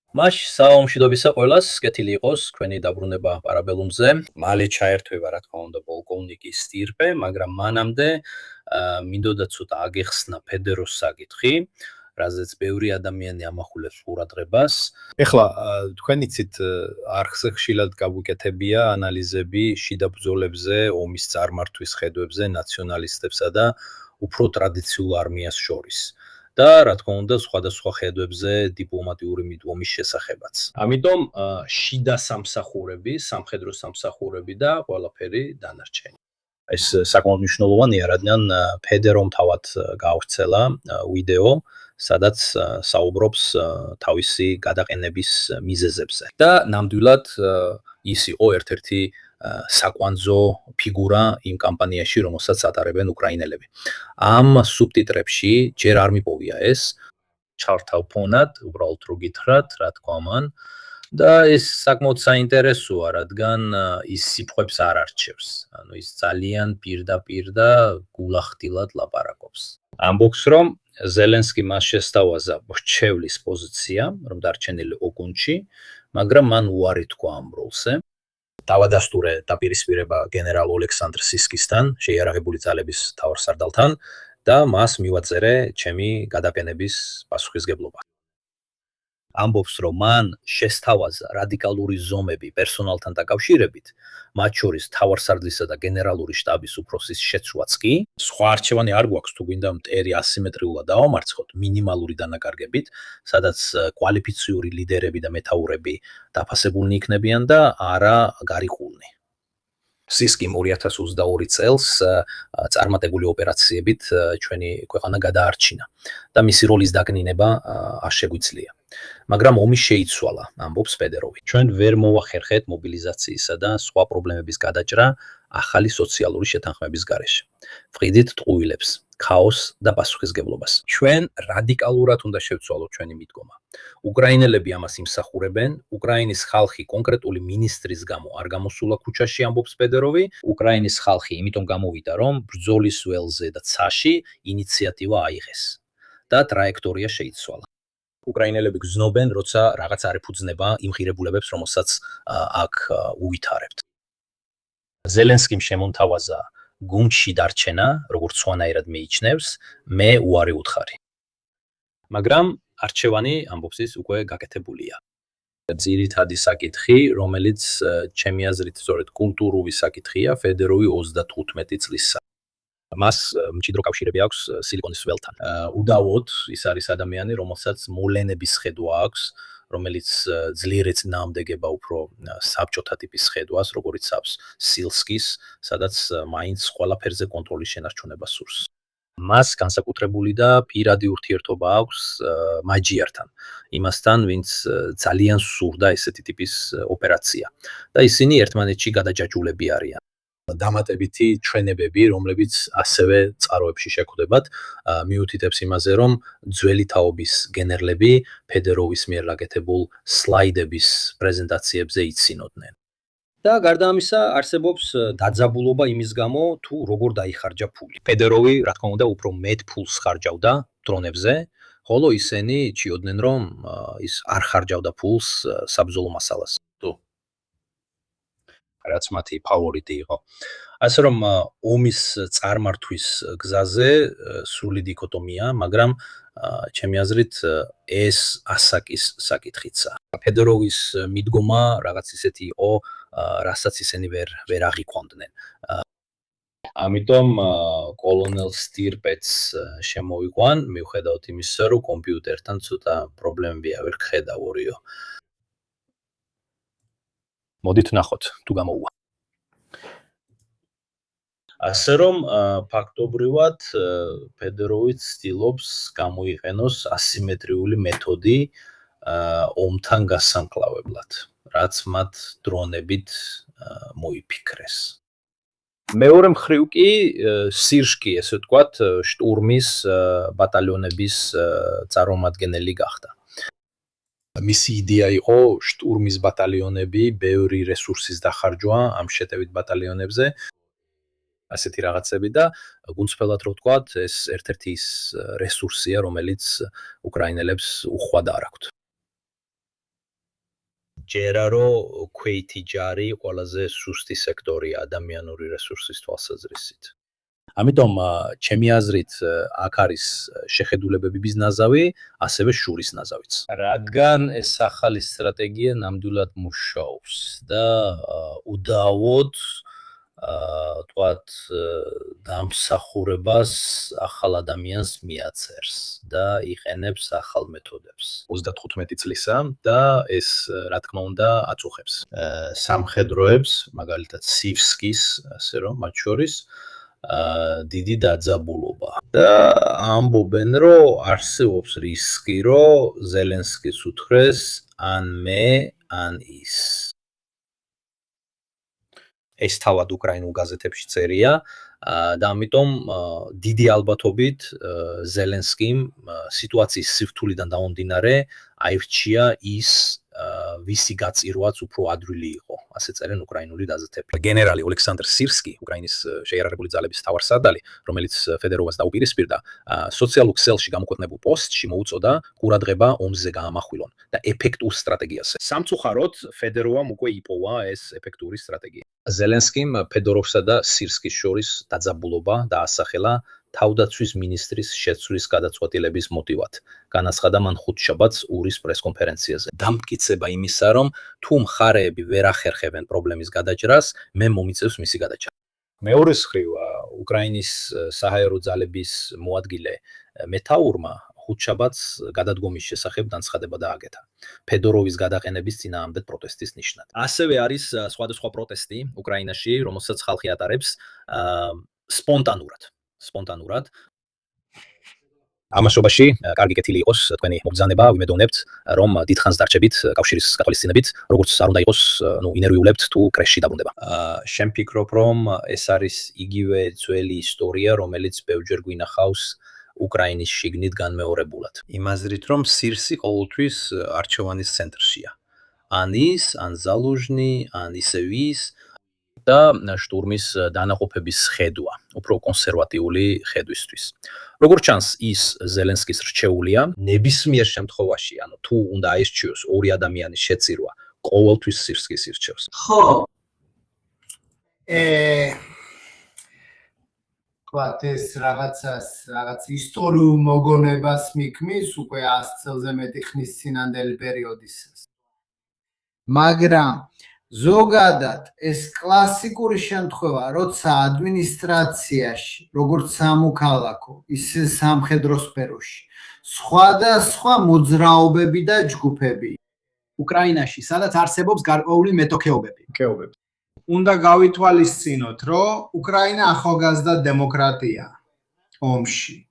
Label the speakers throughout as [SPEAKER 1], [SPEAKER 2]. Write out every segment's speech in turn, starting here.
[SPEAKER 1] მაშ საომშვიდობისა ყველას, კეთილი იყოს თქვენი დაბრუნება პარაბელუმზე. მალე ჩაერთვება რა თქმა უნდა პოლკოვნიკი სტირპე, მაგრამ მანამდე მინდოდა ცოტა აგეხსნა ფედეროს საკითხი, რაზეც ბევრი ადამიანი ამახვილებს ყურადღებას. ეხლა თქვენ იცით არხზე ხშირად გაგვიკეთებია ანალიზები შიდა ბრძოლებზე, ომის წარმართვის ხედვებზე ნაციონალისტებსა და უფრო ტრადიციულ არმიას შორის. და რა თქმა უნდა სხვადასხვა ხედვებზე დიპლომატიური მიდგომის შესახებაც. ამიტომ შიდა სამსახურები, სამხედრო სამსახურები და ყველაფერი დანარჩენი. ეს საკმაოდ მნიშვნელოვანია, რადგან ფედერომ თავად გაავრცელა ვიდეო, სადაც საუბრობს თავისი გადაყენების მიზეზებზე. და ნამდვილად ის იყო ერთ-ერთი საკვანძო ფიგურა იმ კამპანიაში, რომელსაც ატარებენ უკრაინელები. ამ სუბტიტრებში ჯერ არ მიპოვია ეს ჩართავ ფონად, უბრალოდ რო გითხრათ, რა თქვა მან. და ეს საკმაოდ საინტერესოა, რადგან ის სიტყვებს არ არჩევს. ანუ ის ძალიან პირდაპირ და გულახდილად ლაპარაკობს. ამბობს, რომ ზელენსკი მას შესთავაზა მრჩევლის პოზიცია, რომ დარჩენილი ოკუნჩი, მაგრამ მან უარი თქვა ამ როლზე. დავადასტურე დაპირისპირება გენერალ ოლექსანდრ სისკისთან, შეიარაღებული ძალების მთავარსარდალთან და მას მივაწერე ჩემი გადაყენების პასუხისგებლობა. ამბობს, რომ მან შესთავაზა რადიკალური ზომები პერსონალთან დაკავშირებით, მათ შორის მთავარსარდლისა და გენერალური შტაბის უფროსის შეცვლაც კი. სხვა არჩევანი არ გვაქვს, თუ გვინდა მტერი ასიმეტრიულად დავამარცხოთ მინიმალური დანაკარგებით, სადაც კვალიფიციური ლიდერები და მეთაურები დაფასებულნი იქნებიან და არა გარიყულნი. სისკიმ 2022 წელს წარმატებული ოპერაციებით ჩვენი ქვეყანა გადაარჩინა და მისი როლის დაკნინება არ შეგვიძლია. მაგრამ ომი შეიცვალა, ამბობს ფედეროვი. ჩვენ ვერ მოვახერხეთ მობილიზაციისა და სხვა პრობლემების გადაჭრა ახალი სოციალური შეთანხმების გარეშე. ვყიდით ტყუილებს, ქაოსს და პასუხისგებლობას. ჩვენ რადიკალურად უნდა შევცვალოთ ჩვენი მიდგომა. უკრაინელები ამას იმსახურებენ, უკრაინის ხალხი კონკრეტული მინისტრის გამო არ გამოსულა ქუჩაში, ამბობს ფედეროვი. უკრაინის ხალხი იმიტომ გამოვიდა, რომ ბრძოლის ველზე და ცაში ინიციატივა აიღეს და ტრაექტორია შეიცვალა. უკრაინელები გრძნობენ, როცა რაღაც არ ეფუძნება იმ ღირებულებებს, რომელსაც აქ უვითარებთ. ზელენსკიმ შემონთავაზა გუნდში დარჩენა, როგორც სვანაირად მიიჩნევს, მე უარი უთხარი. მაგრამ არჩევანი, ამბობს ის, უკვე გაკეთებულია. ძირითადი საკითხი, რომელიც ჩემი აზრით სწორედ კულტურული საკითხია, ფედეროვი 35 წლისა. მას მჭიდრო კავშირები აქვს სილიკონის ველთან. უდავოდ ის არის ადამიანი, რომელსაც მოვლენების ხედვა აქვს, რომელიც ძლიერ ეწინააღმდეგება უფრო საბჭოთა ტიპის ხედვას, როგორიც აქვს სილსკის, სადაც მაინც ყველაფერზე კონტროლის შენარჩუნება სურს. მას განსაკუთრებული და პირადი ურთიერთობა აქვს მაჯიართან, იმასთან, ვინც ძალიან სურდა ესეთი ტიპის ოპერაცია და ისინი ერთმანეთში გადაჯაჭვულები არიან. დამატებითი ჩვენებები, რომლებიც ასევე წყაროებში შეხვდებათ, მიუთითებს იმაზე, რომ ძველი თაობის გენერლები ფედეროვის მიერ გაკეთებულ სლაიდების პრეზენტაციებზე იცინოდნენ. და გარდა ამისა, არსებობს დაძაბულობა იმის გამო, თუ როგორ დაიხარჯა ფული. ფედეროვი, რა თქმა უნდა, უფრო მეტ ფულს ხარჯავდა დრონებზე, ხოლო ისინი ჭიოდნენ, რომ ის არ ხარჯავდა ფულს საბრძოლო მასალას. რაც მათი ფავორიტი იყო. ასე რომ ომის წარმართვის გზაზე სრული დიქოტომია, მაგრამ ჩემი აზრით ეს ასაკის საკითხიცა. ფედეროვის მიდგომა რაღაც ისეთი იყო, რასაც ისინი ვერ აღიქვამდნენ. ამიტომ კოლონელ სტირპეც შემოვიყვან, მიუხედავად იმისა, რომ კომპიუტერთან ცოტა პრობლემები არ გხედავ ორიო. მოდით ნახოთ, თუ გამოუვა. ასე რომ ფაქტობრივად ფედეროვიც ცდილობს გამოიყენოს ასიმეტრიული მეთოდი ომთან გასამკლავებლად, რაც მათ დრონებით მოიფიქრეს. მეორე მხრივ კი სირჟკი, ესე ვთქვათ, შტურმის ბატალიონების წარმომადგენელი გახდა. მისი იდეა იყო შტურმის ბატალიონები, ბევრი რესურსის დახარჯვა ამ შეტევით ბატალიონებზე, ასეთი რაღაცები და გუნდსფელად რო ვთქვათ, ეს ერთ-ერთი ის რესურსია, რომელიც უკრაინელებს უხვად არ აქვთ. ჯერა რომ ქვეითი ჯარი ყველაზე სუსტი სექტორია ადამიანური რესურსის თვალსაზრისით. ამიტომ ჩემი აზრით აქ არის შეხედულებები ბიზნესავი, ასევე შურის ნაზავიც. რადგან ეს ახალი სტრატეგია ნამდვილად მუშაობს და უდაოდ თქვათ დამსახურებას ახალ ადამიანს მიაწერს და იყენებს ახალ მეთოდებს. 35 წლისა და ეს რა თქმა უნდა აწუხებს სამხედროებს, მაგალითად სივსკის, ასე რომ მათ შორის დიდი დაძაბულობა და ამბობენ რომ არსებობს რისკი რომ ზელენსკის უთხრეს ან მე ან ის ეს თავად უკრაინულ გაზეთებში წერია და ამიტომ დიდი ალბათობით ზელენსკიმ სიტუაციის სირთულიდან დამომდინარე აირჩია ის ვისი გაწირვაც უფრო ადვილი იყო, ასე წერენ უკრაინული გაზეთები. გენერალი ოლექსანდრ სირსკი, უკრაინის შეიარაღებული ძალების მთავარსარდალი, რომელიც ფედეროვას დაუპირისპირდა, სოციალურ ქსელში გამოქვეყნებულ პოსტში მოუწოდა ყურადღება ომზე გაამახვილონ და ეფექტურ სტრატეგიაზე. სამწუხაროდ, ფედეროვამ უკვე იპოვა ეს ეფექტური სტრატეგია. ზელენსკიმ ფედოროვსა და სირსკის შორის დაძაბულობა დაასახელა თავდაცვის მინისტრის შეცვლის გადაწყვეტილების მოტივად. განაცხადა მან ხუთშაბათს ურის პრესკონფერენციაზე. დამტკიცება იმისა, რომ თუ მხარეები ვერ ახერხებენ პრობლემის გადაჭრას, მე მომიწევს მისი გადაჭრა. მეორის მხრივ, უკრაინის საჰაერო ძალების მოადგილე მეთაურმა ხუთშაბათს გადადგომის შესახებ განცხადება დააკეთა. ფედოროვის გადაყენების წინააღმდეგ პროტესტის ნიშნად. ასევე არის სხვადასხვა პროტესტი უკრაინაში, რომელსაც ხალხი ატარებს სპონტანურად. ამასობაში კარგი კეთილი იყოს თქვენი მობრძანება, ვიმედოვნებთ, რომ დიდხანს დარჩებით კავშირის გათვალისწინებით, როგორც არ უნდა იყოს, ინერვიულებთ თუ კრეშში დაბრუნდება. შენ ფიქრობ, რომ ეს არის იგივე ძველი ისტორია, რომელიც ბევრჯერ გვინახავს უკრაინის შიგნით განმეორებულად. იმ აზრით, რომ სირსი ყოველთვის არჩევანის ცენტრშია. ან ის, ან ზალუჟნი, ან ისევ ის და შტურმის დანაყოფების ხედვა, უფრო კონსერვატიული ხედვისთვის. როგორც ჩანს, ის ზელენსკის რჩეულია, ნებისმიერ შემთხვევაში, ანუ თუ უნდა აირჩიოს ორი ადამიანის შეწირვა, ყოველთვის სირსკის ირჩევს.
[SPEAKER 2] ხო. ვთქვათ, ეს რაღაც ისტორიულ მოგონებას მიქმნის უკვე 100 წელზე მეტი ხნის წინანდელი პერიოდისას. მაგრამ ზოგადად ეს კლასიკური შემთხვევა, როცა ადმინისტრაციაში, როგორც სამოქალაქო, ისე სამხედრო სფეროში, სხვადასხვა მოძრაობები და ჯგუფები უკრაინაში, სადაც არსებობს გარკვეული მეტოქეობები. უნდა გავითვალისწინოთ, რომ უკრაინა ახალგაზრდა დემოკრატია ომში,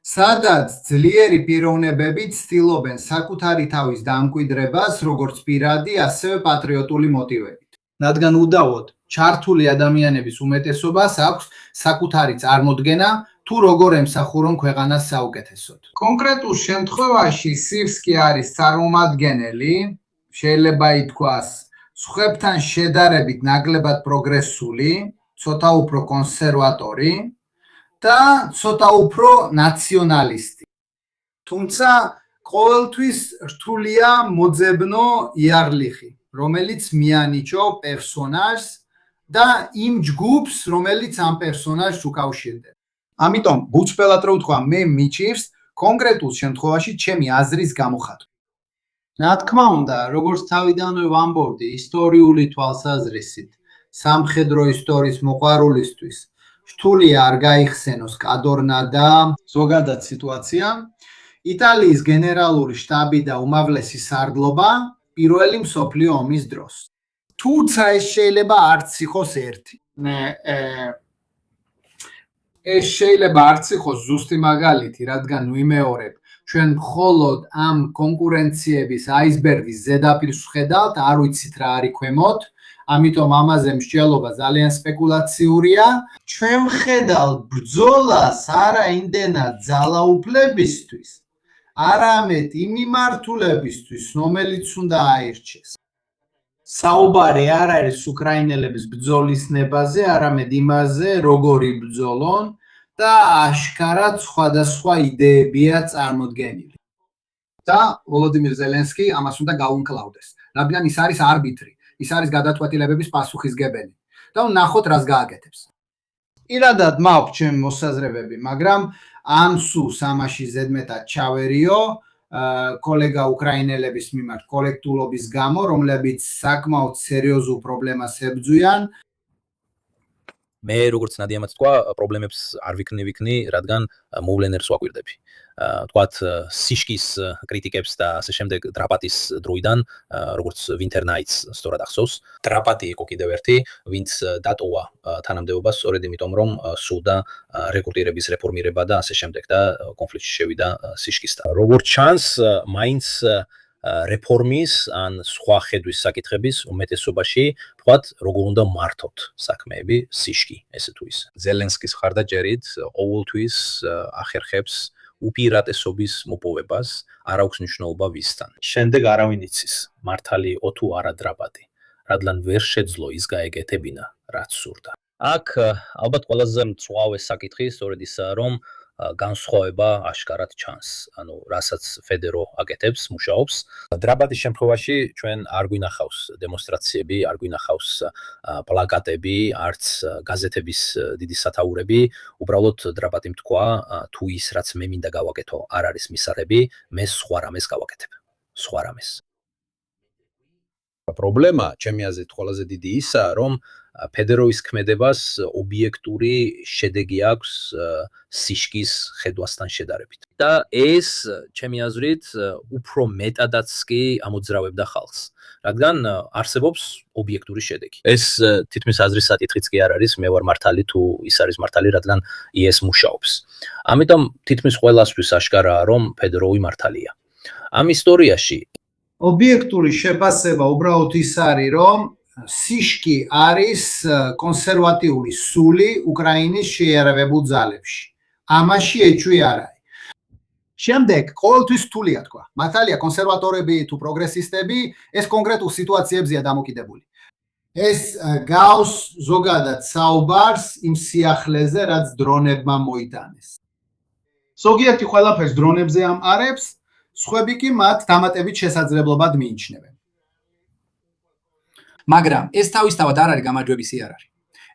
[SPEAKER 2] სადაც ძლიერი პიროვნებები ცდილობენ საკუთარი თავის დამკვიდრებას, როგორც პირადი, ასევე პატრიოტული მოტივებით. რადგან უდავოდ ჩართული ადამიანების უმეტესობას აქვს საკუთარი წარმოდგენა, თუ როგორ ემსახურონ ქვეყანას საუკეთესოდ. კონკრეტულ შემთხვევაში სირსკი არის წარმომადგენელი, შეიძლება ითქვას, სხვებთან შედარებით ნაკლებად პროგრესული, ცოტა უფრო კონსერვატორი და ცოტა უფრო ნაციონალისტი. თუმცა ყოველთვის რთულია მოძებნო იარლიხი, რომელიც მიანიჭო პერსონაჟს და იმ ჯგუფს, რომელიც ამ პერსონაჟს უკავშირდება. ამიტომ ბუჩბელად რო ვთქვა, მე მიჭირს კონკრეტულ შემთხვევაში ჩემი აზრის გამოხატვა. რა თქმა უნდა, როგორც თავიდანვე ვამბობდი, ისტორიული თვალსაზრისით, სამხედრო ისტორიის მოყვარულისთვის რთულია არ გაიხსენოს კადორნა და ზოგადად სიტუაცია. იტალიის გენერალური შტაბი და უმაღლესი სარდლობა პირველი მსოფლიო ომის დროს. თუმცა ეს შეიძლება არც იყოს ერთი. ეს შეიძლება არც იყოს ზუსტი მაგალითი, რადგან ვიმეორებ, ჩვენ მხოლოდ ამ კონკურენციების აისბერგის ზედაპირს ვხედავთ, არ ვიცით რა არის ქვემოთ, ამიტომ ამაზე მსჯელობა ძალიან სპეკულაციურია. ჩვენ ვხედავთ ბრძოლას არა იმდენად ძალაუფლებისთვის, არამედ იმ მიმართულებისთვის, რომელიც უნდა აირჩეს. საუბარი არ არის უკრაინელების ბრძოლის ნებაზე, არამედ იმაზე, როგორი ბრძოლონ და აშკარად სხვადასხვა იდეებია წარმოდგენილი. და ვოლოდიმირ ზელენსკი ამას უნდა გაუმკლავდეს. რადგან ის არის არბიტრი, ის არის გადაწყვეტილებების პასუხისგებელი. და ნახოთ რას გააკეთებს. პირადად მაქვს ჩემი მოსაზრებები, მაგრამ ამ სულს ამაში ზედმეტად ჩავერიო კოლეგა უკრაინელების მიმართ კოლექტულობის გამო, რომლებიც საკმაოდ სერიოზულ პრობლემას ებძვიან.
[SPEAKER 1] მე როგორც ნადიამაც თქვა, პრობლემებს არ ვიქნი, რადგან მოვლენებს ვაკვირდები. თქვათ სიშკის კრიტიკებს და ასე შემდეგ დრაპატის დროიდან, როგორც Winter Nights სწორად ახსოვს, დრაპატი იყო კიდევ ერთი, ვინც დატოვა თანამდებობას სწორედ იმიტომ, რომ სურდა რეკრუტირების რეფორმირება და ასე შემდეგ და კონფლიქტში შევიდა სიშკისთან. როგორც ჩანს, მაინც რეფორმის ან სხვა ხედვის საკითხების უმეტესობაში თქვათ როგორ უნდა მართოთ საქმეები სიშკი ესე თუ ისე. ზელენსკის ხარდაჭერით ყოველთვის ახერხებს უპირატესობის მოპოვებას, არ აქვს მნიშვნელობა ვისთან. შემდეგ არავინ იცის, მართალი იყო თუ არა დრაპატი, რადგან ვერ შეძლო ის გაეგეთებინა, რაც სურდა. აქ ალბათ ყველაზე მწვავე საკითხი სწორედ ისაა, რომ განსხვავება აშკარად ჩანს. ანუ რასაც ფედერო აკეთებს, მუშაობს. დრაპატის შემთხვევაში ჩვენ არ გვინახავს დემონსტრაციები, არ გვინახავს პლაკატები, არც გაზეთების დიდი სათაურები. უბრალოდ დრაპატიმ თქვა, თუ ის რაც მე მინდა გავაკეთო, არ არის მისაღები, მე სხვა რამეს გავაკეთებ. სხვა რამეს. პრობლემა, ჩემი აზრით, ყველაზე დიდი ისაა, რომ ფედეროვის ქმედებას ობიექტური შედეგი აქვს სიშკის ხედვასთან შედარებით. და ეს, ჩემი აზრით, უფრო მეტადაც კი ამოძრავებდა ხალხს, რადგან არსებობს ობიექტური შედეგი. ეს თითქმის აზრის საკითხიც კი არ არის, მე ვარ მართალი თუ ის არის მართალი, რადგან ის მუშაობს. ამიტომ თითქმის ყველასთვის აშკარაა, რომ ფედეროვი მართალია. ამ ისტორიაში
[SPEAKER 2] ობიექტური შეფასება უბრალოდ ის არის, რომ სიშკი არის კონსერვატიული სული უკრაინის შეიარაღებულ ძალებში. ამაში ეჭვი არ არის. შემდეგ ყოველთვის რთულია თქვა. მართალია კონსერვატორები თუ პროგრესისტები ეს კონკრეტულ სიტუაციებზეა დამოკიდებული. ეს გავს ზოგადად საუბარს იმ სიახლეზე, რაც დრონებმა მოიტანეს. ზოგიერთი ყველაფერს დრონებზე ამყარებს, სხვები კი მათ დამატებით შესაძლებლობად მიიჩნევენ. მაგრამ ეს თავისთავად არ არის გამარჯვების იარაღი.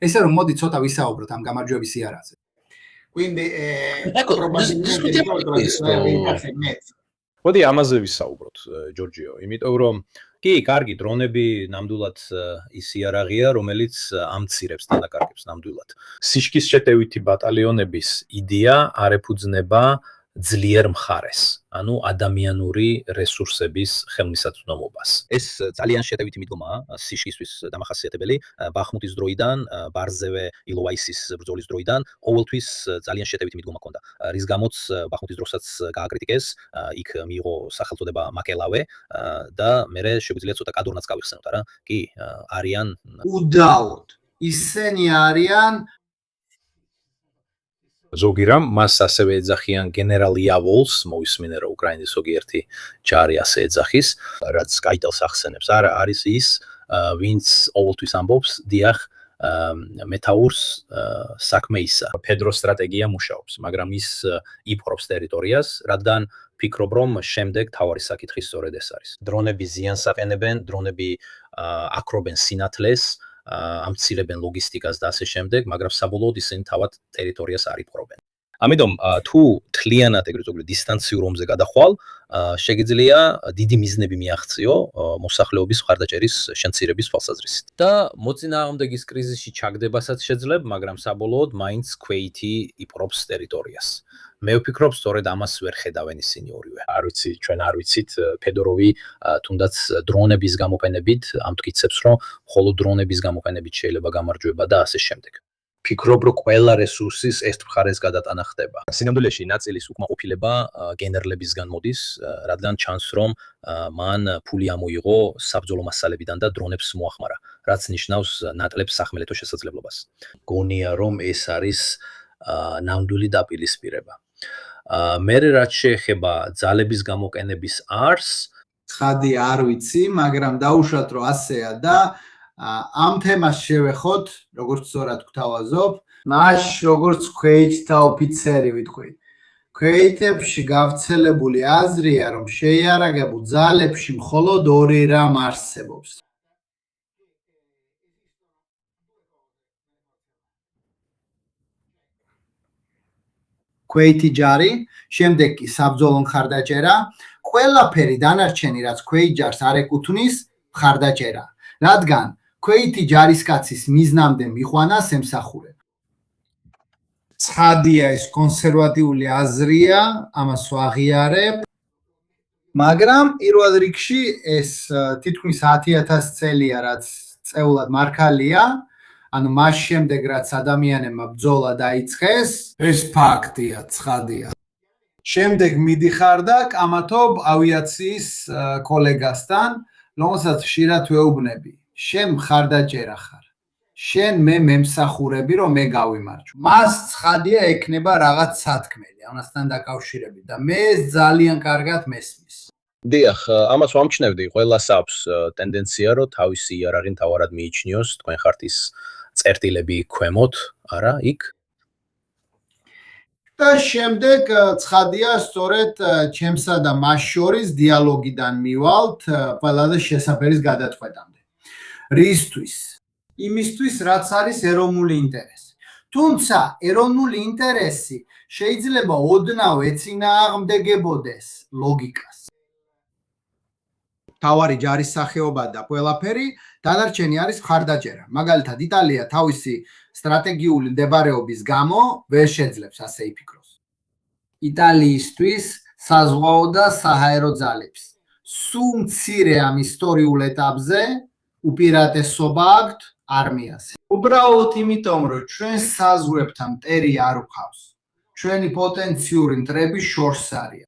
[SPEAKER 2] ესე რომ მოდი ცოტა ვისაუბროთ ამ გამარჯვების იარაღზე. Quindi
[SPEAKER 1] მოდი ამაზე ვისაუბროთ, ჯორჯიო, იმიტომ რომ კი, კარგი, დრონები ნამდვილად ის იარაღია, რომელიც ამცირებს დანაკარგებს ნამდვილად. სიშკის შეტევითი ბატალიონების იდეა არ ეფუძნება ძლიერ მხარეს, ანუ ადამიანური რესურსების ხელმისაწვდომობას. ეს ძალიან შეტევითი მიდგომაა სიშკისთვის დამახასიათებელი. ბახმუტის დროიდან, ბარზევე ილოვაისის ბრძოლის დროიდან ყოველთვის ძალიან შეტევითი მიდგომა ჰქონდა. რის გამოც ბახმუტის დროსაც გააკრიტიკეს, იქ მიიღო სახელწოდება მაკელავე და მერე შეგვიძლია ცოტა კადორნაც გავიხსენოთ, არა? კი, არიან
[SPEAKER 2] უდაოდ. ისინი არიან
[SPEAKER 1] ზოგი რამ მას ასევე ეძახიან გენერალ იავოლს, მოისმინე რომ უკრაინის ზოგიერთი ჯარი ასე ეძახის, რაც კაიტელს ახსენებს. არა, არის ის, ვინც ყოველთვის ამბობს, დიახ, მეტაურს საქმე ისა. ფედროს სტრატეგია მუშაობს, მაგრამ ის იპყრობს ტერიტორიას, რადგან ფიქრობ, რომ შემდეგ თავარი საკითხი სწორედ ეს არის. დრონები ზიანს აყენებენ, დრონები აკრობენ სინათლეს, ამცირებენ ლოგისტიკას და ასე შემდეგ, მაგრამ საბოლოოდ ისინი თავად ტერიტორიას არ იპყრობენ. ამიტომ თუ თლიანად ეგრეთ წოდებული დისტანციურ ომზე გადახვალ, შეგიძლია დიდი მიზნები მიაღწიო მოსახლეობის მხარდაჭერის შემცირების თვალსაზრისით. და მოწინააღმდეგის კრიზისში ჩაგდებასაც შეძლებ, მაგრამ საბოლოოდ მაინც ქვეითი იპყრობს ტერიტორიას. მე ვფიქრობ, სწორედ ამას ვერ ხედავენ ისინი ორივე. არ ვიცი, ჩვენ არ ვიცით, ფედოროვი თუნდაც დრონების გამოყენებით ამტკიცებს, რომ მხოლოდ დრონების გამოყენებით შეიძლება გამარჯვება და ასე შემდეგ. ფიქრობ, რომ ყველა რესურსის ეს მხარეს გადატანა ხდება. სინამდვილეში ნაწილის უკმაყოფილება გენერლებისგან მოდის, რადგან ჩანს, რომ მან ფული ამოიღო საბრძოლო მასალებიდან და დრონებს მოახმარა, რაც ნიშნავს ნაკლებ სახმელეთო შესაძლებლობას. გონია, რომ ეს არის ნამდვილი დაპირისპირება. მერე რაც შეეხება ძალების გამოყენების არსს,
[SPEAKER 2] ხადი არ ვიცი, მაგრამ დაუშვათ რომ ასეა და ამ თემას შევეხოთ, როგორც სწორად გვთავაზობ, მაშ როგორც ქვეითთა ოფიცერი ვიტყვი. ქვეითებში გავრცელებული აზრია, რომ შეიარაღებულ ძალებში მხოლოდ ორი რამ არსებობს. ქვეითი ჯარი, შემდეგ კი საბრძოლო მხარდაჭერა, ყველაფერი დანარჩენი, რაც ქვეით ჯარს არ ეკუთვნის, მხარდაჭერა, რადგან ქვეითი ჯარისკაცის მიზნამდე მიყვანას ემსახურება. ცხადია, ეს კონსერვატიული აზრია, ამას ვაღიარებ, მაგრამ პირველ რიგში ეს თითქმის 10,000 წელია, რაც წეულად მართალია, ანუ მას შემდეგ, რაც ადამიანებმა ბრძოლა დაიწყეს, ეს ფაქტია, ცხადია. შემდეგ მიდიხარ და კამათობ ავიაციის კოლეგასთან, რომელსაც ხშირად ვეუბნები, შენ მხარდაჭერა ხარ. შენ მე მემსახურები, რომ მე გავიმარჯვო. მას ცხადია ექნება რაღაც სათქმელი, ამასთან დაკავშირებით და მე ძალიან კარგად მესმის.
[SPEAKER 1] დიახ, ამას ვამჩნევდი, ყველას აქვს ტენდენცია, რომ თავისი იარაღი თავად მიიჩნიოს, თქვენ ხართ ის წერტილები ქვემოთ, არა, იქ?
[SPEAKER 2] და შემდეგ ცხადია, სწორედ ჩემსა და მას შორის დიალოგიდან მივალთ ყველაზე შესაფერის გადაწყვეტამდე. რისთვის? იმისთვის, რაც არის ეროვნული ინტერესი. თუმცა ეროვნული ინტერესი შეიძლება ოდნავ ეწინააღმდეგებოდეს ლოგიკას. თავარი ჯარის სახეობა და ყველაფერი, დანარჩენი არის მხარდაჭერა. მაგალითად, იტალია თავისი სტრატეგიული მდებარეობის გამო ვერ შეძლებს ასე იფიქროს. იტალიისთვის საზღვაო და საჰაერო ძალებს სულ მცირე ამ ისტორიულ ეტაპზე უპირატესობა აქვთ არმიაზე. უბრალოდ იმიტომ, რომ ჩვენ საზღვრებთან მტერი არ ვყავს. ჩვენი პოტენციური მტრები შორს არის.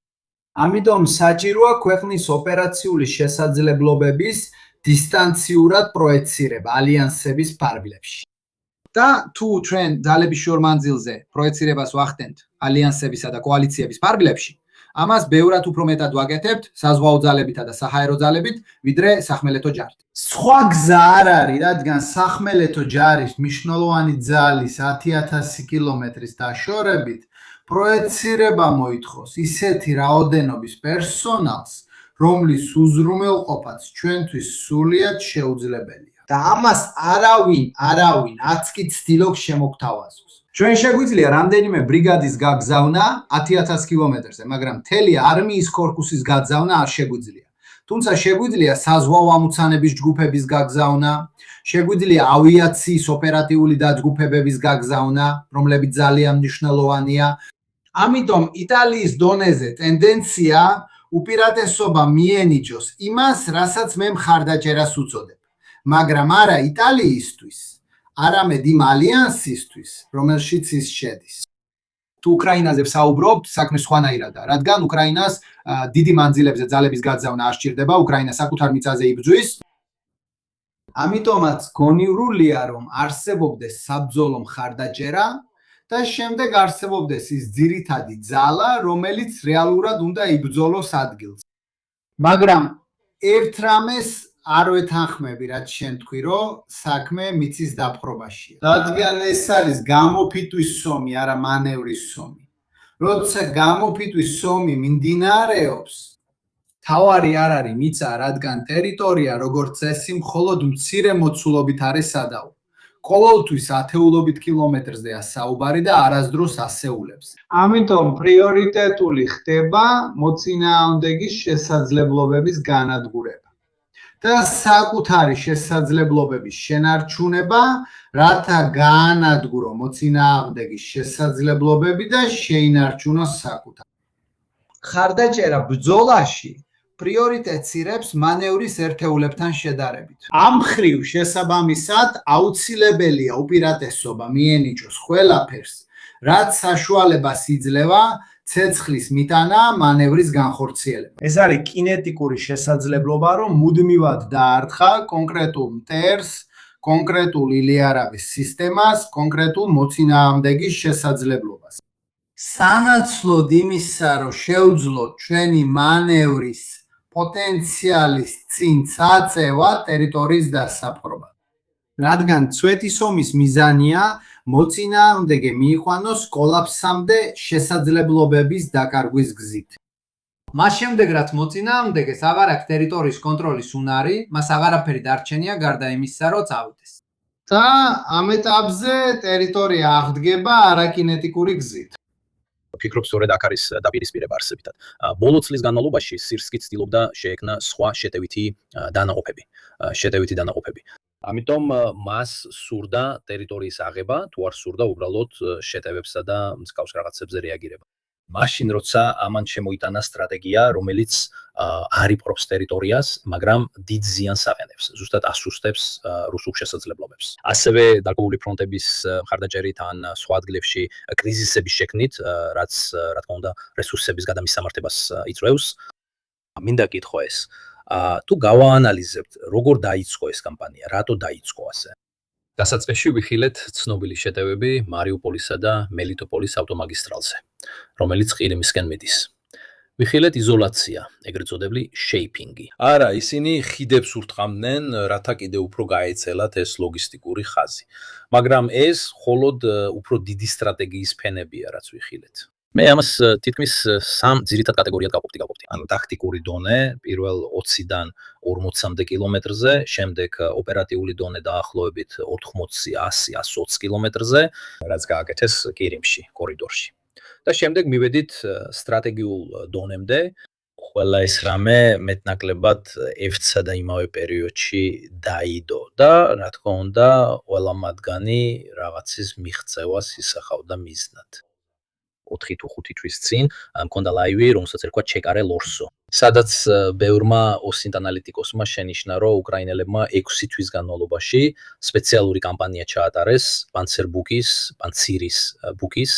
[SPEAKER 2] ამიტომ საჭიროა ქვეყნის ოპერაციული შესაძლებლობების დისტანციურად პროექცირება ალიანსების ფარგლებში. და თუ ჩვენ ძალების შორმანძილზე პროექცირებას ვახდენთ ალიანსებისა და კოალიციების ფარგლებში, ამას ბევრად უფრო მეტად ვაკეთებთ საზღვაო ძალებითა და საჰაერო ძალებით, ვიდრე სახმელეთო ჯარით. სხვა გზა არ არის, რადგან სახმელეთო ჯარის მნიშვნელოვანი ძალის 10,000 კილომეტრის დაშორებით პროექცირება მოითხოვს ისეთი რაოდენობის პერსონალს, რომლის უზრუნველყოფაც ჩვენთვის სრულიად შეუძლებელია. და ამას არავინ არც კი ცდილობს შემოგთავაზოს. ჩვენ შეგვიძლია რამდენიმე ბრიგადის გაგზავნა 10,000 კილომეტრზე, მაგრამ მთელი არმიის კორპუსის გაგზავნა არ შეგვიძლია. თუმცა შეგვიძლია საზღვაო ამოცანების ჯგუფების გაგზავნა, შეგვიძლია ავიაციის ოპერატიული დაჯგუფებების გაგზავნა, რომლებიც ძალიან მნიშვნელოვანია. ამიტომ იტალიის დონეზე ტენდენცია უპირატესობა მიენიჭოს იმას, რასაც მე მხარდაჭერას უწოდებ. მაგრამ არა იტალიისთვის, არამედ იმ ალიანსისთვის, რომელშიც ის შედის. თუ უკრაინაზე ვსაუბრობთ, საქმე სხვანაირადაა, რადგან უკრაინას დიდი მანძილებზე ძალების გაგზავნა არ სჭირდება, უკრაინა საკუთარ მიწაზე იბრძვის. ამიტომაც გონივრულია, რომ არსებობდეს საბრძოლო მხარდაჭერა და შემდეგ არსებობდეს ის ძირითადი ძალა, რომელიც რეალურად უნდა იბრძოლოს ადგილს. მაგრამ ერთ რამეს არ ვეთანხმები, რაც შენ თქვი, რომ საქმე მიწის დაპყრობაშია. რადგან ეს არის გამოფიტვის სომი, არა მანევრის სომი. როცა გამოფიტვის სომი მიმდინარეობს, თავარი არ არის მიწა, რადგან ტერიტორია, როგორც წესი, მხოლოდ მცირე მოცულობით არის სადავო. ყოველთვის ათეულობით კილომეტრზეა საუბარი და არასდროს ასეულებს. ამიტომ პრიორიტეტული ხდება მოწინააღმდეგის შესაძლებლობების განადგურება. და საკუთარი შესაძლებლობების შენარჩუნება, რათა გაანადგურო მოწინააღმდეგის შესაძლებლობები და შეინარჩუნოს საკუთარი. მხარდაჭერა ბრძოლაში პრიორიტეტს იღებს მანევრის ერთეულებთან შედარებით. ამ მხრივ შესაბამისად აუცილებელია უპირატესობა მიენიჭოს ყველაფერს, რაც საშუალებას იძლევა ცეცხლის მიტანა მანევრის განხორციელება. ეს არის კინეტიკური შესაძლებლობა, რომ მუდმივად დაარტყა კონკრეტულ მტერს, კონკრეტულ ილიარავის სისტემას, კონკრეტულ მოწინააღმდეგის შესაძლებლობას. სანაცვლოდ იმისა, რომ შეუძლოთ ჩვენი მანევრის პოტენციალის წინ წაწევა ტერიტორიის დასაპყრობა. რადგან წვეთის ომის მიზანია მოწინააღმდეგე მიიყვანოს კოლაფსამდე შესაძლებლობების დაკარგვის გზით. მას შემდეგ, რაც მოწინააღმდეგეს აღარ აქვს ტერიტორიის კონტროლის უნარი, მას აღარაფერი დარჩენია გარდა იმისა, რომ წავიდეს. და ამ ეტაპზე ტერიტორია აღდგება არაკინეტიკური გზით.
[SPEAKER 1] ფიქრობ, სწორედ აქ არის დაპირისპირება არსებითად. ბოლო წლის განმავლობაში სირსკი ცდილობდა შეექმნა სხვა შეტევითი დანაყოფები. ამიტომ მას სურდა ტერიტორიის აღება, თუ არ სურდა უბრალოდ შეტევებსა და მსგავს რაღაცებზე რეაგირება. მაშინ როცა ამან შემოიტანა სტრატეგია, რომელიც არ იპყრობს ტერიტორიას, მაგრამ დიდ ზიანს აყენებს, ზუსტად ასუსტებს რუსულ შესაძლებლობებს. ასევე დარღვეული ფრონტების მხარდაჭერით ან სხვა ადგილებში კრიზისების შექმნით, რაც რა თქმა უნდა რესურსების გადამისამართებას იწვევს. მინდა კითხო ეს. თუ გავაანალიზებთ, როგორ დაიწყო ეს კამპანია, რატო დაიწყო ასე? დასაწყისში ვიხილეთ ცნობილი შეტევები მარიუპოლისა და მელიტოპოლის ავტომაგისტრალზე, რომელიც ყირიმისკენ მიდის. ვიხილეთ იზოლაცია, ეგრეთ წოდებული შეიპინგი. არა, ისინი ხიდებს ურტყამდნენ, რათა კიდევ უფრო გაეცელათ ეს ლოგისტიკური ხაზი. მაგრამ ეს მხოლოდ უფრო დიდი სტრატეგიის ფენებია, რაც ვიხილეთ. მე ამას თითქმის სამ ძირითად კატეგორიად გავყოფდი. ანუ ტაქტიკური დონე, პირველ 20-დან 40-მდე კილომეტრზე, შემდეგ ოპერატიული დონე დაახლოებით 80, 100, 120 კილომეტრზე, რაც გააკეთეს ყირიმში, კორიდორში. და შემდეგ მივედით სტრატეგიულ დონემდე. ყველა ეს რამე მეტნაკლებად F-ცა და იმავე პერიოდში დაიდო და რა თქმა უნდა, ყველა მათგანი რაღაცის მიღწევას ისახავდა მიზნად. 4 თუ 5 თვის წინ მქონდა ლაივი, რომელსაც ერქვა ჩეკარე ლორსო. სადაც ბევრმა ოსინტ ანალიტიკოსმა შენიშნა, რომ უკრაინელებმა 6 თვის განმავლობაში სპეციალური კამპანია ჩაატარეს პანცირის ბუკის,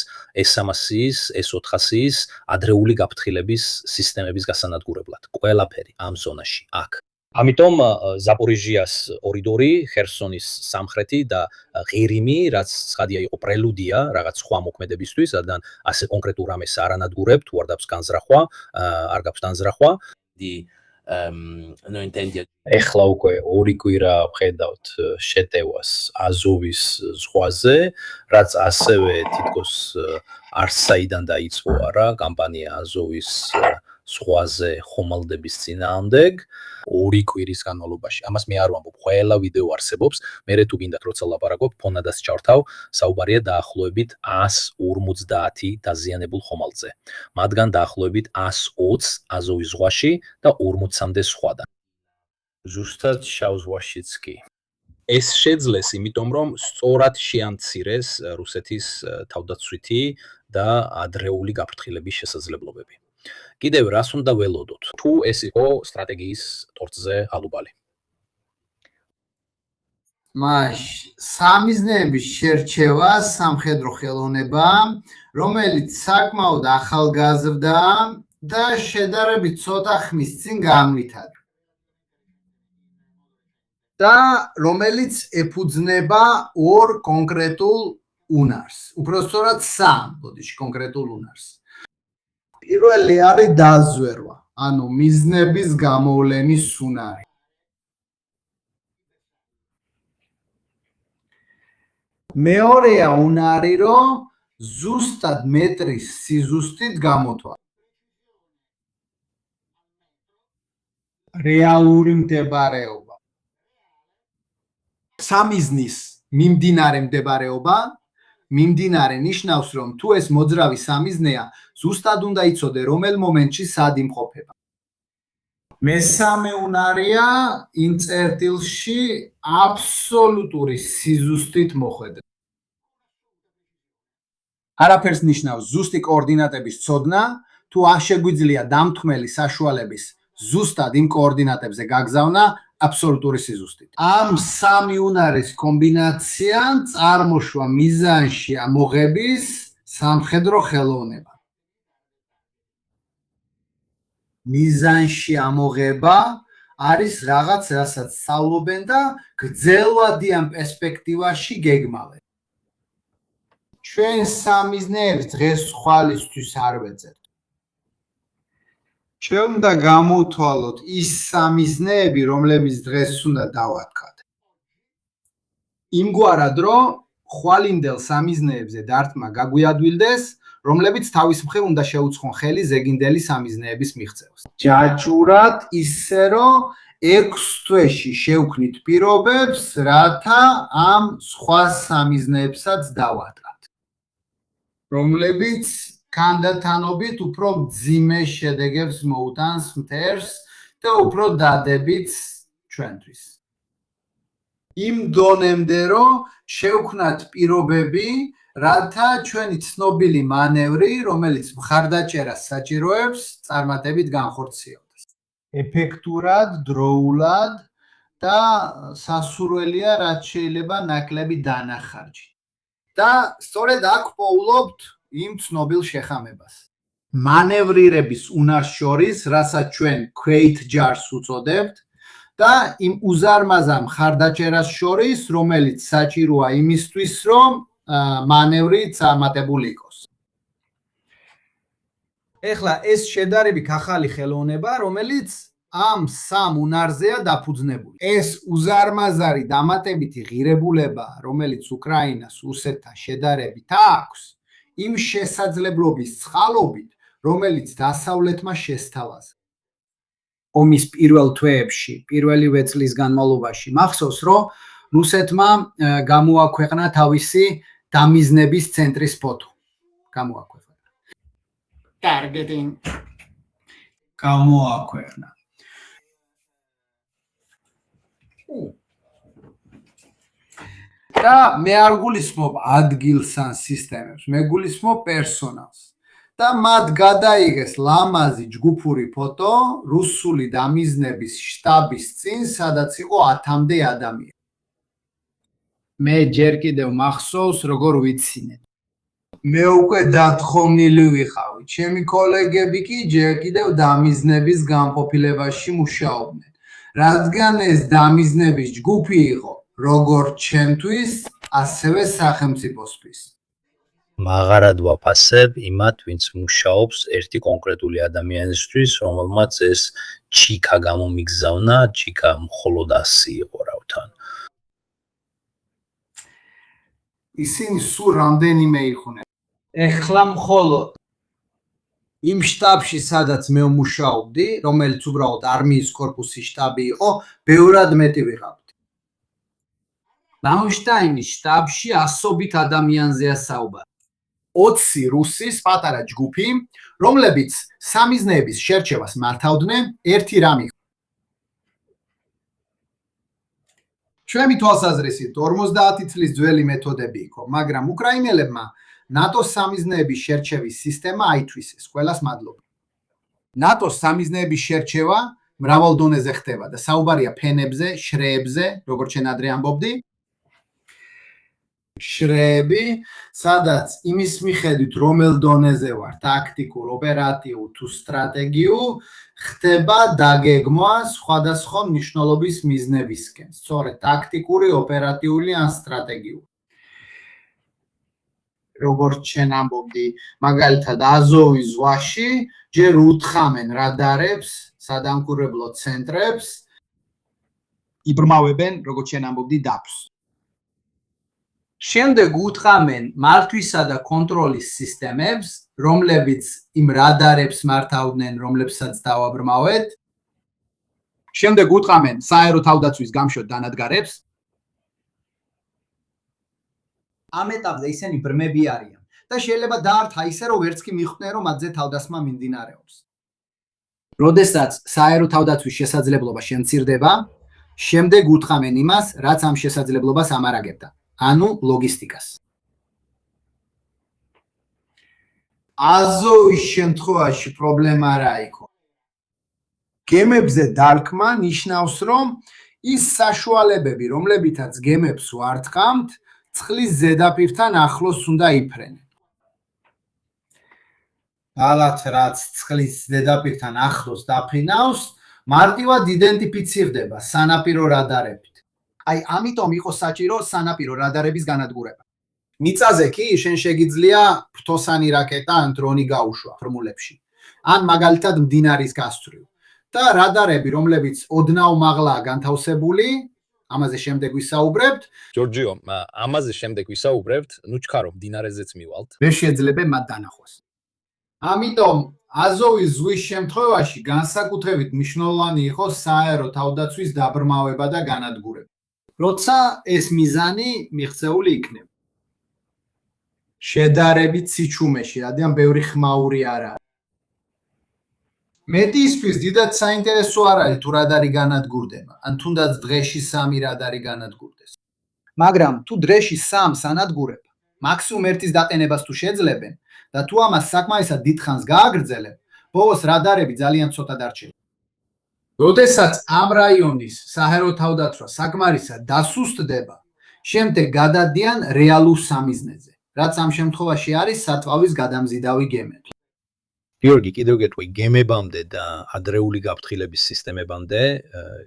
[SPEAKER 1] S300-ის, S400-ის ადრეული გაფრთხილების სისტემების გასანადგურებლად. ყველაფერი ამ ზონაში აქ. ამიტომ ზაპორიჟიას კორიდორი, ხერსონის სამხრეთი და ყირიმი, რაც ცხადია იყო პრელუდია რაღაც სხვა მოქმედებისთვის, რადგან ასე კონკრეტულ რამეს არ ანადგურებ, თუ არ გაქვს განზრახვა. ეხლა უკვე 2 კვირა ვხედავთ შეტევას აზოვის ზღვაზე, რაც ასევე თითქოს არც საიდან დაიწყო არა კამპანია აზოვის ზღვაზე ხომალდების წინააღმდეგ 2 კვირის განმავლობაში. ამას მე არ ვამბობ, ყველა ვიდეო არსებობს. მე თუ გინდათ როცა ლაპარაკობ, ფონადას ჩავთავ, საუბარია დაახლოებით 150 დაზიანებულ ხომალდზე. მათგან დაახლოებით 120 აზოვის ზღვაში და 40-მდე სხვადან. ზუსტად შავ ზღვაშიც კი. ეს შეძლეს, იმიტომ რომ სწორად შეამცირეს რუსეთის თავდაცვითი და ადრეული გაფრთხილების შესაძლებლობები. კიდევ რას უნდა ველოდოთ, თუ ეს იყო სტრატეგიის ტორტზე ალუბალი.
[SPEAKER 2] სამიზნეების შერჩევა სამხედრო ხელოვნება, რომელიც საკმაოდ ახალგაზრდა და შედარებით ცოტა ხნის წინ განვითარდა. და რომელიც ეფუძნება 2 კონკრეტულ უნარს, უпростоრად 3 ბოდიში კონკრეტულ უნარს. პირველი არის დაზვერვა, ანუ მიზნების გამოვლენის უნარი. მეორეა უნარი, რომ ზუსტად მეტრის სიზუსტით გამოთვალა. რეალური მდებარეობა. სამიზნის მიმდინარე მდებარეობა, მიმდინარე ნიშნავს, რომ თუ ეს მოძრავი სამიზნეა, ზუსტად უნდა იცოდე, რომელ მომენტში სად იმყოფება. მესამე უნარია იმ წერტილში აბსოლუტური სიზუსტით მოხვედრა. არაფერს ნიშნავს ზუსტი კოორდინატების ცოდნა, თუ შეგვიძლია დამთქმელი საშუალების ზუსტად იმ კოორდინატებზე გაგზავნა აბსოლუტური სიზუსტით. ამ 3 უნარის კომბინაცია წარმოშვა მიზანში ამოღების სამხედრო ხელოვნება. მიზანში ამოღება არის რაღაც, რასაც სწავლობენ და გრძელვადიან პერსპექტივაში გეგმავენ. ჩვენ სამიზნეებს დღეს ხვალისთვის არ ვეწერთ. ჩვენ უნდა გამოვთვალოთ ის სამიზნეები, რომლებიც დღეს უნდა დავათქათ. იმგვარად რომ ხვალინდელ სამიზნეებზე დარტყმა გაგვიადვილდეს, რომლებიც თავის მხრივ უნდა შეუცხონ ხელი ზეგინდელი სამიზნეების მიღწევას. ჯაჭვურად ისე რომ 6 თვეში შევქმნით პირობებს, რათა ამ სხვა სამიზნეებსაც დავატყათ, რომლებიც თანდათანობით უფრო მძიმე შედეგებს მოუტანს მტერს და უფრო დადებით ჩვენთვის. იმ დონემდე რომ შევქმნათ პირობები, რათა ჩვენი ცნობილი მანევრი, რომელიც მხარდაჭერას საჭიროებს, წარმატებით განხორციელდეს. ეფექტურად, დროულად და სასურველია, რაც შეიძლება ნაკლები დანახარჯი. და სწორედ აქ პოულობთ იმ ცნობილ შეხამებას. მანევრირების უნარს შორის, რასაც ჩვენ ქვეით ჯარს უწოდებთ, და იმ უზარმაზარ მხარდაჭერას შორის, რომელიც საჭიროა იმისთვის, რომ მანევრი წარმატებული იყოს. ეხლა ეს შედარებით ახალი ხელოვნება, რომელიც ამ სამ უნარზეა დაფუძნებული. ეს უზარმაზარი დამატებითი ღირებულება, რომელიც უკრაინას რუსეთთან შედარებით აქვს, იმ შესაძლებლობის წყალობით, რომელიც დასავლეთმა შესთავაზა. ომის პირველ თვეებში, პირველივე წლის განმავლობაში მახსოვს, რომ რუსეთმა გამოაქვეყნა თავისი დამიზნების ცენტრის ფოტო. გამოაქვეყნა. Targeting. გამოაქვეყნა. და მე არ გულისხმობ ადგილს ან სისტემებს, მე გულისხმობ პერსონალს. და მათ გადაიღეს ლამაზი ჯგუფური ფოტო რუსული დამიზნების შტაბის წინ, სადაც იყო 1000-მდე ადამიანი. მე ჯერ კიდევ მახსოვს, როგორ ვიცინეთ. მე უკვე დათხოვნილი ვიყავი. ჩემი კოლეგები კი ჯერ კიდევ დამიზნების განყოფილებაში მუშაობდნენ. რადგან ეს დამიზნების ჯგუფი იყო როგორც ჩემთვის, ასევე სახელმწიფოსთვის.
[SPEAKER 1] მაღარად ვაფასებ იმათ, ვინც მუშაობს ერთი კონკრეტული ადამიანისთვის, რომელმაც ეს ჩიქა გამომიგზავნა, ჩიქა მხოლოდ 100 იყო რავთან.
[SPEAKER 2] ისინი სულ რამდენიმე იყვნენ. ეხლა მხოლოდ იმ შტაბში, სადაც მე ვმუშაობდი, რომელიც უბრალოდ არმიის კორპუსის შტაბი იყო, ბევრად მეტი ვიყავთ. რაუნშტაინის შტაბში ასობით ადამიანზეა საუბარი. 20 რუსის პატარა ჯგუფი, რომლებიც სამიზნეების შერჩევას მართავდნენ, ერთი რამ იყო. ჩვენი თვალსაზრისით 50 წლის ძველი მეთოდები იყო, მაგრამ უკრაინელებმა ნატოს სამიზნეების შერჩევის სისტემა აითვისეს. ყველას მადლობა. ნატოს სამიზნეების შერჩევა მრავალ დონეზე ხდება და საუბარია ფენებზე, შრეებზე, როგორც შენ ადრე ამბობდი. შრეები, სადაც იმის მიხედვით, რომელ დონეზე ვარ, ტაქტიკურ, ოპერატიულ თუ სტრატეგიულ, ხდება დაგეგმვა სხვადასხვა მნიშვნელობის მიზნებისკენ, სწორედ ტაქტიკური, ოპერატიული ან სტრატეგიული. როგორც შენ ამბობდი, მაგალითად აზოვის ზღვაში ჯერ უთხრამენ რადარებს, სადამკვირვებლო ცენტრებს, იბრმავებენ, როგორც შენ ამბობდი, დაფს. შემდეგ უთხრამენ მართვისა და კონტროლის სისტემებს, რომლებიც იმ რადარებს მართავდნენ, რომლებსაც დავაბრმავეთ. შემდეგ უთხრამენ საერო თავდაცვის გამშვიდ დანადგარებს. ამ ეტაპზე ისინი ბრმები არიან და შეიძლება დაართ ისე, რომ ვერც კი მიხვდნენ, რომ მათზე თავდასხმა მიმდინარეობს. როდესაც საერო თავდაცვის შესაძლებლობა შემცირდება, შემდეგ უთხრამენ იმას, რაც ამ შესაძლებლობას ამარაგებდა. ანუ ლოგისტიკას. აზოვის შემთხვევაში პრობლემა რა იყო? გემებზე დარქმა ნიშნავს, რომ ის საშუალებები, რომლებითაც გემებს ვარტყამთ, წყლის ზედაპირთან ახლოს უნდა იფრენენ. ალათ რაც წყლის ზედაპირთან ახლოს დაფრინავს, მარტივად იდენტიფიცირდება სანაპირო რადარებით. აი, ამიტომ იყო საჭირო სანაპირო რადარების განადგურება. მიწაზე კი შენ შეგიძლია ფრთოსანი რაკეტა ან დრონი გაუშვა ფორმულებში. ან მაგალითად მდინარის გასწვრივ. და რადარები, რომლებიც ოდნავ მაღლაა განთავსებული, ამაზე შემდეგ ვისაუბრებთ.
[SPEAKER 1] ჯორჯიო, ამაზე შემდეგ ვისაუბრებთ, ნუ ჩქარო, მდინარეზეც მივალთ.
[SPEAKER 2] ვერ შეიძლება მათ დანახვას. ამიტომ აზოვის ზღვის შემთხვევაში განსაკუთრებით მნიშვნელოვანი იყო საერო თავდაცვის დაბრმავება და განადგურება. როცა ეს მიზანი მიღწეული იქნება. შედარებით სიჩუმეში, რადგან ბევრი ხმაური არ არის. მეტისთვის დიდად საინტერესო არ არის თუ რად არის განადგურდება, ან თუნდაც დღეში 3 რად არის განადგურდეს. მაგრამ თუ დღეში 3-ს ანადგურებ, მაქსიმუმ 1-ის დატენებას თუ შეძლებენ და თუ ამას საკმარისად დიდხანს გააგრძელებ, ბოლოს რადარები ძალიან ცოტა დარჩება. როდესაც ამ რაიონის საჰაერო თავდაცვა საკმარისად დასუსტდება, შემდეგ გადადიან რეალურ სამიზნეზე, რაც ამ შემთხვევაში არის საწვავის გადამზიდავი გემები.
[SPEAKER 1] გიორგი, კიდევ გეტყვი, გემებამდე და ადრეული გაფრთხილების სისტემებამდე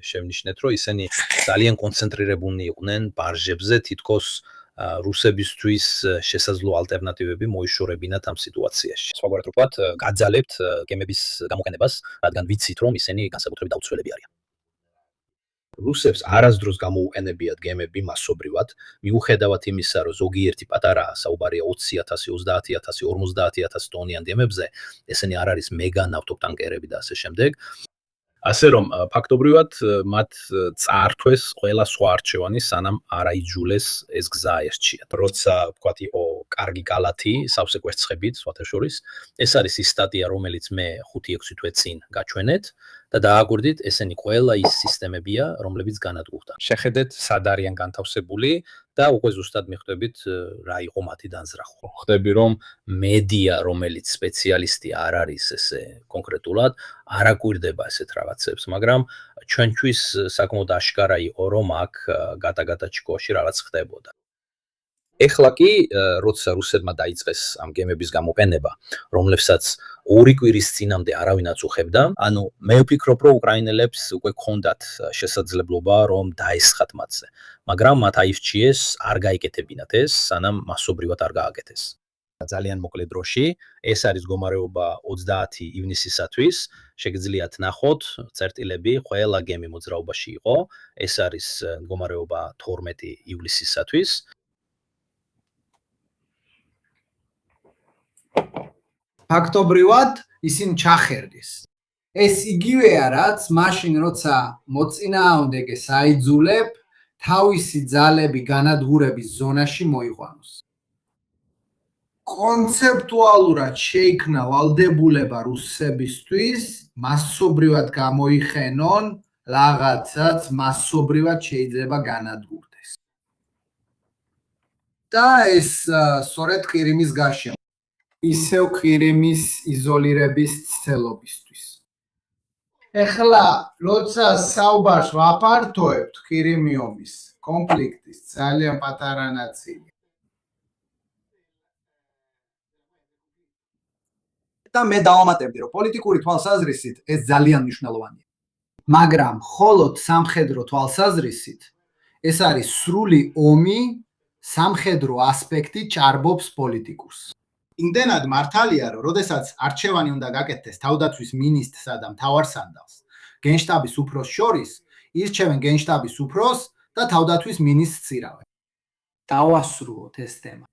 [SPEAKER 1] შევნიშნეთ, რომ ისინი ძალიან კონცენტრირებულნი იყვნენ ბარჟებზე, თითქოს რუსებისთვის შესაძლო ალტერნატივები მოიშორებინათ ამ სიტუაციაში. სხვაგვარად ვთქვათ, გაძალებთ გემების გამოყენებას, რადგან ვიცით, რომ ისინი განსაკუთრებით დაუცველები არიან. რუსებს არასდროს გამოუყენებიათ გემები მასობრივად, მიუხედავად იმისა, რომ ზოგიერთი პატარაა, საუბარია 20,000, 30,000, 50,000 ტონიან გემებზე, ესენი არ არის მეგა ნავთობტანკერები და ასე შემდეგ. ასე რომ ფაქტობრივად მათ წაართვეს ყველა სხვა არჩევანი, სანამ არ აიძულეს ეს გზა აერჩიათ. როცა ვთქვათ, იყო კარგი კალათი სავსე კვერცხებით, სხვათა შორის, ეს არის ის სტატია, რომელიც მე 5-6 თვე წინ გაჩვენეთ და დააგვირდით, ესენი ყველა ის სისტემებია, რომლებიც განადგურდა. შეხედეთ, სად არიან განთავსებული და უკვე ზუსტად მიხვდებით, რა იყო მათი განზრახვა. ხვდები, რომ მედია, რომელიც სპეციალისტი არ არის ესე კონკრეტულად, არ აკვირდება ესეთ რაღაცებს, მაგრამ ჩვენთვის საკმაოდ აშკარა იყო, რომ აქ გატა-ჩიკოში რაღაც ხდებოდა. ეხლა კი, როცა რუსებმა დაიწყეს ამ გემების გამოყენება, რომლებსაც 2 კვირის წინამდე არავინაც უხებდა, ანუ მე ვფიქრობ, რომ უკრაინელებს უკვე ჰქონდათ შესაძლებლობა, რომ დაესხათ მათზე, მაგრამ მათ აირჩიეს არ გაიკეთებინათ ეს, სანამ მასობრივად არ გააკეთეს. ძალიან მოკლე დროში, ეს არის მდგომარეობა 30 ივნისისათვის, შეგიძლიათ ნახოთ წერტილები, ყველა გემი მოძრაობაში იყო, ეს არის მდგომარეობა 12 ივლისისათვის.
[SPEAKER 2] ფაქტობრივად ისინი ჩახერდეს. ეს იგივეა, რაც მაშინ როცა მოწინააღმდეგეს აიძულებ თავისი ძალები განადგურების ზონაში მოიყვანოს. კონცეპტუალურად შეიქმნა ვალდებულება რუსებისთვის მასობრივად გამოიხენონ რაღაცაც მასობრივად შეიძლება განადგურდეს. და ეს სწორედ ყირიმის გარშემო ისევ ყირიმის იზოლირების ცდილობისთვის. ეხლა, როცა საუბარს ვაფართოებთ ყირიმი ომის კონფლიქტის ძალიან პატარა ნაწილი. და მე დავამატებდი, რომ პოლიტიკური თვალსაზრისით ეს ძალიან მნიშვნელოვანია. მაგრამ მხოლოდ სამხედრო თვალსაზრისით ეს არის სრული ომი, სამხედრო ასპექტი ჭარბობს პოლიტიკურს. იმდენად მართალია, რომ როდესაც არჩევანი უნდა გაკეთდეს თავდაცვის მინისტრსა და მთავარსანდალს, გენშტაბის უფროსს შორის, ირჩევენ გენშტაბის უფროსს და თავდაცვის მინისტრს ირავენ. დავასრულოთ ეს თემა.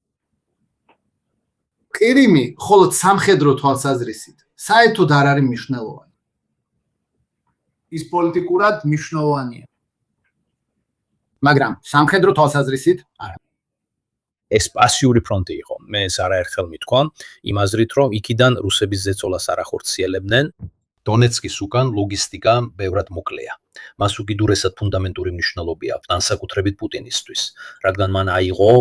[SPEAKER 2] ყირიმი მხოლოდ სამხედრო თვალსაზრისით საერთოდ არ არის მნიშვნელოვანი. ის პოლიტიკურად მნიშვნელოვანია. მაგრამ სამხედრო თვალსაზრისით არა.
[SPEAKER 1] ეს პასიური ფრონტი იყო. მე ეს არაერთხელ მithქვა, იმ აზრით, რომ იქიდან რუსების ზეწოლას არ ახორციელებდნენ. დონეცკის უკან ლოგისტიკა ბევრად მოკლეა. მას უკიდურესად ფუნდამენტური მნიშვნელობა აქვს, განსაკუთრებით პუტინისთვის, რადგან მან აიღო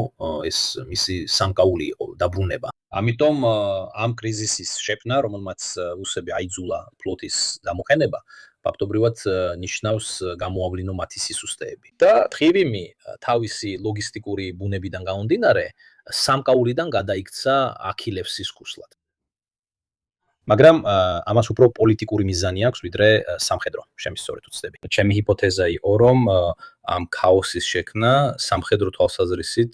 [SPEAKER 1] ეს მისი სამკაული იყო დაბრუნება. ამიტომ ამ კრიზისის შექმნა, რომელმაც რუსები აიძულა ფლოტის გამოყენება, ფაქტობრივად ნიშნავს გამოავლინო მათი სისუსტეები. და ყირიმი თავისი ლოგისტიკური ბუნებიდან გამომდინარე, სამკაულიდან გადაიქცა აქილევსის ქუსლად. მაგრამ ამას უფრო პოლიტიკური მიზანი აქვს, ვიდრე სამხედრო, შემის სწორედ უცდები. ჩემი ჰიპოთეზა იყო, რომ ამ ქაოსის შექმნა სამხედრო თვალსაზრისით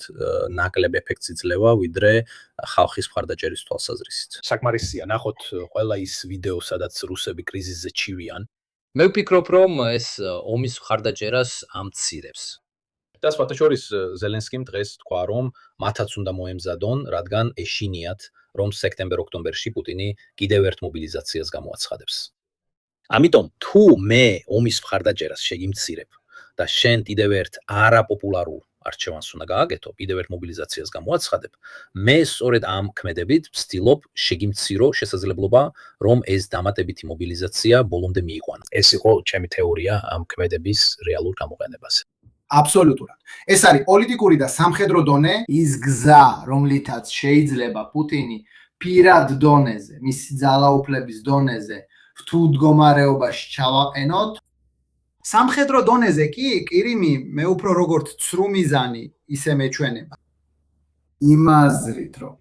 [SPEAKER 1] ნაკლებ ეფექტს იძლევა, ვიდრე ხალხის მხარდაჭერის თვალსაზრისით. საკმარისია ნახოთ ყველა ის ვიდეო, სადაც რუსები კრიზისზე ჩივიან. მე ვფიქრობ, რომ ეს ომის მხარდაჭერას ამცირებს. და სხვათა შორის ზელენსკიმ დღეს თქვა, რომ მათაც უნდა მოემზადონ, რადგან ეშინიათ, რომ სექტემბერ-ოქტომბერში პუტინი კიდევ ერთ მობილიზაციას გამოაცხადებს. ამიტომ თუ მე ომის მხარდაჭერას შეგიმცირებ და შენ კიდევ ერთ არაპოპულარულ არჩევანს უნდა გააკეთო, კიდევ ერთ მობილიზაციას გამოაცხადებ, მე სწორედ ამ ქმედებით ვცდილობ შეგიმცირო შესაძლებლობა, რომ ეს დამატებითი მობილიზაცია ბოლომდე მიიყვანო. ეს იყო ჩემი თეორია ამ ქმედების რეალურ გამოყენებაზე.
[SPEAKER 2] აბსოლუტურად. ეს არის პოლიტიკური და სამხედრო დონე, ის გზა, რომლითაც შეიძლება პუტინი პირად დონეზე, მისი ძალაუფლების დონეზე მდგომარეობაში ჩავაყენოთ. სამხედრო დონეზე კი ყირიმი მე უფრო როგორც ცრუმიზანი ისე მეჩვენება. იმაზრით, რომ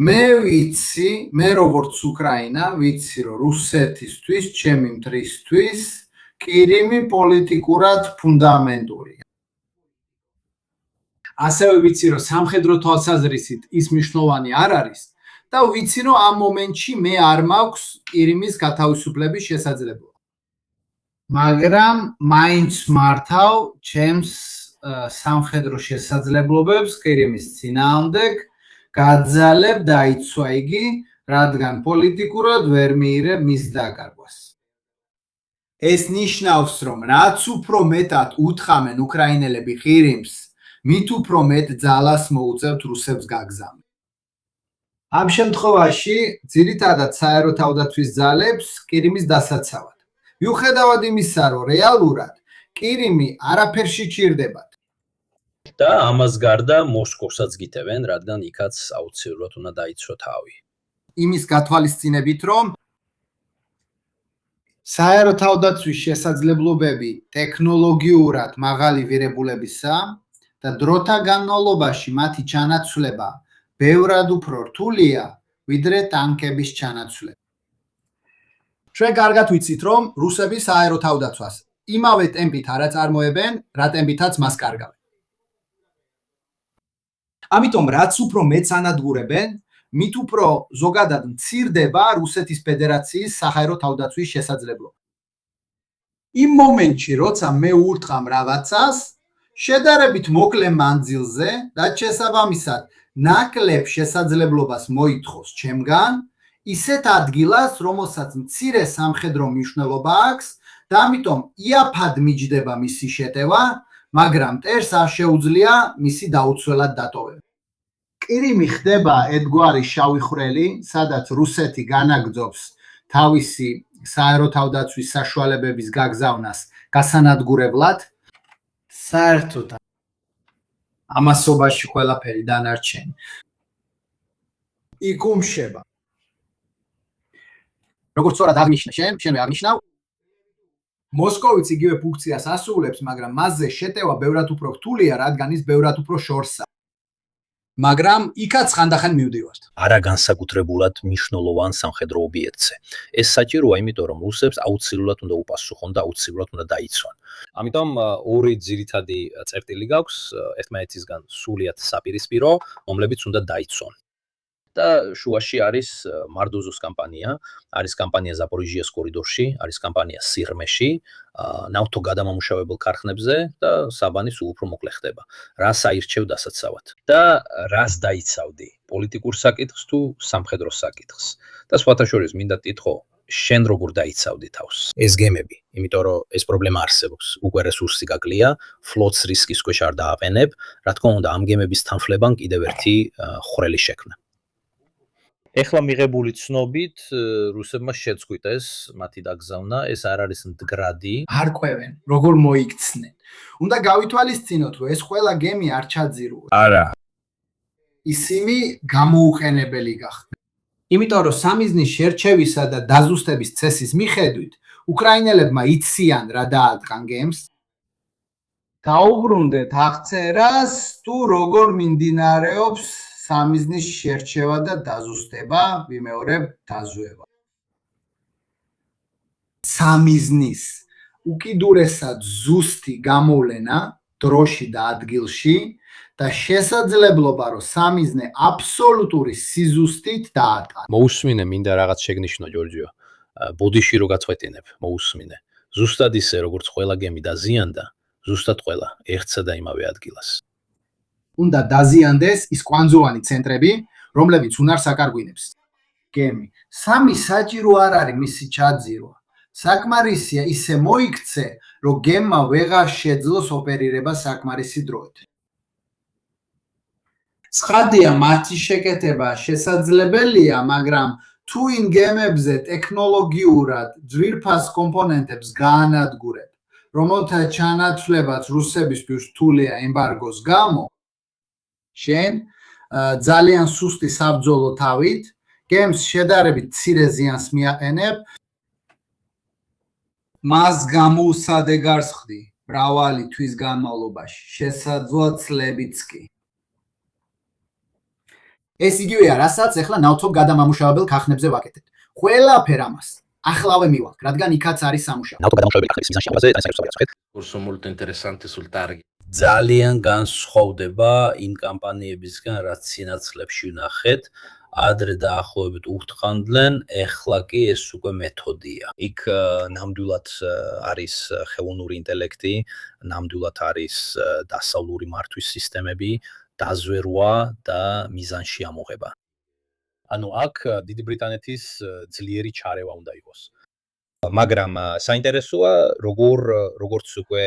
[SPEAKER 2] მე ვიცი, მე როგორც უკრაინა ვიცი, რომ რუსეთისთვის, ჩემი მტრისთვის ყირიმი პოლიტიკურად ფუნდამენტურია. ასევე ვიცი, რომ სამხედრო თვალსაზრისით ის მნიშვნელოვანი არ არის და ვიცი, რომ ამ მომენტში მე არ მაქვს ყირიმის გათავისუფლების შესაძლებლობა. მაგრამ მაინც მართავ ჩემს სამხედრო შესაძლებლობებს ყირიმის წინააღმდეგ გაძალებ დაიცვა იგი, რადგან პოლიტიკურად ვერ მიიღებ მის დაკარგვას. ეს ნიშნავს, რომ რაც უფრო მეტად უთხრამენ უკრაინელები ყირიმს, მით უფრო მეტ ძალას მოუწევთ რუსებს გაგზავნონ. ამ შემთხვევაში ძირითადად საერო თავდაცვის ძალებს ყირიმის დასაცავად. მიუხედავად იმისა, რომ რეალურად ყირიმი არაფერში ჩირდებათ.
[SPEAKER 1] და ამას გარდა მოსკოვსაც გიტევენ, რადგან იქაც აუცილებლად უნდა დაიცვა თავი.
[SPEAKER 2] იმის გათვალისწინებით, რომ საერო თავდაცვის შესაძლებლობები ტექნოლოგიურად მაღალი ღირებულებისა და დროთა განმავლობაში მათი ჩანაცვლება ბევრად უფრო რთულია, ვიდრე ტანკების ჩანაცვლება. ჩვენ კარგად ვიცით, რომ რუსები საერო თავდაცვას იმავე ტემპით არ აწარმოებენ, რა ტემპითაც მას კარგავენ. ამიტომ რაც უფრო მეც ანადგურებენ, მით უფრო ზოგადად მცირდება რუსეთის ფედერაციის საჰაერო თავდაცვის შესაძლებლობა. იმ მომენტში, როცა მე ურტყამ რაღაცას, შედარებით მოკლე მანძილზე და შესაბამისად ნაკლებ შესაძლებლობას მოითხოვს ჩემგან, ისეთ ადგილას, რომელსაც მცირე სამხედრო მნიშვნელობა აქვს და ამიტომ იაფად მიჯდება მისი შეტევა, მაგრამ მტერს არ შეუძლია მისი დაუცველად დატოვება. ყირიმი ხდება ერთგვარი შავი ხვრელი, სადაც რუსეთი განაგრძობს თავისი საერო თავდაცვის საშუალებების გაგზავნას გასანადგურებლად. საერთოდ ამასობაში ყველაფერი დანარჩენი იკუმშება. როგორც სწორად აღნიშნე, შენ აღნიშნავ, მოსკოვიც იგივე ფუნქციას ასრულებს, მაგრამ მასზე შეტევა ბევრად უფრო რთულია, რადგან ის ბევრად უფრო შორსა. მაგრამ იქაც ხანდახან მივდივართ.
[SPEAKER 1] არა განსაკუთრებულად მნიშვნელოვან სამხედრო ობიექტზე. ეს საჭიროა, იმიტომ რომ რუსებს აუცილებლად უნდა უპასუხონ და აუცილებლად უნდა დაიცვან. ამიტომ ორი ძირითადი წერტილი გაქვს, ერთმანეთისგან სულიად საპირისპირო, რომლებიც უნდა დაიცვან. და შუაში არის მარდოზოს კამპანია, არის კამპანია ზაპორიჟიეს კორიდორში, არის კამპანია სირმეში, ნავთო გადამამუშავებელ ქარხნებზე და საბანი სულ უფრო მოკლე ხდება. რას აირჩევ დასაცავად და რას დაიცავდი, პოლიტიკურ საკითხს თუ სამხედრო საკითხს. და სხვათა შორის მინდა თითქო, შენ როგორ დაიცავდი თავს ეს გემები, იმიტომ რომ ეს პრობლემა არსებობს. უკვე რესურსი გაკლია, ფლოტს რისკის ქვეშ არ დააყენებ, რა თქმა უნდა, ამ გემების თანხმლებამ კიდევ ერთი ხვრელი შექმნა. ეხლა მიღებული ცნობით რუსებმა შეწყვიტეს მათი დაგზავნა, ეს არ არის მდგრადი.
[SPEAKER 2] არ ყვევენ, როგორ მოიქცნენ. უნდა გავითვალისწინოთ, რომ ეს ყველა გემი არ ჩაძირუა.
[SPEAKER 1] არა.
[SPEAKER 2] ისინი გამოუყენებელი გახდნენ. იმიტომ რომ სამიზნის შერჩევისა და დაზუსტების წესის მიხედვით, უკრაინელებმა იციან რა დაადყან გემს. დაუბრუნდეთ აღწერას, თუ როგორ მიმდინარეობს სამიზნის შერჩევა და დაზუსტება, ვიმეორებ დაზვევა. სამიზნის უკიდურესად ზუსტი გამოვლენა დროში და ადგილში და შესაძლებლობა, რომ სამიზნე აბსოლუტური სიზუსტით დაატყან.
[SPEAKER 1] მოусმინე, მინდა რაღაც შეგნიშნო, ჯორჯიო. ბოდიში რო გაწყვეტინებ, მოусმინე. ზუსტად ისე, როგორც ყველა გემი დაზიანდა, ზუსტად ყველა ერთსა და იმავე ადგილას.
[SPEAKER 2] უნდა დაზიანდეს ის კვანძოვანი ცენტრები, რომლებიც უნარს აკარგვინებს. გემი. სამი საჭირო არ არის მისი ჩაძირვა. საკმარისია ისე მოიქცე, რომ გემმა ვეღარ შეძლოს ოპერირება საკმარისი დროით. ცხადია, მათი შეკეთება შესაძლებელია, მაგრამ თუ იმ გემებზე ტექნოლოგიურად ძვირფას კომპონენტებს გაანადგურებ, რომელთა ჩანაცვლებაც რუსებისთვის რთულია ემბარგოს გამო, შენ ძალიან სუსტი საბრძოლო თავით გემს შედარებით მცირე ზიანს მიაყენებ, მას გამოუსადეგარს ხდი მრავალი თვის განმავლობაში, შესაძლოა წლებიც კი. ეს იგივეა, რასაც ახლა ნავთობ გადამამუშავებელ ქახნებზე ვაკეთებთ. ყველაფერ ამას ახლავე მივალთ, რადგან იქაც არის სამუშაო.
[SPEAKER 1] ნავთობ გადამამუშავებელი ქახნების მიზანში ამაზე დაინტერესებია.
[SPEAKER 3] Curso molto interessante sul target.
[SPEAKER 1] ძალიან განსხვავდება იმ კამპანიებისგან, რაც სინაცვლებში ვნახეთ. ადრე დაახლოებით უხთხანდნენ, ეხლა კი ეს უკვე მეთოდია. იქ ნამდვილად არის ხელოვნური ინტელექტი, ნამდვილად არის დასავლური მართვის სისტემები, დაზვერვა და მიზანში ამოღება. ანუ აქ დიდი ბრიტანეთის ძლიერი ჩარევა უნდა იყოს. მაგრამ საინტერესოა, როგორც უკვე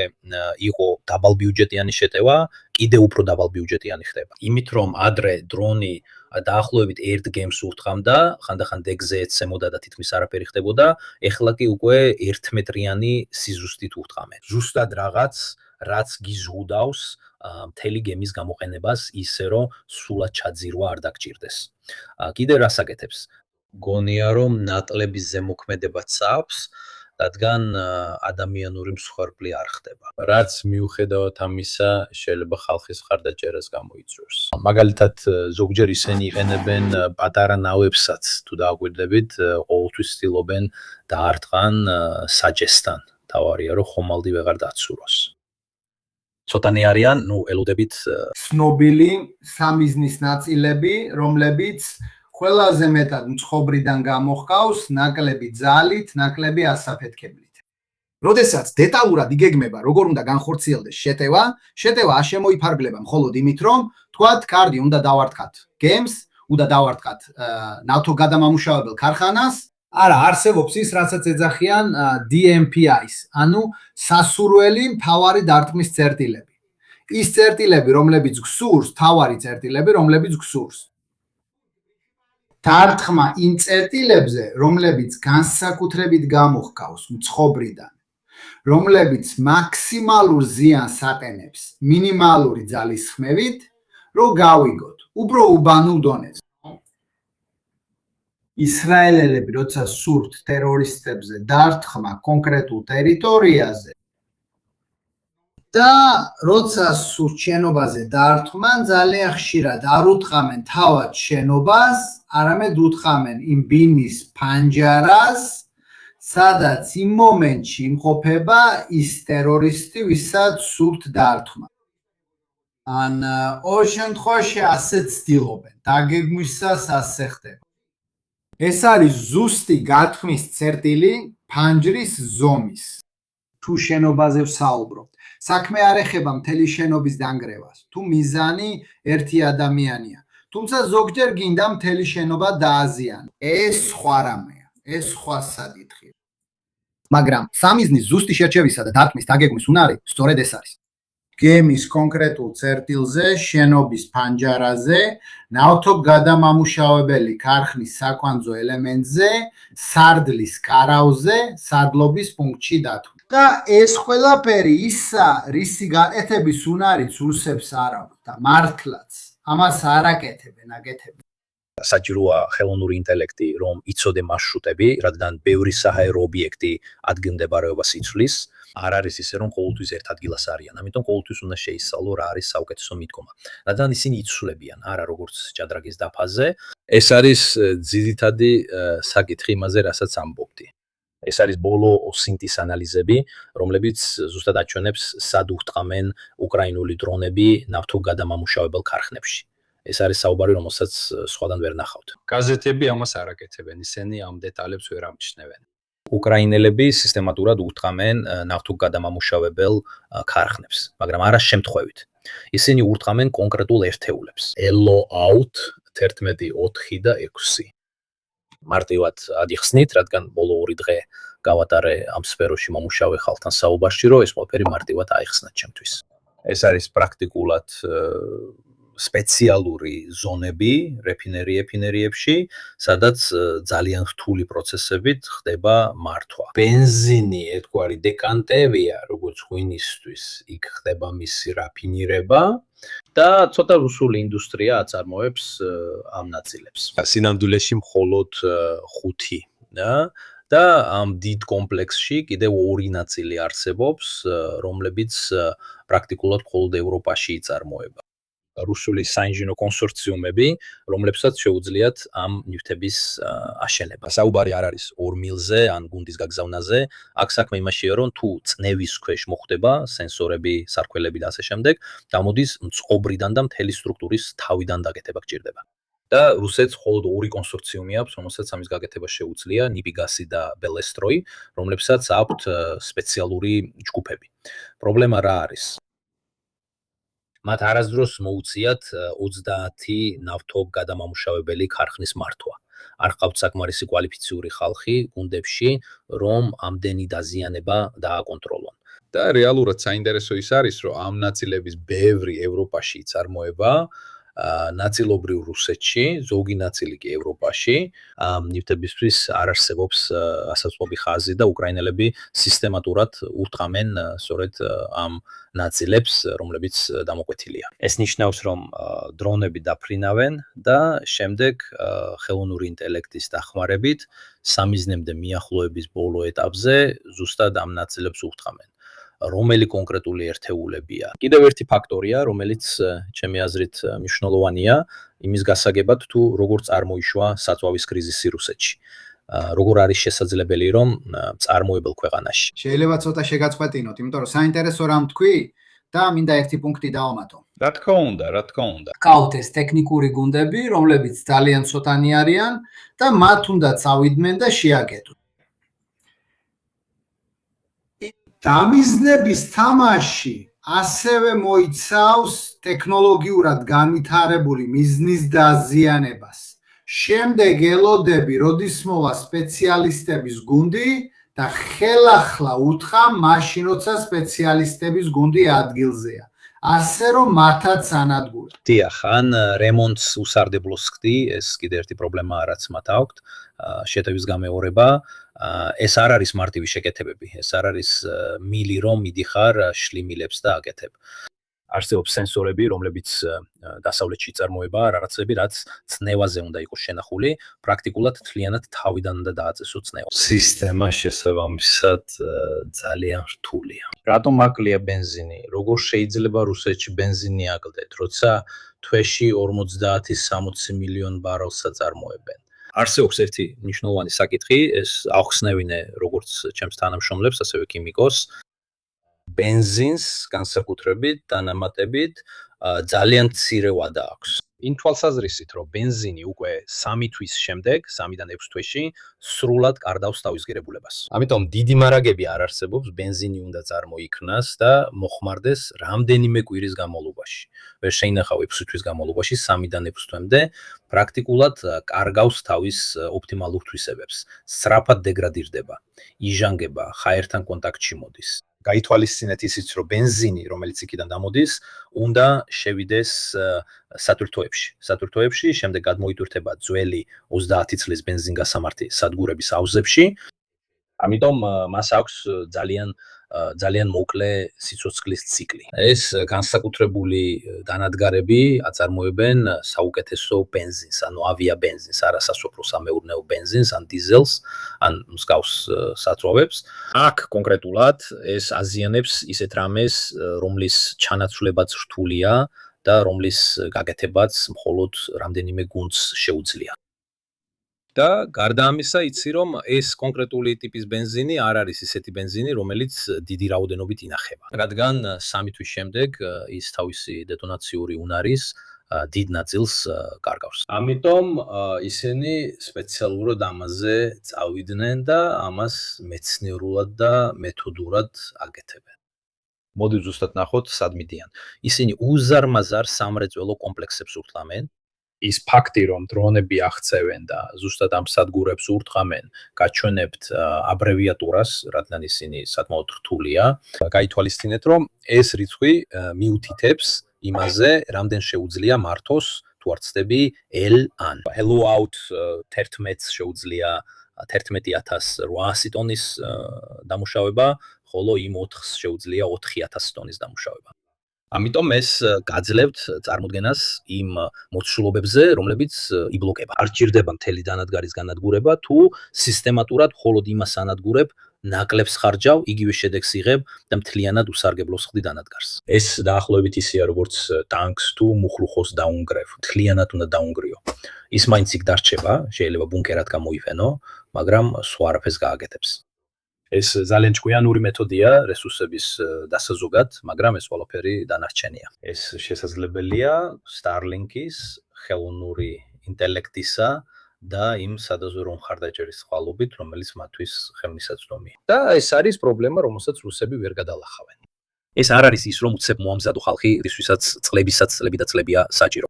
[SPEAKER 1] იყო დაბალბიუჯეტიანი შეტევა, კიდევ უფრო დაბალბიუჯეტიანი ხდება. იმით რომ ადრე დრონი დაახლოებით ერთ გემს უხთხამდა, ხანდახან დეგზე ეცემოდა და თითქმის არაფერი ხდებოდა, ეხლა კი უკვე 1 მეტრიანი სიზუსტით უხთხამენ. ზუსტად რაც გიზღუდავს მთელი გემის გამოყენებას ისე რომ სულად ჩაძირვა არ დაგჭირდეს. კიდევ რას აკეთებს? გონია რომ ნაკლები ზემოქმედებაც აქვს, რადგან ადამიანური მსხვერპლი არ ხდება. რაც მიუხედავად ამისა, შეიძლება ხალხის მხარდაჭერას გამოიწვევს. მაგალითად, ზოგჯერ ისინი იყენებენ პატარა ნავებსაც, თუ დააკვირდებით, ყოველთვის ცდილობენ დაარტყან საჯესთან. თავარია რომ ხომალდი ვეღარ დაცუროს. ცოტანი არიან, ელოდებით
[SPEAKER 2] ცნობილი სამიზნის ნაწილები, რომლებიც ყველაზე მეტად მცხოვრიდან გამოჰყავს, ნაკლები ძალით, ნაკლები ასაფეთქებლით. როდესაც დეტალურად იგეგმება, როგორ უნდა განხორციელდეს შეტევა არ შემოიფარგლება მხოლოდ იმით, რომ თქვათ, კარგი, უნდა დავარტყათ გემს, უნდა დავარტყათ ნავთობ გადამამუშავებელ ქარხანას, არა, არსებობს ის, რასაც ეძახიან DMPI-ს, ანუ სასურველი მთავარი დარტყმის წერტილები. ის წერტილები, რომლებიც გსურს, მთავარი წერტილები, რომლებიც გსურს. დარტყმა იმ წერტილებზე, რომლებიც განსაკუთრებით გამოჰყავს მცხოვრიდან, რომლებიც მაქსიმალურ ზიანს აყენებს მინიმალური ძალის ხმევით, რომ გავიგოთ, უფრო უბანურ დონეზე. ისრაელელები, როცა სურთ ტერორისტებზე დარტყმა კონკრეტულ ტერიტორიაზე და როცა სურთ შენობაზე დარტყმა, ძალიან ხშირად არ უთყამენ თავად შენობას, არამედ უთყამენ იმ ბინის ფანჯარას, სადაც იმ მომენტში იმყოფება ის ტერორისტი, ვისაც სურთ დარტყმა. ან ორ შემთხვევაში ასე ცდილობენ, დაგეგმვისას ასე ხდება. ეს არის ზუსტი გათქმის წერტილი ფანჯრის ზომის. თუ შენობაზე ვსაუბრობთ, საქმე არ ეხება მთელი შენობის დანგრევას, თუ მიზანი ერთი ადამიანია. თუმცა ზოგჯერ გინდა მთელი შენობა დააზიანოს. ეს სხვა რამეა, ეს სხვა საკითხია. მაგრამ სამიზნის ზუსტი შერჩევისა და დარტყმის დაგეგმვის უნარი სწორედ ეს არის. გემის კონკრეტულ წერტილზე, შენობის ფანჯარაზე, ნავთობ გადამამუშავებელი ქარხნის საკვანძო ელემენტზე, სარდლის კარავზე, სარდლობის პუნქტში დათვლა. და ეს ყველაფერი ისა, რისი გაკეთების უნარიც რუსებს არ აქვს და მართლაც ამას არ აკეთებენ, აკეთებენ.
[SPEAKER 1] საჭიროა ხელოვნური ინტელექტი, რომ იცოდე მარშრუტები, რადგან ბევრი საჰაერო ობიექტი ადგილმდებარეობას იცვლის. არ არის ისე რომ ყოველთვის ერთ ადგილას არიან, ამიტომ ყოველთვის უნდა შეისწავლო რა არის საუკეთესო მიდგომა. რადგან ისინი იცვლებიან, არა როგორც ჭადრაგის დაფაზე. ეს არის ძირითადი საკითხი იმაზე, რასაც ამბობდი. ეს არის ბოლო OSINT-ის ანალიზები, რომლებიც ზუსტად აჩვენებს, სად უხტყამენ უკრაინული დრონები ნავთობ გადამამუშავებელ ქარხნებში. ეს არის საუბარი, რომელსაც სხვადან ვერ ნახავთ.
[SPEAKER 4] გაზეთები ამას არ აკეთებენ, ისინი ამ დეტალებს ვერ ამჩნევენ.
[SPEAKER 1] უკრაინელები სისტემატურად უთხრამენ ნავთობგადამამუშავებელ ქარხნებს, მაგრამ არა შემთხვევით. ისინი უთხრამენ კონკრეტულ ერთეულებს. LO-out 11, 4 და 6. მარტივად ადიხსნით, რადგან ბოლო 2 დღე გავატარე ამ სფეროში მომუშავე ხალხთან საუბარში, რომ ეს ყველაფერი მარტივად აიხსნათ ჩემთვის. ეს არის პრაქტიკულად სპეციალური ზონები რეფინერიებში, სადაც ძალიან რთული პროცესებით ხდება მართვა. ბენზინი ერთგვარი დეკანტევია, როგორც ღვინისთვის, იქ ხდება მისი რაფინირება და ცოტა რუსული ინდუსტრია აწარმოებს ამ ნაწილებს. სინამდვილეში მხოლოდ 5 და ამ დიდ კომპლექსში კიდევ 2 ნაწილი არსებობს, რომლებიც პრაქტიკულად მხოლოდ ევროპაში იწარმოება. რუსული საინჟინრო კონსორციუმები, რომლებსაც შეუძლიათ ამ ნივთების აშენება. საუბარი არ არის 2 მილზე ან გუნდის გაგზავნაზე, აქ საქმე იმაშია, რომ თუ წნევის ქვეშ მოხდება სენსორები, სარქველები და ასე შემდეგ, გამოდის მწყობრიდან და მთელი სტრუქტურის თავიდან დაკეთება გჭირდება. და რუსეთს მხოლოდ 2 კონსორციუმი აქვს, რომელსაც ამის გაკეთება შეუძლია, ნიბიგასი და ბელესტროი, რომლებსაც აქვთ სპეციალური ჯგუფები. პრობლემა რა არის? მათ არასდროს მოუწიათ 30 ნავთობგადამამუშავებელი ქარხნის მართვა. არ ყავთ საკმარისი კვალიფიციური ხალხი გუნდებში, რომ ამდენი დაზიანება დააკონტროლონ. და რეალურად საინტერესო ის არის, რომ ამ ნაწილების ბევრი ევროპაში იწარმოება, ნაწილობრივ რუსეთში, ზოგი ნაწილი კი ევროპაში. ამ ნივთებისთვის არ არსებობს ასაწყობი ხაზი და უკრაინელები სისტემატურად უთხრამენ სწორედ ამ ნაწილებს, რომლებიც დამოკვეთილია. ეს ნიშნავს, რომ დრონები დაფრინავენ და შემდეგ ხელოვნური ინტელექტის დახმარებით სამიზნემდე მიახლოების ბოლო ეტაპზე ზუსტად ამ ნაწილებს უთხრამენ. რომელი კონკრეტული ერთეულებია. კიდევ ერთი ფაქტორია, რომელიც ჩემი აზრით მნიშვნელოვანია, იმის გასაგებად თუ როგორ წარმოიშვა საწვავის კრიზისი რუსეთში. როგორ არის შესაძლებელი, რომ წარმოებელ ქვეყანაში.
[SPEAKER 2] შეიძლება ცოტა შეგაწყვეტინოთ, იმიტომ რომ საინტერესო რამ თქვი და მინდა ერთი პუნქტი დავამატო.
[SPEAKER 1] რა თქმა უნდა.
[SPEAKER 2] ჰყავთ ეს ტექნიკური გუნდები, რომლებიც ძალიან ცოტანი არიან და მათ უნდა წავიდნენ და შეაკეთონ. დამიზნების თამაში ასევე მოიცავს ტექნოლოგიურად განვითარებული მიზნის დაზიანებას. შემდეგ ელოდები, როდის მოვა სპეციალისტების გუნდი და ხელახლა უთხრა მაშინ, როცა სპეციალისტების გუნდი ადგილზეა. ასე რომ მათაც ანადგურა.
[SPEAKER 1] დიახ, ან რემონტს უსარდებლოს ხდი, ეს კიდევ ერთი პრობლემაა, რაც მათ აქვთ, შეტევის გამეორება. ეს არ არის მარტივი შეკეთებები, ეს არ არის მილი რომ მიდიხარ შლიმილებს და აკეთებ. არსებობს სენსორები, რომლებიც დასავლეთში იწარმოება რაღაცები, რაც წნევაზე უნდა იყოს შენახული, პრაქტიკულად თლიანად თავიდან უნდა დააწესო წნევა. სისტემა შესაბამისად ძალიან რთულია. რატომ აკლია ბენზინი? როგორ შეიძლება რუსეთში ბენზინი აკლდეთ, როცა თვეში 50-60 მილიონ ბარელს აწარმოებენ? არსებობს ერთი მნიშვნელოვანი საკითხი, ეს ახსნევინე როგორც ჩემს თანამშრომლებს, ასევე ქიმიკოს. ბენზინს განსაკუთრებით დანამატებით ძალიან მცირე ვადა აქვს. იმ თვალსაზრისით, რომ ბენზინი უკვე 3 თვის შემდეგ, 3-დან 6 თვეში სრულად კარდავს თავის ღირებულებას. ამიტომ დიდი მარაგები არ არსებობს, ბენზინი უნდა წარმოიქმნას და მოხმარდეს რამდენიმე კვირის განმავლობაში. ვერ შეინახავ 6 თვის განმავლობაში 3-დან 6 თვემდე პრაქტიკულად კარგავს თავის ოპტიმალურ თვისებებს. სწრაფად დეგრადირდება, იჟანგება, ჰაერთან კონტაქტში მოდის. გაითვალისწინეთ ისიც, რომ ბენზინი, რომელიც იქიდან დამოდის, უნდა შევიდეს სატვირთოებში. სატვირთოებში შემდეგ გადმოიტვირთება ძველი 30 წლის ბენზინგასამართი სადგურების აუზებში. ამიტომ მას აქვს ძალიან მოკლე სიცოცხლის ციკლი. ეს განსაკუთრებული დანადგარები აწარმოებენ საუკეთესო ბენზინს, ანუ ავია ბენზინს, არასასოფლო სამეურნეო ბენზინს, ან დიზელს, ან მსგავს საწვავებს. აქ კონკრეტულად ეს აზიანებს ისეთ რამეს, რომლის ჩანაცვლებაც რთულია და რომლის გაკეთებაც მხოლოდ რამდენიმე გუნდს შეუძლია. და გარდა ამისა იცი რომ ეს კონკრეტული ტიპის ბენზინი არ არის ისეთი ბენზინი, რომელიც დიდი რაოდენობით ინახება. რადგან 3 თვის შემდეგ ის თავისი დეტონაციური უნარის დიდ ნაწილს კარგავს.
[SPEAKER 4] ამიტომ ისინი სპეციალურად ამაზე წავიდნენ და ამას მეცნიერულად და მეთოდურად აკეთებენ.
[SPEAKER 1] მოდით ზუსტად ნახოთ სად მიდიან. ისინი უზარმაზარ სამრეწველო კომპლექსებს ურთმამენ. ის ფაქტი, რომ დრონები აღწევენ და ზუსტად ამ სადგურებს ურთმამენ, გაჩვენებთ აბრევიატურას, რადგან ისინი საკმაოდ რთულია. გაითვალისწინეთ, რომ ეს რიცხვი მიუთითებს იმაზე, რამდენ შეუძლია მართოს თუ არ ვცდები L-ან. Hello out 11 შეუძლია 11800 ტონის დამუშავება, ხოლო იმ 4-ს შეუძლია 4000 ტონის დამუშავება. ამიტომ ეს გაძლევთ წარმოდგენას იმ მოცულობებზე, რომლებიც იბლოკება. არ ჭირდება მთელი დანადგარის განადგურება, თუ სისტემატურად მხოლოდ იმას ანადგურებ, ნაკლებს ხარჯავ, იგივე შედეგს იღებ და მთლიანად უსარგებლოს ხდი დანადგარს. ეს დაახლოებით ისეა, როგორც ტანკს თუ მუხლუხოს დაუნგრევ. მთლიანად უნდა დაუნგრიო. ის მაინც იქ დარჩება, შეიძლება ბუნკერად გამოიფენო, მაგრამ სხვა არაფერს გააკეთებს. ეს ძალიან ჭკვიანური მეთოდია რესურსების დასაზოგად, მაგრამ ეს ყველაფერი დანარჩენია. ეს შესაძლებელია Starlink-ის, ხელოვნური ინტელექტისა და იმ სადაზვერო მხარდაჭერის წყალობით, რომელიც მათთვის ხელმისაწვდომია. და ეს არის პრობლემა, რომელსაც რუსები ვერ გადალახავენ. ეს არ არის ის, რომ უცებ მოამზადო ხალხი, რისთვისაც წლები და წლებია საჭირო.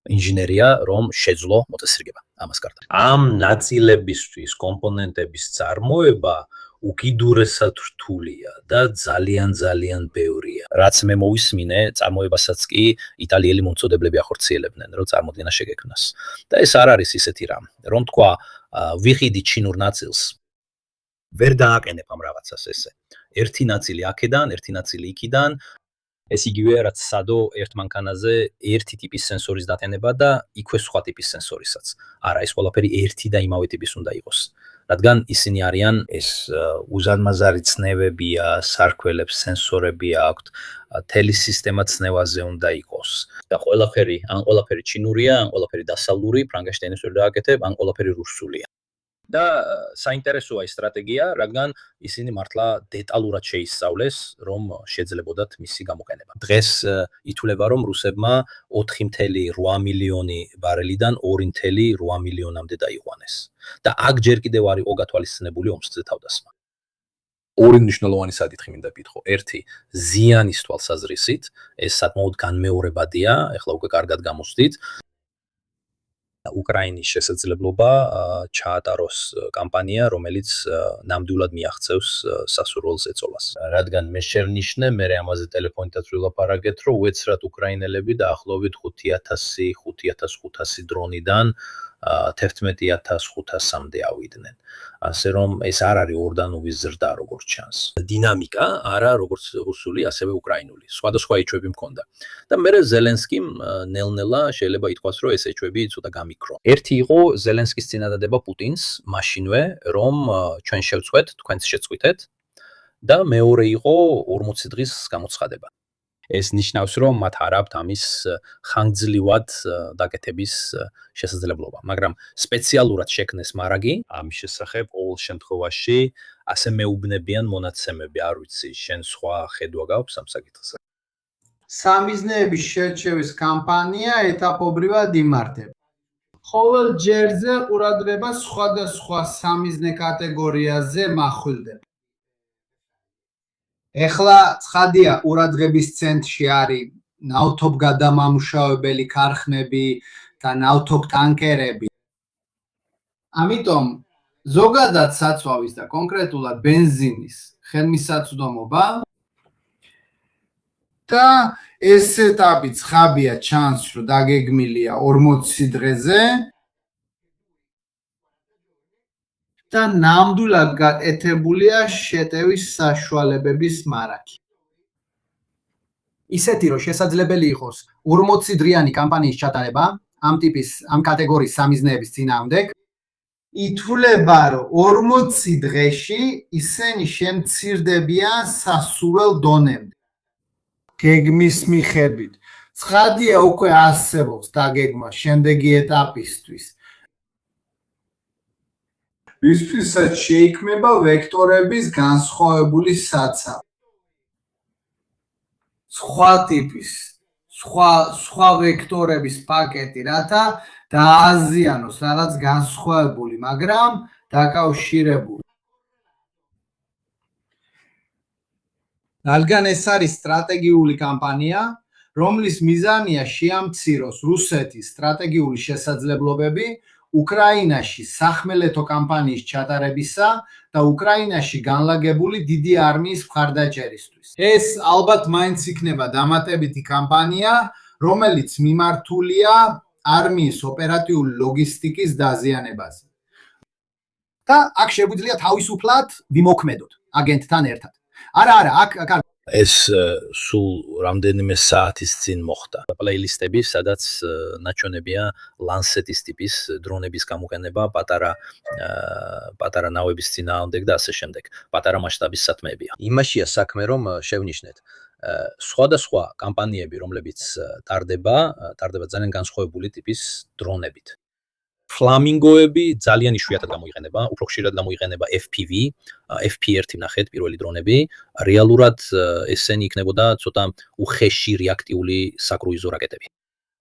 [SPEAKER 1] ინჟინერია, რომ შეძლო მოწესრიგება ამას გარდა. ამ ნაწილებისთვის კომპონენტების წარმოება უკიდურესად რთულია და ძალიან ბევრია. რაც მე მოვისმინე, წარმოებასაც კი იტალიელი მომწოდებლები ახორციელებდნენ, რომ წარმოდგენა შეგექმნას. და ეს არ არის ისეთი რამ, რომ თქვა, ვიყიდი ჩინურ ნაწილს, ვერ დააყენებ ამ რაღაცას ესე. ერთი ნაწილი აქედან, ერთი ნაწილი იქიდან. ეს იგივეა, რაც სადო ერთ მანქანაზე ერთი ტიპის სენსორის დათენება და იქვე სხვა ტიპის სენსორისაც. არა, ეს ყველაფერი ერთი და იმავე ტიპის უნდა იყოს. რადგან ისინი არიან ეს უზარმაზარი ცნევებია, სარქველებს სენსორები აქვთ, თელი სისტემა ცნევაზე უნდა იყოს. და ყველაფერი ჩინურია, ან ყველაფერი დასავლური, ფრანგენშტაინს ვერ დააკეთებ, ან ყველაფერი რუსულია. და საინტერესოა ეს სტრატეგია, რადგან ისინი მართლა დეტალურად შეისწავლეს, რომ შეძლებოდათ მისი გამოყენება. დღეს ითვლება, რომ რუსებმა 4.8 მილიონი ბარელიდან 2.8 მილიონამდე დაიყვანეს. და აქ ჯერ კიდევ არ იყო გათვალისწინებული ომსზე თავდასხმა. ორი მნიშვნელოვანი საკითხი მინდა გითხო. ერთი, ზიანის თვალსაზრისით, ეს საკმაოდ განმეორებადია, ეხლა უკვე კარგად გამოსდით. უკრაინის შესაძლებლობა ჩაატაროს კამპანია, რომელიც ნამდვილად მიაღწევს სასურველ ზეწოლას. რადგან მე შევნიშნე, მე ამაზე ტელეფონითაც ვილაპარაკეთ, რომ უეცრად უკრაინელები დაახლოებით 5500 დრონიდან 11500-მდე ავიდნენ. ასე რომ ეს არ არის ორდანოვის ზრდა როგორც ჩანს. დინამიკა არა როგორც რუსული, ასევე უკრაინული. სხვადასხვა ეჭვები მქონდა. და მერე ზელენსკიმ ნელ-ნელა შეიძლება ითქვას, რომ ეს ეჭვები ცოტა გამიქრო. ერთი იყო ზელენსკის წინადადება პუტინს, მაშინვე რომ ჩვენ შევწყვეთ, თქვენც შეწყვიტეთ და მეორე იყო 40 დღის გამოცხადება. ეს ნიშნავს, რომ მათ არ აქვთ ამის ხანგრძლივად დაკეთების შესაძლებლობა, მაგრამ სპეციალურად შექმნეს მარაგი ამის შესახებ ყოველ შემთხვევაში ასე მეუბნებიან მონაცემები, არ ვიცი, შენ სხვა ხედვა გაქვს ამ საკითხზე.
[SPEAKER 2] სამიზნეების შერჩევის კამპანია ეტაპობრივად იმართება. ყოველ ჯერზე ყურადღება სხვადასხვა სამიზნე კატეგორიაზე מחვილდება. ეხლა ცხადია, ყურადღების ცენტრში არის ნავთობგადამამუშავებელი ქარხნები და ნავთობტანკერები. ამიტომ ზოგადად საწვავის და კონკრეტულად ბენზინის ხელმისაწვდომობა და ეს ეტაპი ცხაბია ჩანს, რომ დაგეგმილია 40 დღეზე და ნამდვილად გაკეთებულია შეტევის საშუალებების მარაგი. ისეთი, რომ შესაძლებელი იყოს 40 დღიანი კამპანიის ჩატარება ამ კატეგორიის სამიზნეების წინააღმდეგ, ითვლება, რომ 40 დღეში ისინი შემცირდებიან სასურველ დონემდე. გეგმის მიხედვით. ცხადია, უკვე არსებობს დაგეგმა შემდეგი ეტაპისთვის. ვისთვისაც შეიქმნება ვექტორების განსხვავებული საცავი. სხვა ტიპის სხვა ვექტორების პაკეტი, რათა დააზიანოს რაღაც განსხვავებული, მაგრამ დაკავშირებული. რადგან ეს არის სტრატეგიული კამპანია, რომლის მიზანია შეამციროს რუსეთის სტრატეგიული შესაძლებლობები უკრაინაში სახმელეთო კამპანიის ჩატარებისა და უკრაინაში განლაგებული დიდი არმიის მხარდაჭერისთვის. ეს ალბათ მაინც იქნება დამატებითი კამპანია, რომელიც მიმართულია არმიის ოპერატიული ლოგისტიკის დაზიანებაზე. და აქ შეგვიძლია თავისუფლად ვიმოქმედოთ აგენტთან ერთად. არა, აქ
[SPEAKER 1] ეს სულ რამდენიმე საათის წინ მოხდა. პლეილისტები, სადაც ნაჩვენებია ლანსეტის ტიპის დრონების გამოყენება პატარა ნავების წინააღმდეგ და ასე შემდეგ. პატარა მასშტაბის სათმეებია.
[SPEAKER 4] იმაშია საქმე, რომ შევნიშნეთ. სხვადასხვა კამპანიები, რომლებიც ტარდება ძალიან განსხვავებული ტიპის დრონებით. ფლამინგოები ძალიან იშვიათად გამოიყენება, უფრო ხშირად გამოიყენება FPV, FP1 ნახეთ პირველი დრონები, რეალურად ესენი იქნებოდა ცოტა უხეში რეაქტიული საკრუიზო რაკეტები.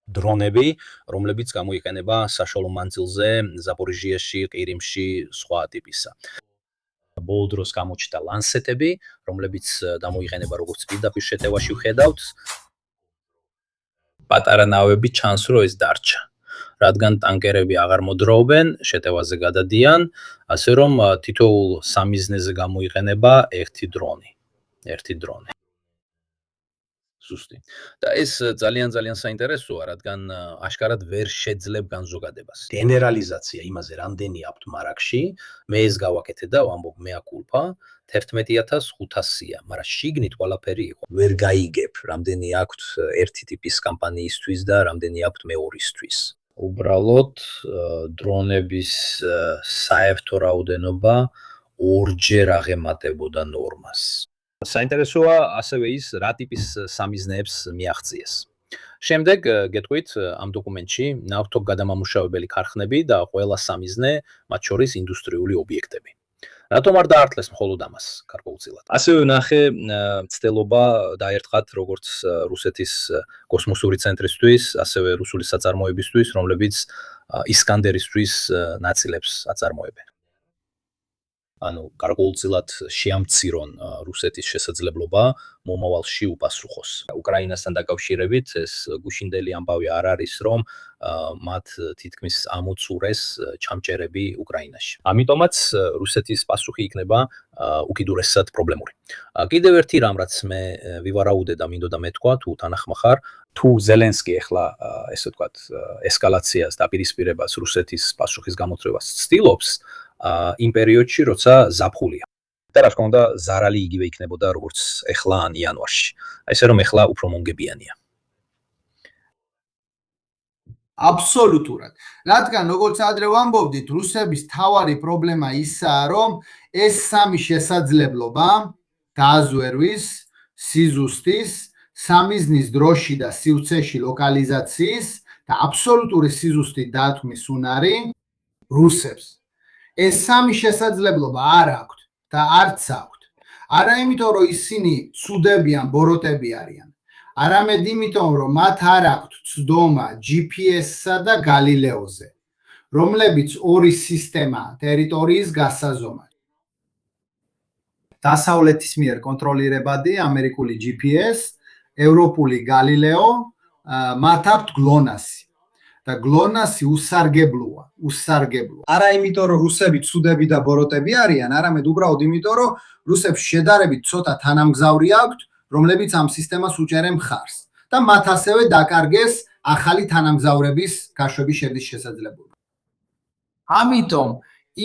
[SPEAKER 4] დრონები, რომლებიც გამოიყენება საშუალო მანძილზე, ზაპორიჟიაში, ყირიმში, სხვა ტიპისა. ბოლო დროს გამოჩნდა ლანსეტები, რომლებიც გამოიყენება როგორც პირდაპირ შეტევაში ვხედავთ. პატარა ნავები ჩანს, რომ ეს დარჩა. რადგან ტანკერები აღარ მოდროობენ, შეტევაზე გადადიან, ასე რომ თითოეულ სამიზნეზე გამოიყენება ერთი დრონი. ზუსტი. და ეს ძალიან საინტერესოა, რადგან აშკარად ვერ შეძლებ განზოგადებას. გენერალიზაცია იმაზე, რამდენი აქვთ მარაგში, მე ეს გავაკეთე და ვამბობ mea culpa, 11500-ია, მაგრამ შიგნით ყველაფერი იყო. ვერ გაიგებ, რამდენი აქვთ ერთი ტიპის კამპანიისთვის და რამდენი აქვთ მეორისთვის. უბრალოდ დრონების საერთო რაოდენობა ორჯერ აღემატებოდა ნორმას. საინტერესოა ასევე ის, რა ტიპის სამიზნეებს მიაღწიეს. შემდეგ გეტყვით ამ დოკუმენტში ნავთობ გადამამუშავებელი ქარხნები და ყველა სამიზნე, მათ შორის ინდუსტრიული ობიექტები. რატომ არ დაართლეს მხოლოდ ამას გარკვეულწილად? ასევე ვნახე ცდელობა დაერთხათ როგორც რუსეთის კოსმოსური ცენტრისთვის, ასევე რუსული საწარმოებისთვის, რომლებიც ისკანდერისთვის ნაწილებს აწარმოებენ. ანუ გარკვეულწილად შეამცირონ რუსეთის შესაძლებლობა მომავალში უპასუხოს. უკრაინასთან დაკავშირებით ეს გუშინდელი ამბავი არ არის, რომ მათ თითქმის ამოწურეს ჩამჭერები უკრაინაში. ამიტომაც რუსეთის პასუხი იქნება უკიდურესად პრობლემური. კიდევ ერთი რამ, რაც მე ვივარაუდე და მინდოდა მეთქვა, თუ თანახმახარ, თუ ზელენსკი ახლა ესე ვთქვათ ესკალაციას და პირისპირებას რუსეთის პასუხის გამოწვევას ცდილობს, იმ პერიოდში, როცა ზაფხულია. და რა თქმა უნდა, ზარალი იგივე იქნებოდა, როგორც ახლა ან იანვარში. ესე რომ ახლა უფრო მომგებიანია.
[SPEAKER 2] აბსოლუტურად. რადგან როგორც ადრე ვამბობდით, რუსების თავარი პრობლემა ისაა, რომ ეს სამი შესაძლებლობა დააზვერვის, სიზუსტის, სამიზნის დროში და სივრცეში ლოკალიზაციის და აბსოლუტური სიზუსტით დათმის უნარი რუსებს. ეს სამი შესაძლებლობა არ აქვთ და არც აქვთ. არა იმიტომ, რომ ისინი ცუდები ან ბოროტები არიან, არამედ იმიტომ, რომ მათ არ აქვთ ცდომა GPS-სა და გალილეოზე, რომლებიც ორი სისტემაა ტერიტორიის გასაზომად. დასავლეთის მიერ კონტროლირებადი ამერიკული GPS, ევროპული გალილეო, მათ აქვთ GLONASS. და GLONASS უსარგებლოა. არა იმიტომ, რომ რუსები ცუდები და ბოროტები არიან, არამედ უბრალოდ იმიტომ, რომ რუსებს შედარებით ცოტა თანამგზავრი აქვთ, რომლებიც ამ სისტემას უჭერენ მხარს და მათ ასევე დაკარგეს ახალი თანამგზავრების გაშვების შედის შესაძლებლობა. ამიტომ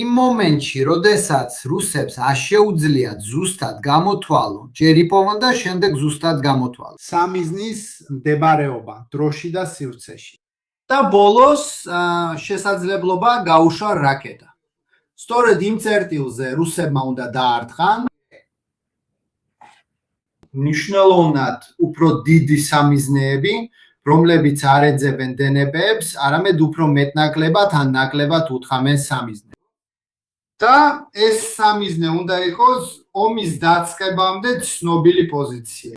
[SPEAKER 2] იმ მომენტში, როდესაც რუსებს არ შეუძლიათ ზუსტად გამოთვალონ, ჯერ იპოვონ და შემდეგ ზუსტად გამოთვალონ სამიზნის მდებარეობა დროში და სივრცეში. და ბოლოს შესაძლებლობა გაუშვა რაკეტა. სწორედ იმ წერტილზე რუსებმა უნდა დაარტყან მნიშვნელოვნად უფრო დიდი სამიზნეები, რომლებიც არ ეძებენ დნპ-ებს, არამედ უფრო მეტნაკლებად ან ნაკლებად უთხრამენ სამიზნეებს. და ეს სამიზნე უნდა იყოს ომის დაწყებამდე ცნობილი პოზიცია.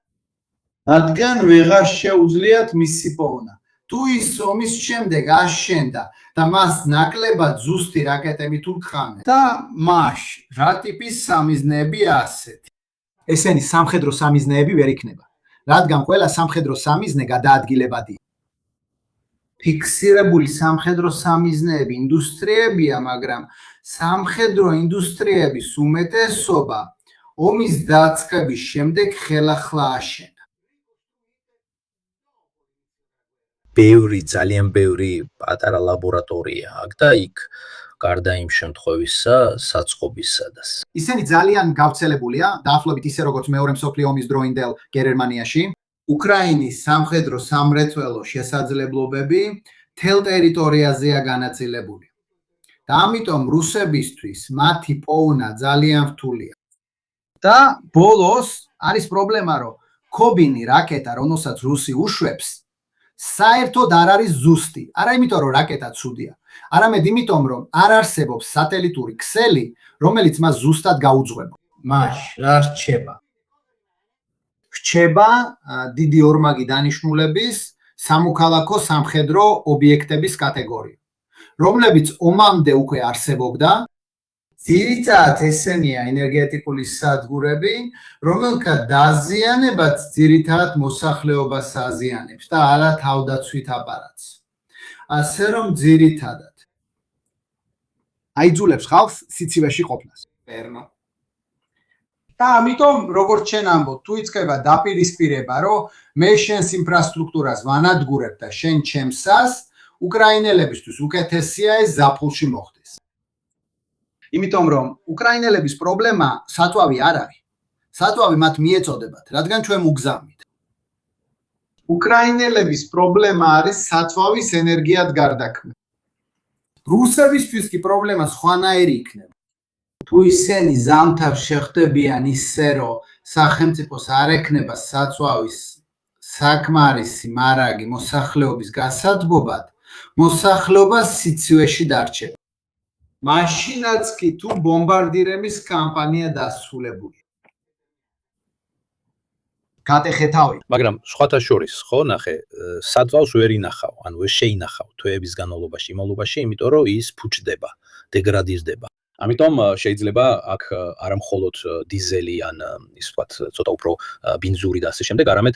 [SPEAKER 2] რადგან ვეღარ შეუძლიათ მისი პოვნა. თუ ის ომის შემდეგ აშენდა და მას ნაკლებად ზუსტი რაკეტები თუ გხანა და მაშ რა ტიპის სამიზნეებია ასეთი.
[SPEAKER 5] ესენი სამხედრო სამიზნეები ვერ იქნება, რადგან ყველა სამხედრო სამიზნე გადაადგილებადია.
[SPEAKER 2] ფიქსირებული სამხედრო სამიზნეები ინდუსტრიებია, მაგრამ სამხედრო ინდუსტრიების უმეტესობა ომის დაწყების შემდეგ ხელახლა აშენდა.
[SPEAKER 1] ძალიან ბევრი პატარა ლაბორატორია აქვს და იქ გარდა იმ შემთხვევისა საწყობისადას.
[SPEAKER 5] ისინი ძალიან გავრცელებულია, დაახლოებით ისე როგორც მეორე მსოფლიო ომის დროინდელ გერმანიაში.
[SPEAKER 2] უკრაინის სამხედრო სამრეწველო შესაძლებლობები მთელ ტერიტორიაზეა განაწილებული. და ამიტომ რუსებისთვის მათი პოვნა ძალიან რთულია.
[SPEAKER 5] და ბოლოს არის პრობლემა, რომ ქობინი რაკეტა, რომელსაც რუსი უშვებს, საერთოდ არ არის ზუსტი. არა იმიტომ, რომ რაკეტა ცუდია, არამედ იმიტომ, რომ არ არსებობს სატელიტური ქსელი, რომელიც მას ზუსტად გაუძღვება.
[SPEAKER 2] მაშ რა რჩება?
[SPEAKER 5] რჩება დიდი ორმაგი დანიშნულების სამოქალაქო სამხედრო ობიექტების კატეგორია, რომლებიც ომამდე უკვე არსებობდა.
[SPEAKER 2] ძირითადად ესენია ენერგეტიკული სადგურები, რომელთა დაზიანებაც ძირითადად მოსახლეობას აზიანებს და არა თავდაცვით აპარატს. ასე რომ ძირითადად
[SPEAKER 5] აიძულებს ხალხს სიცივეში ყოფნას.
[SPEAKER 2] და ამიტომ როგორც შენ ამბობ, თუ იწყება დაპირისპირება, რომ მე შენს ინფრასტრუქტურას ვანადგურებ და შენ ჩემსას, უკრაინელებისთვის უკეთესია ეს ზაფხულში მოხდეს.
[SPEAKER 5] იმიტომ რომ უკრაინელების პრობლემა საწვავი არ არის. საწვავი მათ მიეწოდებათ, რადგან ჩვენ მუგზავნით.
[SPEAKER 2] უკრაინელების პრობლემა არის საწვავის ენერგიად გარდაქმნა.
[SPEAKER 5] რუსებისთვის კი პრობლემა სხვანაირი იქნება.
[SPEAKER 2] თუ ისინი ზამთარ შეხდებიან ისე, რომ სახელმწიფოს არ ექნება საწვავის საკმარისი მარაგი მოსახლეობის გასათბობად, მოსახლეობა სიცივეში დარჩება. მაშინაც კი თუ ბომბარდირების კამპანია დასრულებულია.
[SPEAKER 5] გატეხე თავი.
[SPEAKER 1] მაგრამ სხვათა შორის, ხო, ნახე, საწვავს ვერ ინახავ, ანუ ვერ შეინახავ თვეების განმავლობაში, იმალობაში, იმიტომ რომ ის ფუჭდება, დეგრადირდება. ამიტომ შეიძლება აქ არა მხოლოდ დიზელი ან ის ვთქვათ, ცოტა უფრო ბენზური და ასე შემდეგ, არამედ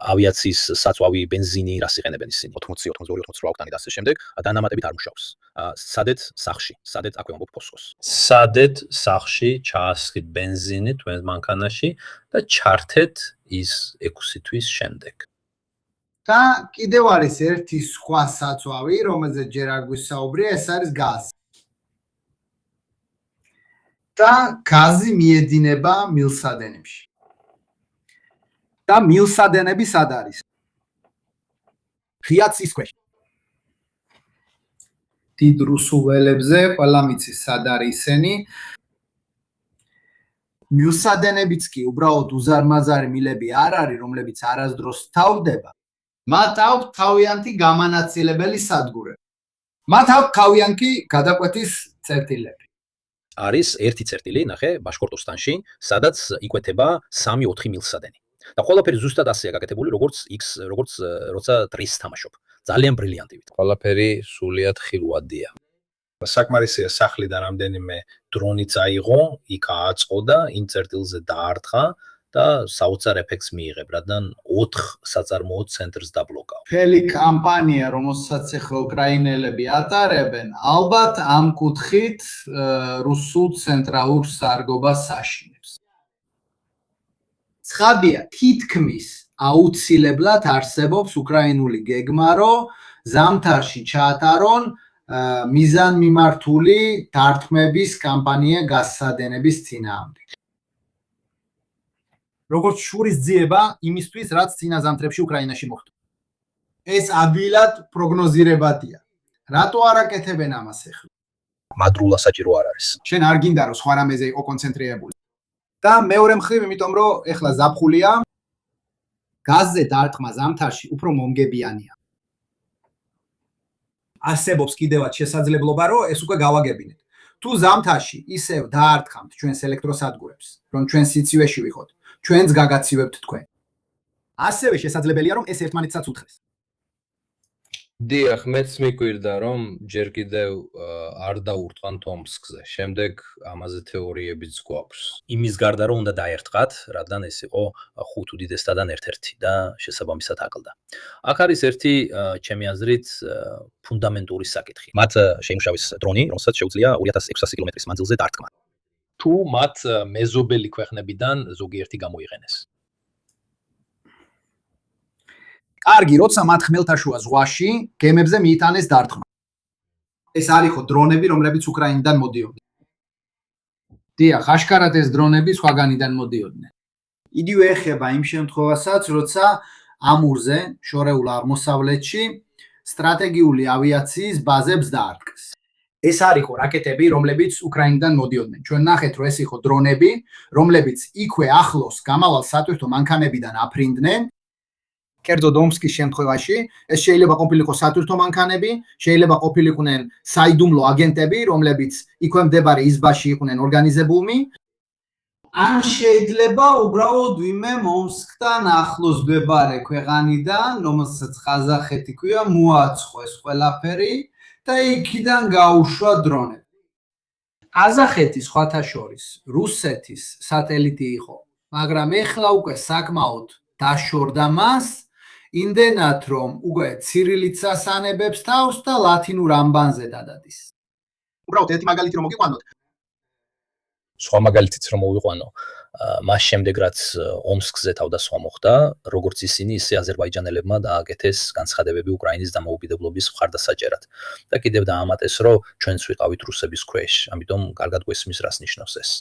[SPEAKER 1] ავიაციის საწვავი, ბენზინი, რას იყენებენ ისინი 80, 82, 88 ოქტანი და ასე შემდეგ, დანამატებით არ მუშაობს. სადეთ სახში, სადეთ აქვე ამბობ ფოსკოს. სადეთ სახში ჩაასხით ბენზინი თქვენ მანქანაში და ჩართეთ ის 6 თვის შემდეგ.
[SPEAKER 2] და კიდევ არის ერთი სხვა საწვავი, რომელზეც ჯერ არ გვისაუბრია, ეს არის გაზი. და გაზი მიედინება მილსადენებში.
[SPEAKER 5] და მილსადენები სად არის? ღია ცის ქვეშ.
[SPEAKER 2] დიდ რუსულ ველებზე ყველა მიცის სად არის ისინი.
[SPEAKER 5] მილსადენებიც კი უბრალოდ უზარმაზარი მილები არ არის, რომლებიც არასდროს თავდება.
[SPEAKER 2] მათ აქვს თავიანთი გამანაწილებელი სადგურები. მათ აქვს თავიანთი გადაკვეთის წერტილები.
[SPEAKER 1] არის ერთი წერტილი, ნახე, ბაშკორტოსტანში, სადაც იკვეთება 3-4 მილსადენი. და ყველაფერი ზუსტად ასეა გაკეთებული, როგორც როცა ტრეს თამაშობ. ძალიან ბრილიანტივით. ყველაფერი სულიად ხილვადია. საკმარისია სახლიდან რამდენიმე დრონი წაიღო, იქ ააწყო და იმ წერტილზე დაარტყა და საოცარ ეფექტს მიიღებ, რადგან 4 საწარმოო ცენტრს დაბლოკავ.
[SPEAKER 2] მთელი კამპანია, რომელსაც ახლა უკრაინელები ატარებენ, ალბათ ამ კუთხით რუსულ ცენტრალურ სარგობას აშინებს.
[SPEAKER 5] ცხადია, თითქმის აუცილებლად არსებობს უკრაინული გეგმა, რომ ზამთარში ჩაატარონ მიზანმიმართული დარტყმების კამპანია გასადენების წინააღმდეგ. როგორც შურის ძიება იმისთვის, რაც წინა ზამთრებში უკრაინაში მოხდა.
[SPEAKER 2] ეს ადვილად პროგნოზირებადია. რატო არ აკეთებენ ამას ახლა?
[SPEAKER 1] მადრულა საჭირო არ არის.
[SPEAKER 5] შენ არ გინდა რომ სხვა რამეზე იყო კონცენტრირებული. და მეორე მხრივ, იმიტომ რომ ეხლა ზაფხულია, გაზზე დარტყმა ზამთარში უფრო მომგებიანია. არსებობს კიდევაც შესაძლებლობა, რომ ეს უკვე გავაგებინეთ. თუ ზამთარში ისევ დაარტყამთ ჩვენს ელექტროსადგურებს, რომ ჩვენ სიცივეში ვიყოთ, ჩვენც გაგაცივებთ თქვენ. ასევე შესაძლებელია რომ ეს ერთმანეთსაც უთხრეს.
[SPEAKER 4] დიახ, მეც მიგვირდა რომ ჯერ კიდევ არ დაურტყან ომსკზე. შემდეგ ამაზე თეორიებიც გვაქვს.
[SPEAKER 1] იმის გარდა რომ უნდა დაერტყათ, რადგან ეს იყო ხუთ უდიდესთაგან ერთ-ერთი და შესაბამისად აკლდა. აქ არის ერთი ჩემი აზრით ფუნდამენტური საკითხი. მათ შეიმუშავეს დრონი, რომელსაც შეუძლია 2600 კილომეტრის მანძილზე დარტყმა. თუ მათ მეზობელი ქვეყნებიდან ზოგიერთი გამოიყენეს.
[SPEAKER 5] კარგი, როცა მათ ხმელთაშუა ზღვაში გემებზე მიიტანეს დარტყმა. ეს არის ხო დრონები, რომლებიც უკრაინიდან მოდიოდნენ.
[SPEAKER 2] დიახ, აშკარად ეს დრონები სხვაგანიდან მოდიოდნენ.
[SPEAKER 5] იგივე ეხება იმ შემთხვევასაც, როცა ამურზე, შორეულ აღმოსავლეთში, სტრატეგიული ავიაციის ბაზებს დაარტყეს. ეს არის ხო რაკეტები, რომლებიც უკრაინიდან მოდიოდნენ. ჩვენ ნახეთ, რომ ეს იყო დრონები, რომლებიც იქვე ახლოს გამავალ სატვირთო მანქანებიდან აფრინდნენ. კერძოდ ომსკის შემთხვევაში ეს შეიძლება ყოფილიყო სატვირთო მანქანები, შეიძლება ყოფილიყვნენ საიდუმლო აგენტები, რომლებიც იქვე მდებარე იზბაში იყვნენ ორგანიზებულნი.
[SPEAKER 2] ან შეიძლება უბრალოდ ვინმე ომსკთან ახლოს მდებარე ქვეყანიდან, რომელსაც ყაზახეთი ქვია, მოაწყოს ყველაფერი და იქიდან გაუშვა დრონები. ყაზახეთი სხვათა შორის რუსეთის სატელიტი იყო, მაგრამ ეხლა უკვე საკმაოდ დაშორდა მას, იმდენად რომ უკვე ცირილიცას ანებებს თავს და ლათინურ ამბანზე დადადის.
[SPEAKER 5] უბრალოდ ერთი მაგალითი რომ მოგიყვანოთ.
[SPEAKER 1] სხვა მაგალითიც რომ მოვიყვანო, მას შემდეგ რაც ომსკზე თავდასხმა მოხდა, როგორც ისინი, ისე აზერბაიჯანელებმა დააკეთეს განცხადებები უკრაინის დამოუკიდებლობის მხარდასაჭერად. და კიდევ დაამატეს, რომ ჩვენც ვიყავით რუსების ქვეშ, ამიტომ კარგად გვესმის რას ნიშნავს ეს.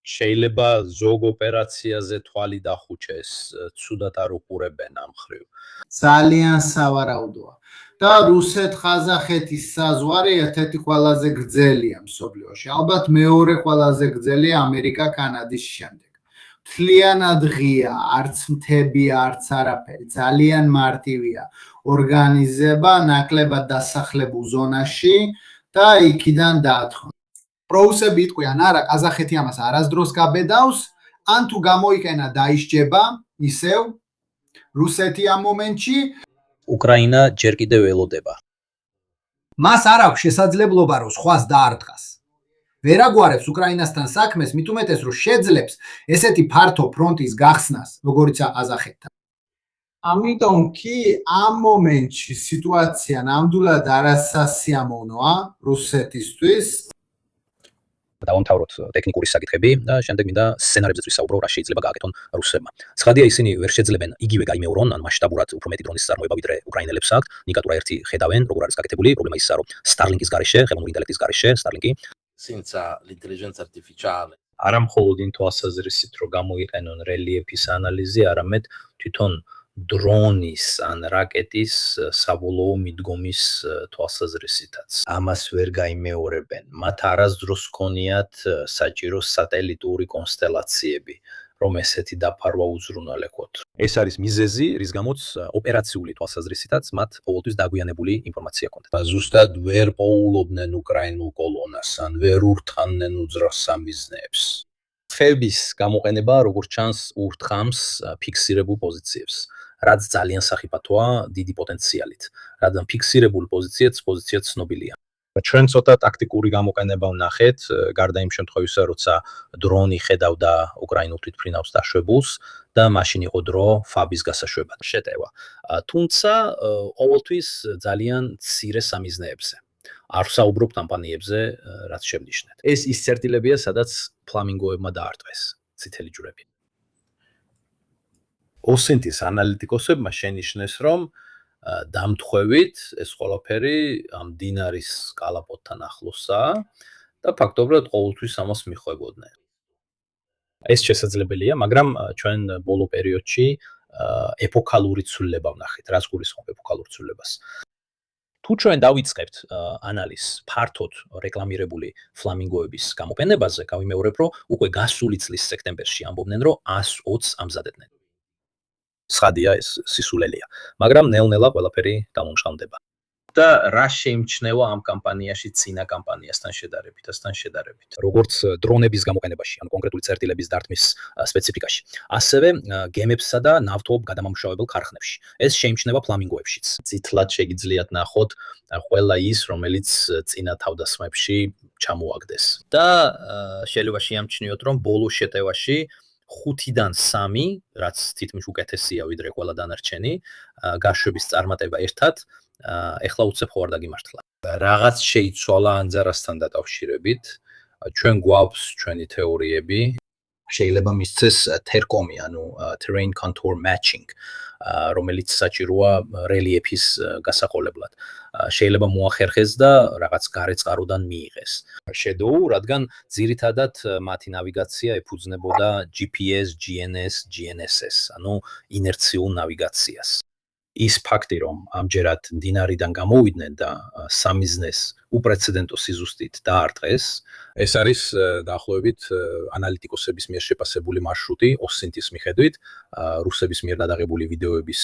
[SPEAKER 1] შეიძლება ზოგ ოპერაციაზე თვალი დახუჩეს, ცუდად არ უყურებენ ამ ხრივ.
[SPEAKER 2] ძალიან სავარაუდოა. და რუსეთ-ყაზახეთის საზღვარი ერთ-ერთი ყველაზე გრძელია მსოფლიოში. ალბათ მეორე ყველაზე გრძელია ამერიკა-კანადის შემდეგ. მთლიანად ღია, არც მთები, არც არაფერი, ძალიან მარტივია. ორგანიზება ნაკლებად დასახლებულ ზონაში და იქიდან დაათხო.
[SPEAKER 5] პროუსები იტყვიან, არა, ყაზახეთი ამას არასდროს გაბედავს, ან თუ გამოიყენა დაიშჯება, ისევ რუსეთი ამ მომენტში
[SPEAKER 1] უკრაინა ჯერ კიდევ ველოდება.
[SPEAKER 5] მას არ აქვს შესაძლებლობა, რომ სხვას დაარტყას. ვერ აგვარებს უკრაინასთან საქმეს, მით უმეტეს, რომ შეძლებს ესეთი ფართო ფრონტის გახსნას, როგორიცაა ყაზახეთთან.
[SPEAKER 2] ამიტომ კი ამ მომენტში სიტუაცია ნამდვილად არასასიამოვნოა რუსეთისთვის.
[SPEAKER 1] დავამთავროთ ტექნიკური საკითხები და შემდეგ მინდა სცენარებზეც ვისაუბრო, რა შეიძლება გააკეთონ რუსებმა. ცხადია, ისინი ვერ შეძლებენ იგივე გაიმეორონ, ან მასშტაბურად უფრო მეტი დრონის წარმოება ვიდრე უკრაინელებს აქვს. ნიკატურა ერთი ხედავენ, როგორ არის გაკეთებული. პრობლემა ისაა, რომ Starlink-ის garaშე, ხელოვნური ინტელექტის garaშე, Starlink-ი
[SPEAKER 3] Senza l'intelligenza artificiale.
[SPEAKER 1] არა მხოლოდ იმ თვალსაზრისით, რომ გამოიყენონ რელიეფის ანალიზი, არამედ თვითონ დრონის ან რაკეტის საბოლოო მიდგომის თვალსაზრისითაც. ამას ვერ გაიმეორებენ. მათ არასდროს ჰქონიათ საჭირო სატელიტური კონსტელაციები, რომ ესეთი დაფარვა უზრუნველექოთ. ეს არის მიზეზი, რის გამოც ოპერაციული თვალსაზრისითაც მათ ყოველთვის დაგვიანებული ინფორმაცია ჰქონდათ. ზუსტად ვერ პოულობდნენ უკრაინულ კოლონას, ან ვერ ურთანენ უძრახ სამიზნეებს. ხების გამოყენება, როგორც ჩანს, ურთხამს ფიქსირებულ პოზიციებს, რაც ძალიან სახიფათოა დიდი პოტენციალით, რადგან ფიქსირებულ პოზიციაც ცნობილია. ჩვენ ცოტა ტაქტიკური გამოყენება ვნახეთ, გარდა იმ შემთხვევისა, როცა დრონი ხედავდა უკრაინულ თვითმფრინავს დაშვებულს და მაშინ იყო დრო ფაბის გასაშვებად. შეტევა. თუმცა ყოველთვის ძალიან მცირე სამიზნეებზე. არ ვსაუბრობ კამპანიებზე, რაც შევნიშნეთ. ეს ის წერტილებია, სადაც ფლამინგოებმა დაარტყეს წითელი ჯვრები. ოსენთის ანალიტიკოსებმა შენიშნეს, რომ დამთხვევით ეს ყველაფერი ამ დინარის კალაპოტთან ახლოსაა და ფაქტობრივად ყოველთვის ამას მიხვებოდნენ. ეს შესაძლებელია, მაგრამ ჩვენ ბოლო პერიოდში ეპოქალური ცვლილება ვნახეთ, რაც გულისხმობს ეპოქალურ ცვლილებას. თუ ჩვენ დავიწყებთ ანალიზს ფართოდ რეკლამირებული ფლამინგოების გამოყენებაზე, გავიმეორებ, რომ უკვე გასული წლის სექტემბერში ამბობდნენ, რომ 120 ამზადებდნენ. ცხადია, ეს სისულელეა, მაგრამ ნელ-ნელა ყველაფერი გამომჟღავნდება.
[SPEAKER 4] და რა შეიმჩნევა ამ კამპანიაში წინა კამპანიასთან შედარებით. როგორც დრონების გამოყენებაში, ანუ კონკრეტული წერტილების დარტმის სპეციფიკაში, ასევე გემებსა და ნავთობ გადამამუშავებელ ქარხნებში. ეს შეიმჩნევა ფლამინგოებშიც. წითლად შეგიძლიათ ნახოთ ყველა ის, რომელიც წინა თავდასხმებში ჩამოაგდეს. და შეიძლება შეამჩნიოთ, რომ ბოლო შეტევაში 5-დან 3, რაც თითქმის უკეთესია ვიდრე ყველა დანარჩენი, გაშვების წარმატება ერთად ეხლა უცებ ხო არ დაგიმართლა. რაღაც შეიცვალა ანძარასთან დაკავშირებით. ჩვენ გვაქვს ჩვენი თეორიები. შეიძლება მისცეს TERCOM-ი, ანუ Terrain Contour Matching, რომელიც საჭიროა რელიეფის გასაყოლებლად. შეიძლება მოახერხეს და რაღაც გარეწყაროდან მიიღეს. Shadow, რადგან ძირითადად მათი ნავიგაცია ეფუძნებოდა GPS, GNS, GNSS, ანუ ინერციულ ნავიგაციას. ის ფაქტი, რომ ამჯერად მდინარიდან გამოვიდნენ და სამიზნეს უპრეცედენტო სიზუსტით დაარტყეს, ეს არის დაახლოებით ანალიტიკოსების მიერ შეფასებული მარშრუტი OSINT-ის მიხედვით რუსების მიერ დადაღებული ვიდეოების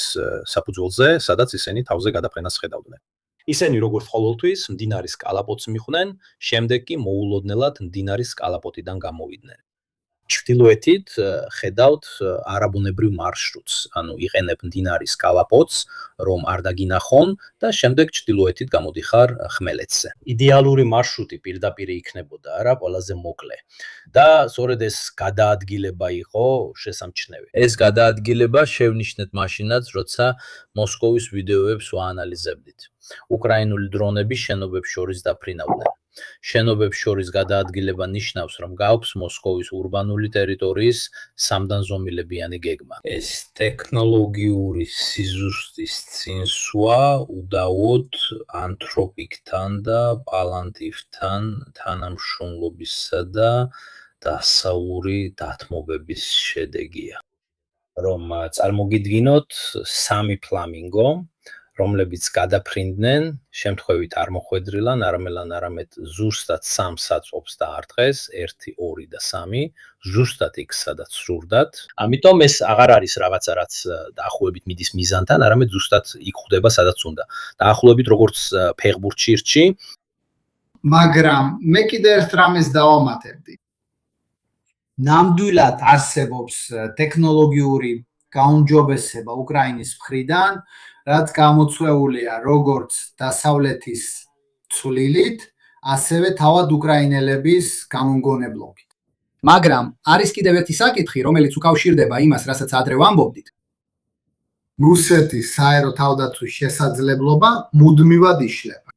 [SPEAKER 4] საფუძველზე, სადაც ისინი თავზე გადაფრენას ხედავდნენ. ისინი როგორც ყოველთვის მდინარის კალაპოტს მიხვდნენ, შემდეგ კი მოულოდნელად მდინარის კალაპოტიდან გამოვიდნენ. ჩრდილოეთით ხედავთ არაბუნებრივ მარშრუტს, ანუ იყენებ მდინარის კალაპოტს, რომ არ დაგინახონ და შემდეგ ჩრდილოეთით გამოდიხარ ხმელეთზე. იდეალური მარშრუტი პირდაპირ იქნებოდა რა, ყველაზე მოკლე. და სწორედ ეს გადაადგილება იყო შესამჩნევი. ეს გადაადგილება შევნიშნეთ მაშინაც, როცა მოსკოვის ვიდეოებს ვაანალიზებდით. უკრაინული დრონები შენობებს შორის დაფრინავდნენ. შენობებს შორის გადაადგილება ნიშნავს, რომ გაქვს მოსკოვის ურბანული ტერიტორიის სამდანზომილებიანი გეგმა. ეს ტექნოლოგიური სიზუსტის წინსვლა უდავოდ ანთროპიკთან და პალანტივთან თანამშრომლობისა და დასავლური დათმობების შედეგია. რომ წარმოგიდგინოთ 3 ფლამინგო, რომლებიც გადაფრინდნენ, შემთხვევით არ მოხვედრილან, არამედ ზუსტად 3 საწყობს დაარტყეს, 1, 2 და 3, ზუსტად იქ, სადაც სურდათ. ამიტომ ეს აღარ არის რაღაცა, რაც დაახლოებით მიდის მიზანთან, არამედ ზუსტად იქ ხვდება, სადაც უნდა. დაახლოებით როგორც ფეხბურთში რჩი.
[SPEAKER 2] მაგრამ მე კიდევ ერთ რამეს დავამატებდი. ნამდვილად არსებობს ტექნოლოგიური გაუმჯობესება უკრაინის მხრიდან, რაც გამოცვლეულია როგორც დასავლეთის ცვლილით, ასევე თავად უკრაინელების გამომგონებლობით. მაგრამ არის კიდევ ერთი საკითხი, რომელიც უკავშირდება იმას, რასაც ადრე ვამბობდით. რუსეთის საერო თავდაცვის შესაძლებლობა მუდმივად იშლება.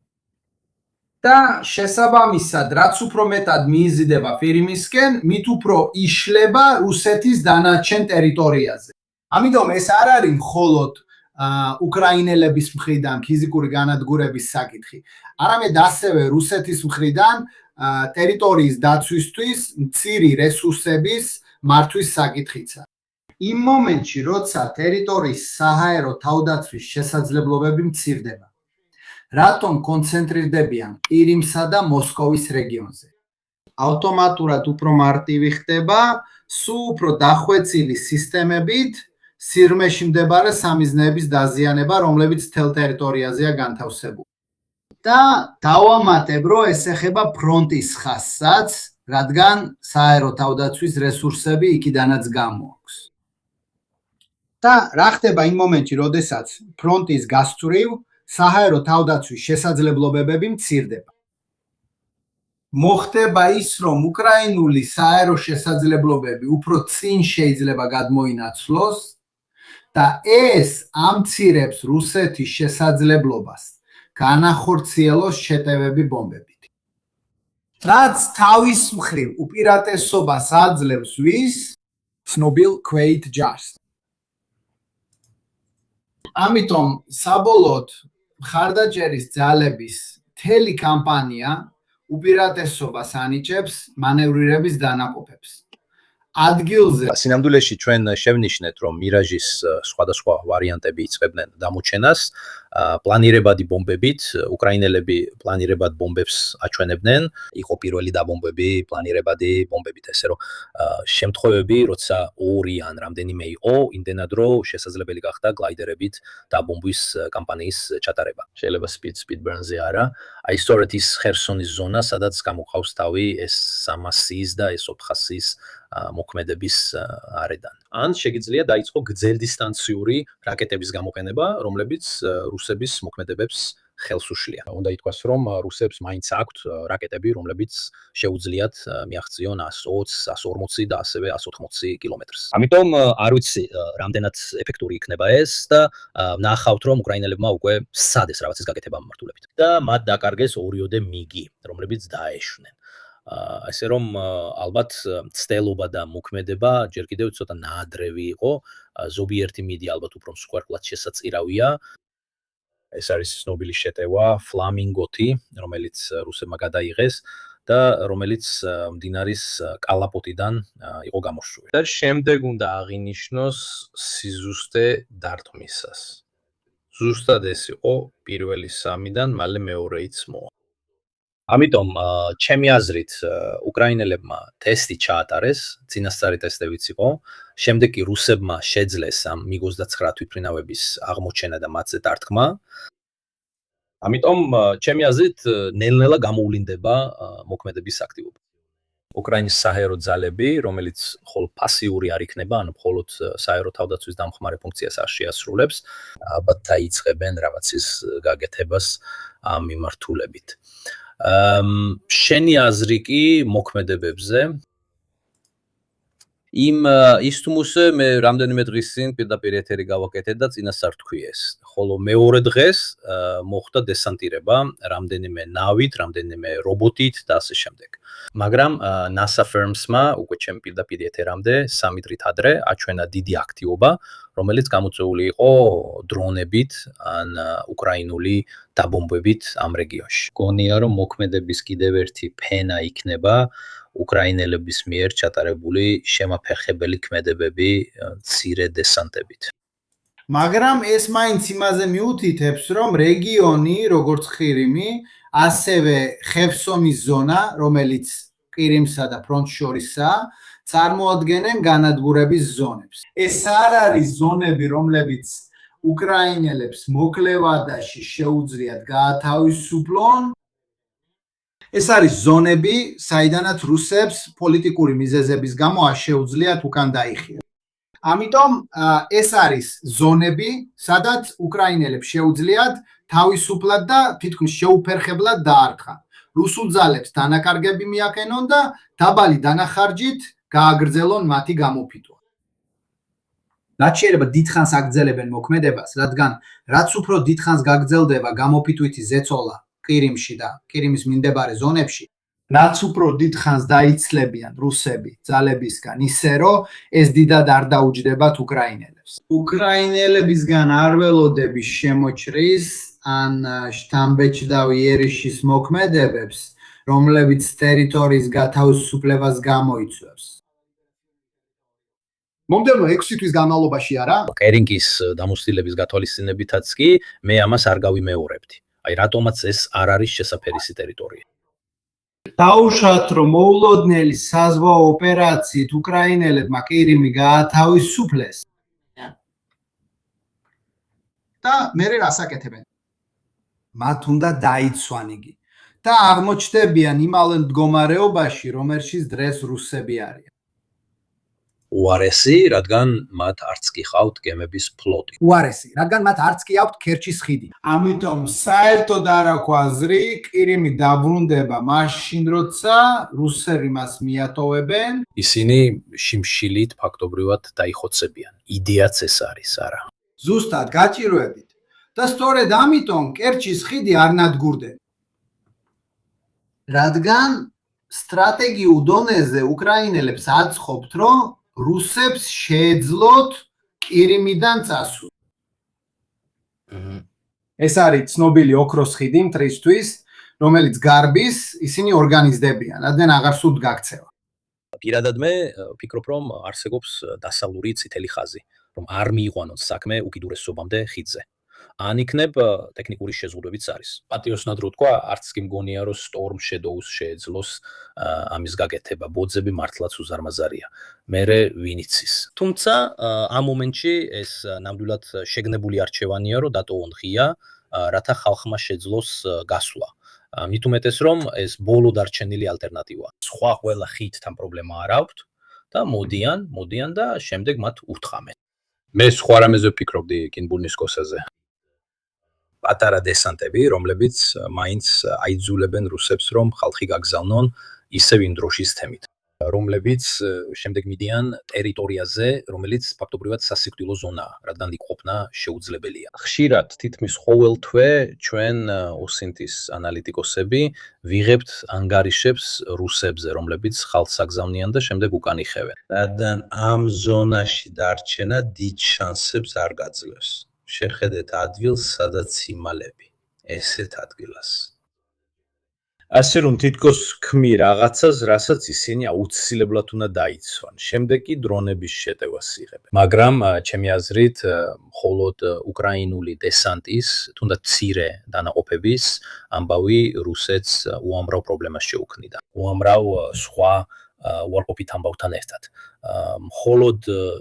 [SPEAKER 2] და შესაბამისად, რაც უფრო მეტად მიიზიდება ფირიმისკენ, მით უფრო იშლება რუსეთის დანარჩენ ტერიტორიაზე. ამიტომ ეს არ არის მხოლოდ უკრაინელების მხრიდან ფიზიკური განადგურების საკითხი, არამედ ასევე რუსეთის მხრიდან ტერიტორიის დაცვისთვის მცირე რესურსების მართვის საკითხიცა. იმ მომენტში, როცა ტერიტორიის საჰაერო თავდაცვის შესაძლებლობები მცირდება, რატომ კონცენტრირდებიან ყირიმსა და მოსკოვის რეგიონზე? ავტომატურად უფრო მარტივი ხდება, სულ უფრო დახვეწილი სისტემებით სირმეში მდებარე სამიზნეების დაზიანება, რომლებიც მთელ ტერიტორიაზეა განთავსებული. და დავამატებ, რომ ეს ეხება ფრონტის ხაზსაც, რადგან საერო თავდაცვის რესურსები იქიდანაც გამოაქვს. და რა ხდება იმ მომენტში, როდესაც ფრონტის გასწვრივ საჰაერო თავდაცვის შესაძლებლობები მცირდება. მოხდება ის, რომ უკრაინული საერო შესაძლებლობები უფრო წინ შეიძლება გადმოინაცვლოს და ეს ამცირებს რუსეთის შესაძლებლობას განახორციელოს შეტევები ბომბებით. რაც თავის მხრივ უპირატესობას აძლევს ვის? ცნობილ Quaid Jars. ამიტომ საბოლოოდ მხარდაჭერის ძალების მთელი კამპანია უპირატესობას ანიჭებს მანევრირების დანაყოფებს. ადგილზე
[SPEAKER 4] სინამდვილეში ჩვენ შევნიშნეთ, რომ მირაჟის სხვადასხვა ვარიანტები იწყებდნენ დამოჩენას, პლანირებადი ბომბებით, უკრაინელები პლანირებად ბომბებს აჩვენებდნენ, იყო პირველი დაბომბები პლანირებადი ბომბებით, ესე რომ შემთხვევები, როცა ორი ან რამდენიმე იყო, იმდენად რომ შესაძლებელი გახდა გლაიდერებით დაბომბვის კამპანიის ჩატარება. შეიძლება სპიდბერნზე არა, აი სწორედ ის ხერსონის ზონა, სადაც გამოყავს თავი ეს 300-ის და ეს 400-ის მოქმედების არედან. ან შეგიძლია დაიწყო გრძელდისტანციური რაკეტების გამოყენება, რომლებიც რუსების მოქმედებებს ხელს უშლიან. უნდა ითქვას, რომ რუსებს მაინც აქვთ რაკეტები, რომლებიც შეუძლიათ მიაღწიონ 120, 140 და ასევე 180 კილომეტრს. ამიტომ არ ვიცი, რამდენად ეფექტური იქნება ეს და ნახავთ, რომ უკრაინელებმა უკვე სცადეს რაღაცის გაკეთება ამ მიმართულებით. და მათ დაკარგეს 2-ოდე მიგი, რომლებიც დაეშვნენ. ასე რომ ალბათ ცდელობა და მოქმედება ჯერ კიდევ ცოტა ნაადრევი იყო, ზოგიერთი მიდი ალბათ უფრო მსხვერპლად შესაძირავია. ეს არის ცნობილი შეტევა ფლამინგოთი, რომელიც რუსებმა გადაიღეს და რომელიც მდინარის კალაპოტიდან იყო გამოშვილი. და შემდეგ უნდა აღინიშნოს სიზუსტე დარტყმისას. ზუსტად ეს იყო პირველი 3-დან მალე მეორეიც მოვა. ამიტომ ჩემი აზრით უკრაინელებმა ტესტი ჩაატარეს, წინასწარი ტესტებიც იყო, შემდეგ კი რუსებმა შეძლეს ამ MiG-29 თვითმფრინავების აღმოჩენა და მათზე დარტყმა. ამიტომ ჩემი აზრით ნელ-ნელა გამოვლინდება მოქმედების აქტივობა. უკრაინის საჰაერო ძალები, რომელიც მხოლოდ პასიური არ იქნება, ანუ მხოლოდ საჰაერო თავდაცვის დამხმარე ფუნქციას არ შეასრულებს, ალბათ დაიწყებენ რაღაცის გაკეთებას ამ მიმართულებით. შენი აზრი კი მოქმედებებზე ის თუმცა მე რამდენიმე დღის წინ პირდაპირ ეთერი გავაკეთე და წინასწარ თქვი ეს. ხოლო მეორე დღეს მოხდა დესანტირება რამდენიმე ნავით, რამდენიმე რობოტით და ასე შემდეგ. მაგრამ NASA firms-მა უკვე ჩემ პირდაპირ ეთერამდე 3 დღით ადრე აჩვენა დიდი აქტივობა, რომელიც გამოწვეული იყო დრონებით ან უკრაინული დაბომბებით ამ რეგიონში. გონია რომ მოქმედების კიდევ ერთი ფენა იქნება უკრაინელების მიერ ჩატარებული შემაფერხებელი ქმედებები მცირე დესანტებით.
[SPEAKER 5] მაგრამ ეს მაინც იმაზე მიუთითებს, რომ რეგიონი, როგორც ყირიმი, ასევე ხევსონის ზონა, რომელიც ყირიმსა და ფრონტს შორისაა, წარმოადგენენ განადგურების ზონებს. ეს არ არის ზონები, რომლებიც უკრაინელებს მოკლევადაში შეუძლიათ გაათავისუფლონ. ეს არის ზონები, საიდანაც რუსებს პოლიტიკური მიზეზების გამო არ შეუძლიათ უკან დაიხიონ. ამიტომ ეს არის ზონები, სადაც უკრაინელებს შეუძლიათ თავისუფლად და თითქმის შეუფერხებლად დაარტყან. რუსულ ძალებს დანაკარგები მიაყენონ და დაბალი დანახარჯით გააგრძელონ მათი გამოფიტვა. რაც შეიძლება დიდხანს აგრძელებენ მოქმედებას, რადგან რაც უფრო დიდხანს გაგრძელდება გამოფიტვითი ზეწოლა ყირიმში და ყირიმის მიმდებარე ზონებში, რაც უფრო დიდხანს დაიცლებიან რუსები ძალებისგან, ისე რომ ეს დიდად არ დაუჯდებათ უკრაინელებს. უკრაინელებისგან არ ველოდები შემოჭრის ან შთამბეჭდავ იერიშის მოქმედებებს, რომლებიც ტერიტორიის გათავისუფლებას გამოიწვევს. მომდევნო 6 თვის განმავლობაში არა?
[SPEAKER 4] კერინგის დამოსtildeების გათვალისწინებითაც კი მე ამას არ გავიმეორებდი. აი რატომაც ეს არ არის შესაფერისი ტერიტორია.
[SPEAKER 5] დაუშვათ, რომ მოულოდნელი საზღვაო ოპერაციით უკრაინელებმა ყირიმი გაათავისუფლეს. და მერე რას აკეთებენ? მათ უნდა დაიცვან იგი და აღმოჩნდებიან იმავე მდგომარეობაში, რომელშიც დღეს რუსები არიან.
[SPEAKER 4] უარესი, რადგან მათ არც კი ყავთ გემების ფლოტი.
[SPEAKER 5] უარესი, რადგან მათ არც კი აქვთ ქერჩის ხიდი. ამიტომ საერთოდ არ აქვს აზრი, ყირიმი დაბრუნდება მაშინ, როცა რუსები მას მიატოვებენ.
[SPEAKER 4] ისინი შიმშილით ფაქტობრივად დაიხოცებიან. იდეაც ეს არის, არა.
[SPEAKER 5] ზუსტად გაჭირვებით. და სწორედ ამიტომ კერჩის ხიდი არ ნადგურდება. რადგან სტრატეგიულ დონეზე უკრაინელებს აწყობთ, რომ რუსებს შეეძლოთ ყირიმიდან წასვლა. ეს არის ცნობილი ოქროს ხიდი მტრისთვის, რომელიც გარბის ისინი ორგანიზდებიან, რადგან აღარ სურთ გაქცევა.
[SPEAKER 4] პირადად მე ვფიქრობ, რომ არსებობს დასავლური წითელი ხაზი, რომ არ მიიყვანოს საქმე უკიდურესობამდე ხიდზე.
[SPEAKER 1] ან იქნებ ტექნიკური შეზღუდვებიც არის. პატიოსნად რო თქვა, არც კი მგონია რომ Storm Shadows შეეძლოს ამის გაკეთება. ბოძები მართლაც უზარმაზარია. მერე ვინ იცის. თუმცა ამ მომენტში ეს ნამდვილად შეგნებული არჩევანია, რომ დატოვონ ღია, რათა ხალხმა შეძლოს გასვლა. მით უმეტეს რომ ეს ბოლო დარჩენილი ალტერნატივა. სხვა ყველა ხიდთან პრობლემა არ აქვთ და მოდიან და შემდეგ მათ უთხრამენ. მე სხვა რამეზე ვფიქრობდი კინბურნისკოსაზე. პატარა დესანტები, რომლებიც მაინც აიძულებენ რუსებს რომ ხალხი გაგზავნონ ისევ იმ დროშის თემით, რომლებიც შემდეგ მიდიან ტერიტორიაზე, რომელიც ფაქტობრივად სასიკვდილო ზონაა, რადგან იქ ყოფნა შეუძლებელია. ხშირად თითქმის ყოველ თვე ჩვენ ოსინთის ანალიტიკოსები ვიღებთ ანგარიშებს რუსებზე, რომლებიც ხალხს აგზავნიან და შემდეგ უკან იხევენ. რადგან ამ ზონაში დარჩენა დიდ შანსებს არ გაძლევს. შეხედეთ ადგილს, სადაც იმალები, ესეთ ადგილას. ასე რომ თითქოს ქმი რაღაცას, რასაც ისინი აუცილებლად უნდა დაიცვან. შემდეგ კი დრონების შეტევას იღებენ. მაგრამ ჩემი აზრით, მხოლოდ უკრაინული დესანტის, თუნდაც მცირე დანაყოფების ამბავი რუსეთს უამრავ პრობლემას შეუქმნიდა. უამრავ სხვა უარყოფით ამბავთან ერთად. მხოლოდ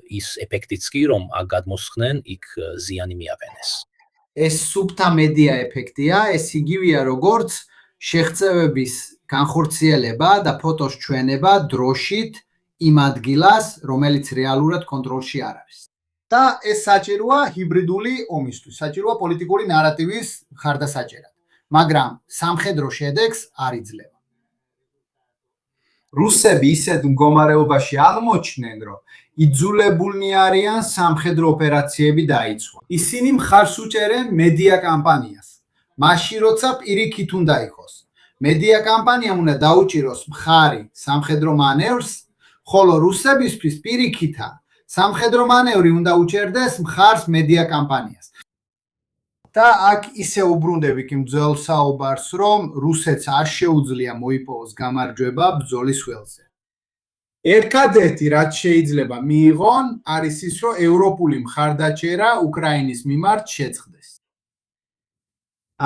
[SPEAKER 1] ის ეფექტიც კი, რომ აქ გადმოსხდნენ, იქ ზიანი მიაყენეს.
[SPEAKER 2] ეს სუბთა მედია ეფექტია, ეს იგივეა როგორც შეღწევების განხორციელება და ფოტოს ჩვენება დროშით იმ ადგილას, რომელიც რეალურად კონტროლში არ არის. და ეს საჭიროა ჰიბრიდული ომისთვის, საჭიროა პოლიტიკური ნარატივის მხარდასაჭერად, მაგრამ სამხედრო შედეგს არ იძლევა. რუსები ისეთ მდგომარეობაში აღმოჩნდნენ, რომ იძულებულნი არიან სამხედრო ოპერაციები დაიცვან. ისინი მხარს უჭერენ მედია კამპანიას. მაშინ როცა პირიქით უნდა იყოს. მედია კამპანიამ უნდა დაუჭიროს მხარი სამხედრო მანევრს, ხოლო რუსებისთვის პირიქითა სამხედრო მანევრი უნდა უჭერდეს მხარს მედია კამპანიას. და აქ ისე უბრუნდები კი მძელ საუბარს, რომ რუსეთს არ შეუძლია მოიპოვოს გამარჯვება ბრძოლის ველზე. ერთადერთი რაც შეიძლება მიიღონ, არის ის, რომ ევროპული მხარდაჭერა უკრაინის მიმართ შეწყდეს.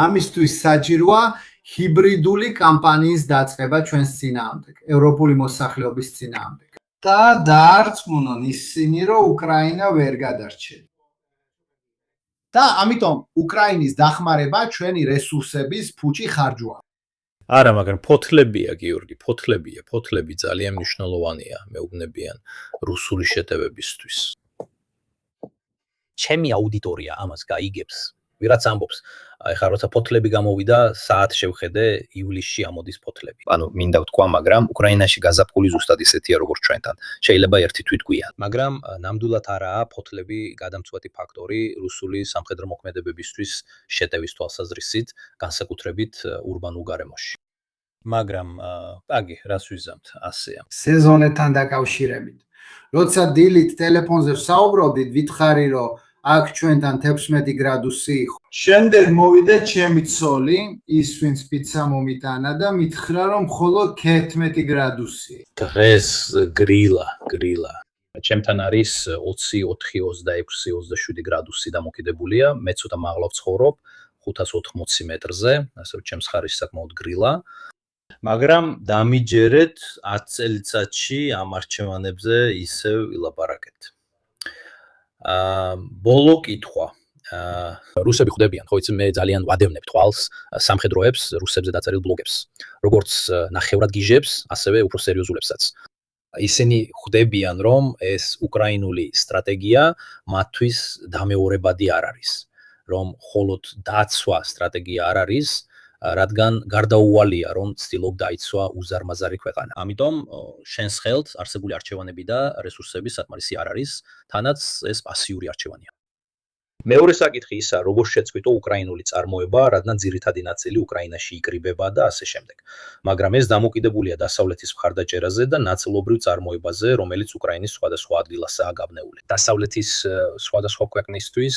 [SPEAKER 2] ამისთვის საჭიროა ჰიბრიდული კამპანიის დაწყება ჩვენს წინააღმდეგ, ევროპული მოსახლეობის წინააღმდეგ. და დაარწმუნონ ისინი, რომ უკრაინა ვერ გადარჩება. და ამიტომ უკრაინის დახმარება ჩვენი რესურსების ფუჭი ხარჯვა.
[SPEAKER 1] არა, მაგრამ ფოთლებია, გიორგი, ფოთლები ძალიან მნიშვნელოვანია, მეუბნებიან რუსული შეტევებისთვის. ჩემი აუდიტორია ამას გაიგებს. ვიღაც ამბობს, ეხლა როცა ფოთლები გამოვიდა, საათ შევხედე, ივლისში ამოდის ფოთლები. ანუ მინდა ვთქვა, მაგრამ უკრაინაში გაზაფხული ზუსტად ისეთია, როგორც ჩვენთან. შეიძლება ერთი თვით გვიან, მაგრამ ნამდვილად არაა ფოთლები გადამწყვეტი ფაქტორი რუსული სამხედრო მოქმედებებისთვის შეტევის თვალსაზრისით, განსაკუთრებით ურბანულ გარემოში. მაგრამ, აგი, რას ვიზამთ, ასეა.
[SPEAKER 2] სეზონებთან დაკავშირებით. როცა დილით ტელეფონზე ვსაუბრობდით, ვითხარი, რომ აქ ჩვენთან 11 გრადუსი იყო. შემდეგ მოვიდა ჩემი ცოლი, ის ვინც პიცა მომიტანა და მითხრა, რომ მხოლოდ 11 გრადუსი.
[SPEAKER 1] დღეს გრილა. ჩემთან არის 24, 26, 27 გრადუსი დამოკიდებულია. მე ცოტა მაღლა ვცხოვრობ, 580 მეტრზე, ასე რომ ჩემს ხარისს საკმაოდ გრილა. მაგრამ დამიჯერეთ 10 წელიწადში ამ არჩევანებზე ისევ ვილაპარაკეთ. ბოლო კითხვა. რუსები ხვდებიან, ხო იცი, მე ძალიან ვადევნებ თვალს სამხედროებს, რუსებზე დაწერილ ბლოგებს, როგორც ნახევრად გიჟებს, ასევე უფრო სერიოზულებსაც. ისინი ხვდებიან, რომ ეს უკრაინული სტრატეგია მათთვის დამეორებადი არ არის, რომ მხოლოდ დაცვა სტრატეგია არ არის, რადგან გარდაუვალია, რომ ცდილობ დაიცვა უზარმაზარი ქვეყანა. ამიტომ შენს ხელთ არსებული არჩევანები და რესურსები საკმარისი არ არის, თანაც ეს პასიური არჩევანია. მეორე საკითხი ისა, როგორ შეწყვიტო უკრაინული წარმოება, რადგან ძირითადი ნაწილი უკრაინაში იკრიბება და ასე შემდეგ. მაგრამ ეს დამოკიდებულია დასავლეთის მხარდაჭერაზე და ნაწილობრივ წარმოებაზე, რომელიც უკრაინის სხვადასხვა ადგილასაა გაბნეული. დასავლეთის სხვადასხვა ქვეყნისთვის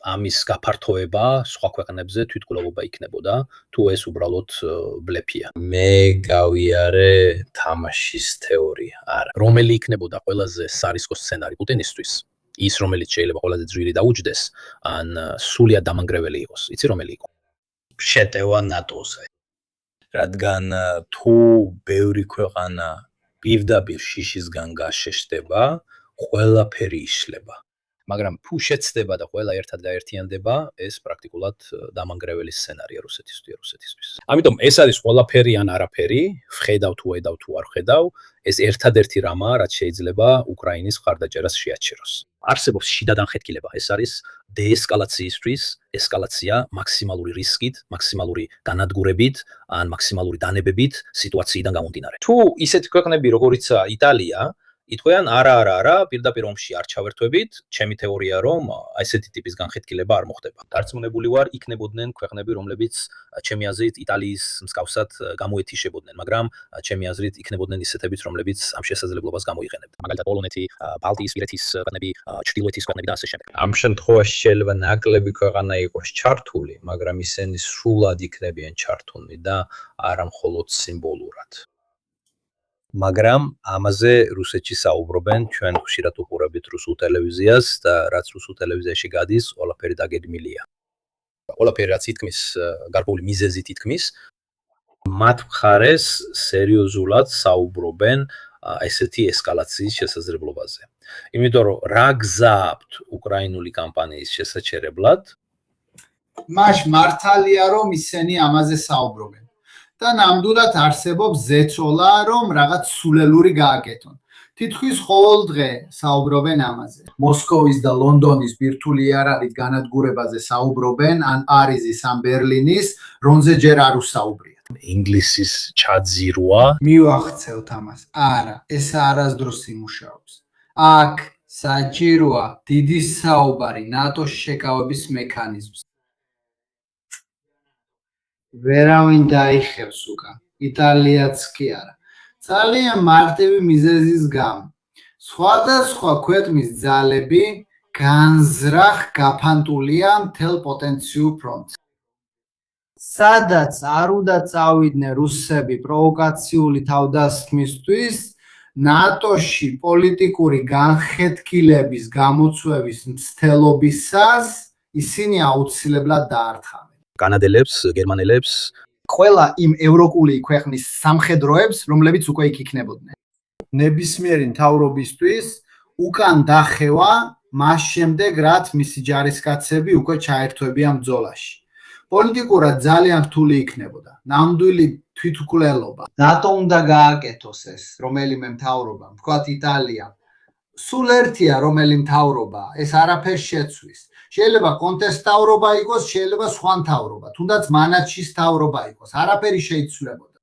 [SPEAKER 1] ამის გაფართოება სხვა ქვეყნებზე თვითკვლავობა იქნებოდა, თუ ეს უბრალოდ ბლეფია. მე გავიარე თამაშის თეორია. არა. რომელი იქნებოდა ყველაზე სარისკო სცენარი პუტინისთვის? ის რომელიც შეიძლება ყველაზე ძვირი დაუჯდეს ან სულიად დამანგრეველი იყოს. იცი რომელი იყო?
[SPEAKER 4] შეტევა ნატოზე. რადგან თუ ბევრი ქვეყანა პირდაპირ შიშისგან გაშეშდება, ყველაფერი იშლება. მაგრამ თუ შეცდება და ყველა ერთად გაერთიანდება, ეს პრაქტიკულად დამანგრეველი სცენარია რუსეთისთვის. ამიტომ ეს არის ყველაფერი ან არაფერი, ვხედავ თუ ედავ თუ არ ვხედავ, ეს ერთადერთი რამაა, რაც შეიძლება უკრაინის მხარდაჭერას შეაჩეროს. არსებობს შიდა დამხეთქილება, ეს არის დეესკალაციისთვის, ესკალაცია მაქსიმალური რისკით, მაქსიმალური განადგურებით ან მაქსიმალური დანებებით სიტუაციიდან გამომდინარე. თუ ისეთი ქვეყნები როგორიცაა იტალია იტყვიან არა, პირდაპირ ომში არ ჩავერთვებით, ჩემი თეორია რომ ესეთი ტიპის განხეთქილება არ მოხდება. დარწმუნებული ვარ, იქნებოდნენ ქვეყნები, რომლებიც ჩემი აზრით იტალიის მსგავსად გამოეთიშებოდნენ, მაგრამ ჩემი აზრით იქნებოდნენ ისეთებიც, რომლებიც ამ შესაძლებლობას გამოიყენებდნენ. მაგალითად, პოლონეთი, ბალტიის, სპირეთის ქვეყნები, ჩრდილოეთის ქვეყნები და ასე შემდეგ. ამ შემთხვევაში შეიძლება ნაკლები ქვეყანა იყოს ჩართული, მაგრამ ისინი სრულად იქნებიან ჩართულნი და არა მხოლოდ სიმბოლურად. მაგრამ ამაზე რუსეთში საუბრობენ, ჩვენ ხშირად უყურებთ რუსულ ტელევიზიას და რაც რუსულ ტელევიზიაში გადის, ყველაფერი დაგეგმილია. ყველაფერი რაც ითქმის, გარკვეული მიზეზით ითქმის, მათ მხარეს სერიოზულად საუბრობენ ესეთი ესკალაციის შესაძლებლობაზე. იმიტომ რომ რა გზა აქვთ უკრაინული კამპანიის შესაჩერებლად?
[SPEAKER 2] მაშ მართალია რომ ისინი ამაზე საუბრობენ. და ნამდვილად არსებობს ზეწოლა, რომ რაღაც სულელური გააკეთონ. თითქოს ყოველ დღე საუბრობენ ამაზე. მოსკოვის და ლონდონის ბირთვული იარაღით განადგურებაზე საუბრობენ, ან პარიზის, ან ბერლინის, რომზე ჯერ არ უსაუბრიათ.
[SPEAKER 4] ინგლისის ჩაძირვა
[SPEAKER 2] მივახცევთ ამას. არა, ეს არასდროს იმუშაობს. აქ საჭიროა დიდი საუბარი ნატოს შეკავების მექანიზმს. ვერავინ დაიხევს უკან, იტალიაც კი არა. ძალიან მარტივი მიზეზის გამო. სხვადასხვა ქვეყნის ძალები განზრახ გაფანტულია მთელ პოტენციურ ფრონტზე. სადაც არ უნდა წავიდნენ რუსები პროვოკაციული თავდასხმისთვის, ნატოში პოლიტიკური განხეთქილების გამოწვევის მცდელობისას ისინი აუცილებლად დაართავენ.
[SPEAKER 1] კანადელებს, გერმანელებს,
[SPEAKER 5] ყველა იმ ევროპული ქვეყნის სამხედროებს, რომლებიც უკვე იქ იქნებოდნენ.
[SPEAKER 2] ნებისმიერი მთავრობისთვის უკან დახევა მას შემდეგ, რაც მისი ჯარისკაცები უკვე ჩაერთვებიან ბრძოლაში. პოლიტიკურად ძალიან რთული იქნებოდა. ნამდვილი თვითმკვლელობა. რატო უნდა გააკეთოს ეს რომელიმე მთავრობა, ვთქვათ იტალია. სულ ერთია რომელი მთავრობა, ეს არაფერს შეცვის. შეიძლება კონტეს მთავრობა იყოს, შეიძლება სხვა მთავრობა, თუნდაც მანაჩის მთავრობა იყოს, არაფერი შეიცვლებოდა.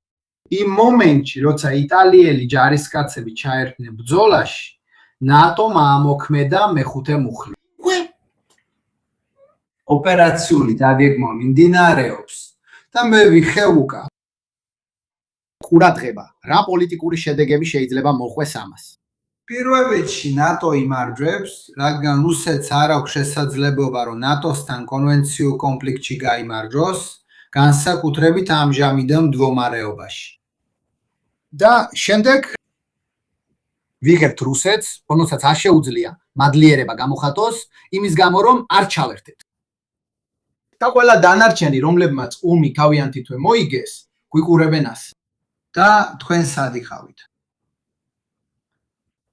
[SPEAKER 2] იმ მომენტში, როცა იტალიელი ჯარისკაცები ჩაერთნენ ბრძოლაში, ნატომ ამოქმედა მეხუთე მუხლი. ოპერაციული დაგეგმვა მიმდინარეობს და მე ვიხევ უკან.
[SPEAKER 5] ყურადღება, რა პოლიტიკური შედეგები შეიძლება მოყვეს ამას.
[SPEAKER 2] პირველ რიგში ნატო იმარჯვებს, რადგან რუსეთს არ აქვს შესაძლებლობა, რომ ნატოსთან კონვენციურ კონფლიქტში გაიმარჯვოს, განსაკუთრებით ამჟამინდელ მდგომარეობაში.
[SPEAKER 5] და შემდეგ ვიღებთ რუსეთს, რომელსაც არ შეუძლია მადლიერება გამოხატოს, იმის გამო რომ არ ჩავერთეთ. და ყველა დანარჩენი, რომლებმაც ომი თავიანთი თვე მოიგეს, გვიყურებენ ასე.
[SPEAKER 2] და თქვენ სად იყავით?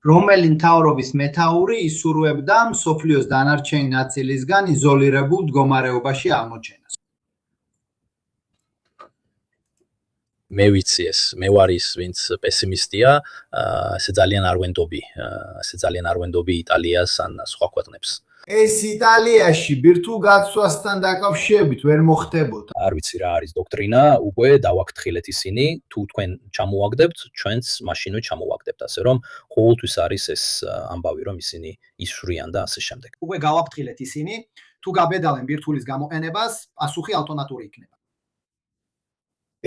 [SPEAKER 2] რომელი მთავრობის მეთაური ისურვებდა მსოფლიოს დანარჩენი ნაწილისგან იზოლირებულ მდგომარეობაში აღმოჩენას.
[SPEAKER 1] მე ვიცი ეს, მე ვარ ის, ვინც პესიმისტია, ესე ძალიან არ ვენდობი იტალიას ან სხვა ქვეყნებს.
[SPEAKER 2] ეს იტალიაში ბირთვულ გაცვლასთან დაკავშირებით ვერ მოხდებოდა.
[SPEAKER 1] არ ვიცი რა არის დოქტრინა, უკვე დავაგთხილეთ ისინი, თუ თქვენ ჩამოაგდებთ, ჩვენც მაშინვე ჩამოაგდებთ, ასე რომ ყოველთვის არის ეს ამბავი, რომ ისინი ისვრიან და ასე შემდეგ.
[SPEAKER 5] უკვე გავაფრთხილეთ ისინი, თუ გაბედალენ ბირთვulis გამოყენებას, პასუხი ავტომატური იქნება.